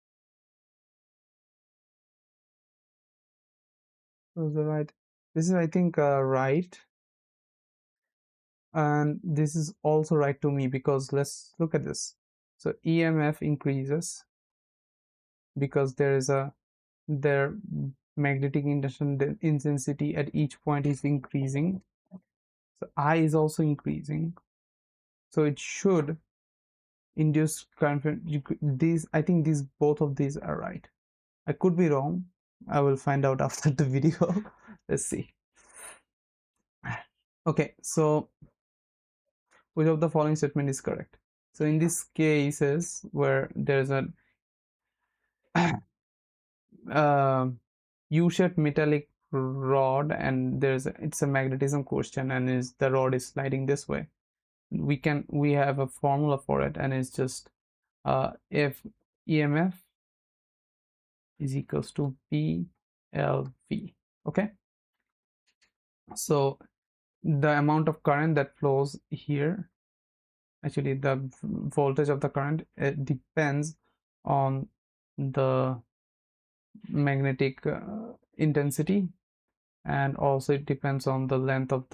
towards the right. This is, I think, right, and this is also right to me, because let's look at this. So EMF increases because their magnetic induction intensity at each point is increasing. So I is also increasing, so it should induce current. These, I think these, both of these are right. I could be wrong. I will find out after the video. Let's see. Okay, so which of the following statement is correct? So in these cases where there's a U-shaped metallic rod, and it's a magnetism question, and is the rod is sliding this way, we have a formula for it, and it's just if EMF is equals to PLV. Okay, so the amount of current that flows here, actually the voltage of the current, it depends on the magnetic intensity, and also it depends on the length of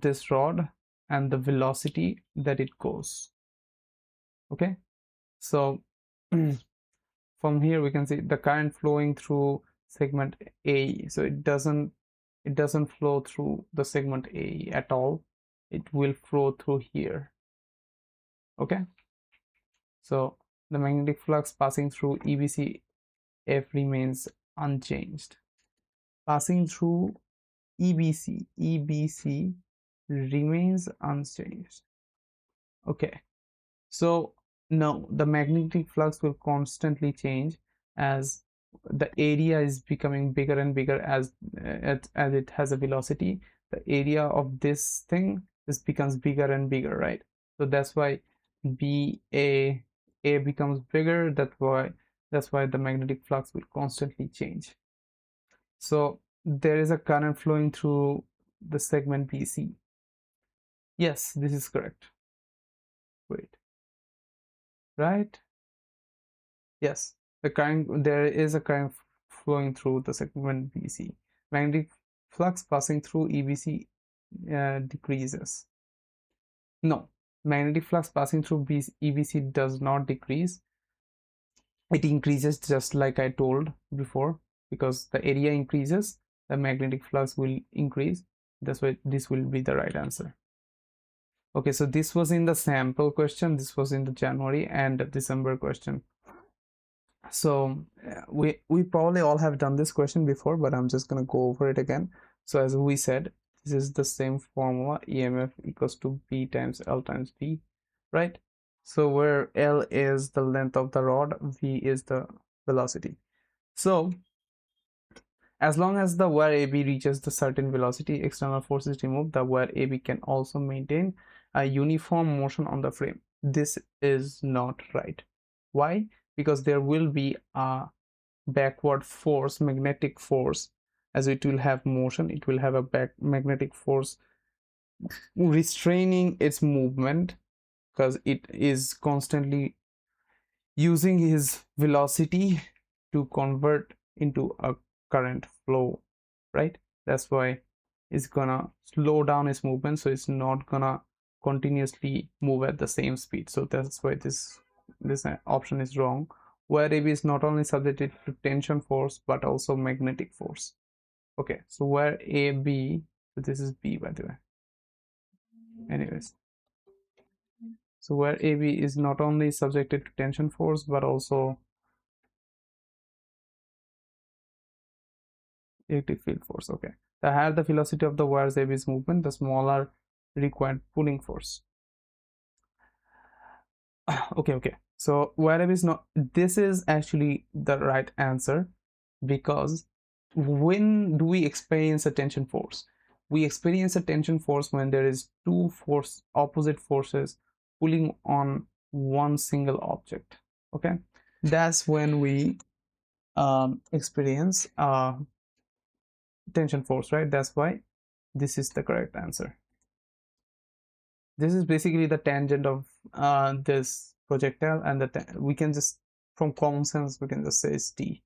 this rod and the velocity that it goes. Okay, so from here we can see the current flowing through segment A. So it doesn't flow through the segment A at all. It will flow through here. Okay, so the magnetic flux passing through EBC F remains unchanged. Passing through EBC remains unchanged. Okay, so no, the magnetic flux will constantly change as the area is becoming bigger and bigger as it has a velocity. The area of this thing becomes bigger and bigger, right? So that's why a becomes bigger. That's why the magnetic flux will constantly change. So there is a current flowing through the segment BC. Yes, this is correct. Wait, right? Yes, there is a current flowing through the segment BC. Magnetic flux passing through EBC decreases. No, magnetic flux passing through EBC does not decrease. It increases, just like I told before, because the area increases, the magnetic flux will increase. That's why this will be the right answer. Okay, so this was in the sample question, this was in the January and December question. So we probably all have done this question before, but I'm just going to go over it again. So as we said, this is the same formula, EMF equals to B times L times B, right? So where L is the length of the rod, V is the velocity. So as long as the wire AB reaches the certain velocity, external force is removed, the wire AB can also maintain a uniform motion on the frame. This is not right. Why? Because there will be a backward force, magnetic force. As it will have motion, it will have a magnetic force restraining its movement, because it is constantly using his velocity to convert into a current flow, right? That's why it's gonna slow down its movement, so it's not gonna continuously move at the same speed. So that's why this option is wrong. Where AB is not only subjected to tension force but also magnetic force. Okay, so where AB, so this is B by the way. Anyways, so where AB is not only subjected to tension force but also electric field force. Okay, the higher the velocity of the wire's AB's movement, the smaller required pulling force. Okay, so wire AB is not, this is actually the right answer, because when do we experience a tension force? We experience a tension force when there is two opposite forces pulling on one single object. Okay, that's when we experience tension force, right? That's why this is the correct answer. This is basically the tangent of this projectile, and we can just, from common sense, we can just say it's T.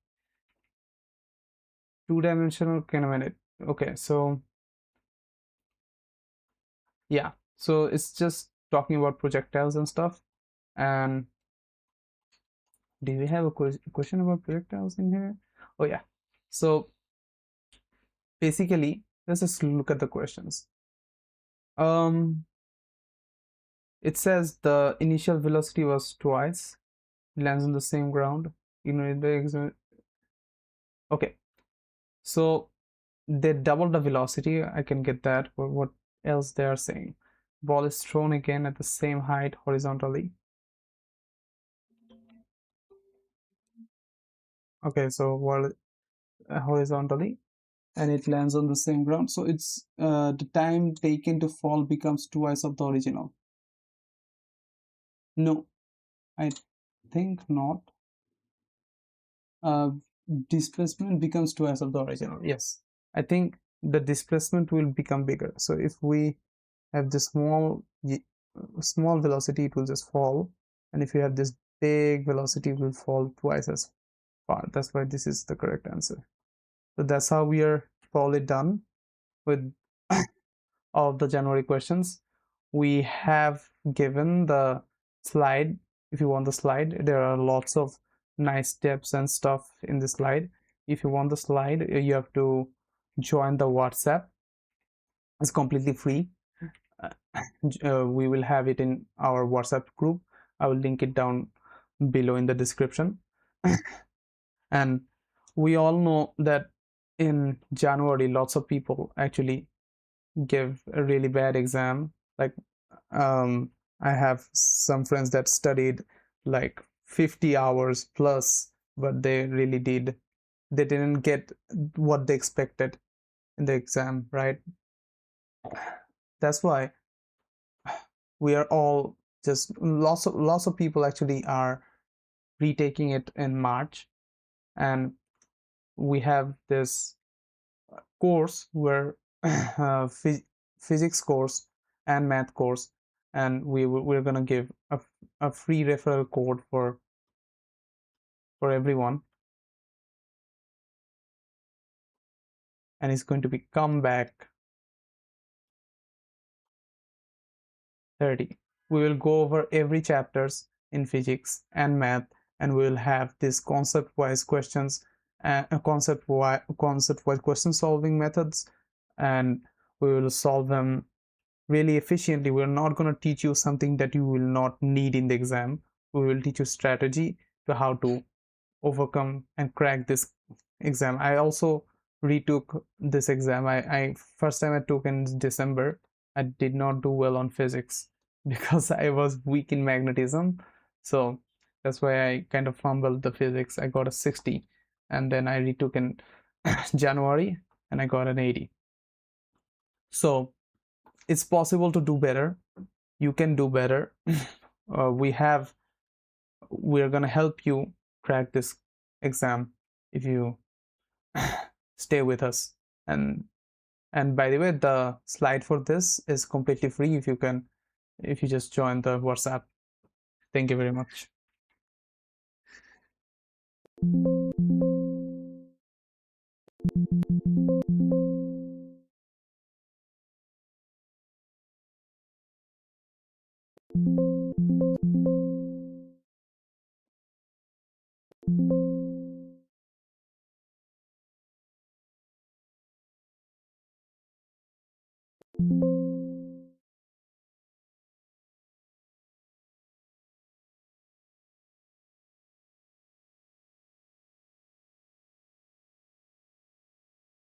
Two-dimensional kinematic. Okay, so yeah, so it's just talking about projectiles and stuff. And do we have a question about projectiles in here? Oh yeah, so basically let's just look at the questions. It says the initial velocity was twice, lands on the same ground, okay, so they double the velocity, I can get that, but what else they are saying? Ball is thrown again at the same height horizontally. Okay, so horizontally, and it lands on the same ground, so it's the time taken to fall becomes twice of the original. No, I think not. Displacement becomes twice of the original. Yes, I think the displacement will become bigger. So if we have this small velocity, it will just fall, and if you have this big velocity, it will fall twice as far. That's why this is the correct answer. So that's how we are probably done with all of the January questions. We have given the slide. If you want the slide, there are lots of nice steps and stuff in the slide. If you want the slide, you have to join the WhatsApp. It's completely free. We will have it in our WhatsApp group. I will link it down below in the description. And we all know that in January, lots of people actually give a really bad exam. Like I have some friends that studied like 50 hours plus, but they really did they didn't get what they expected in the exam, right? That's why we are all just lots of people actually are retaking it in March, and we have this course where physics course and math course, and we're gonna give a free referral code for everyone, and it's going to be comeback 30. We will go over every chapters in physics and math, and we will have these concept-wise questions, concept-wise question solving methods, and we will solve them really efficiently. We're not going to teach you something that you will not need in the exam. We will teach you strategy to how to overcome and crack this exam. I also retook this exam. I first time I took in December. I did not do well on physics because I was weak in magnetism. So that's why I kind of fumbled the physics. I got a 60, and then I retook in January and I got an 80. So it's possible to do better. You can do better. We're gonna help you crack this exam if you stay with us. And by the way, the slide for this is completely free if you just join the WhatsApp. Thank you very much.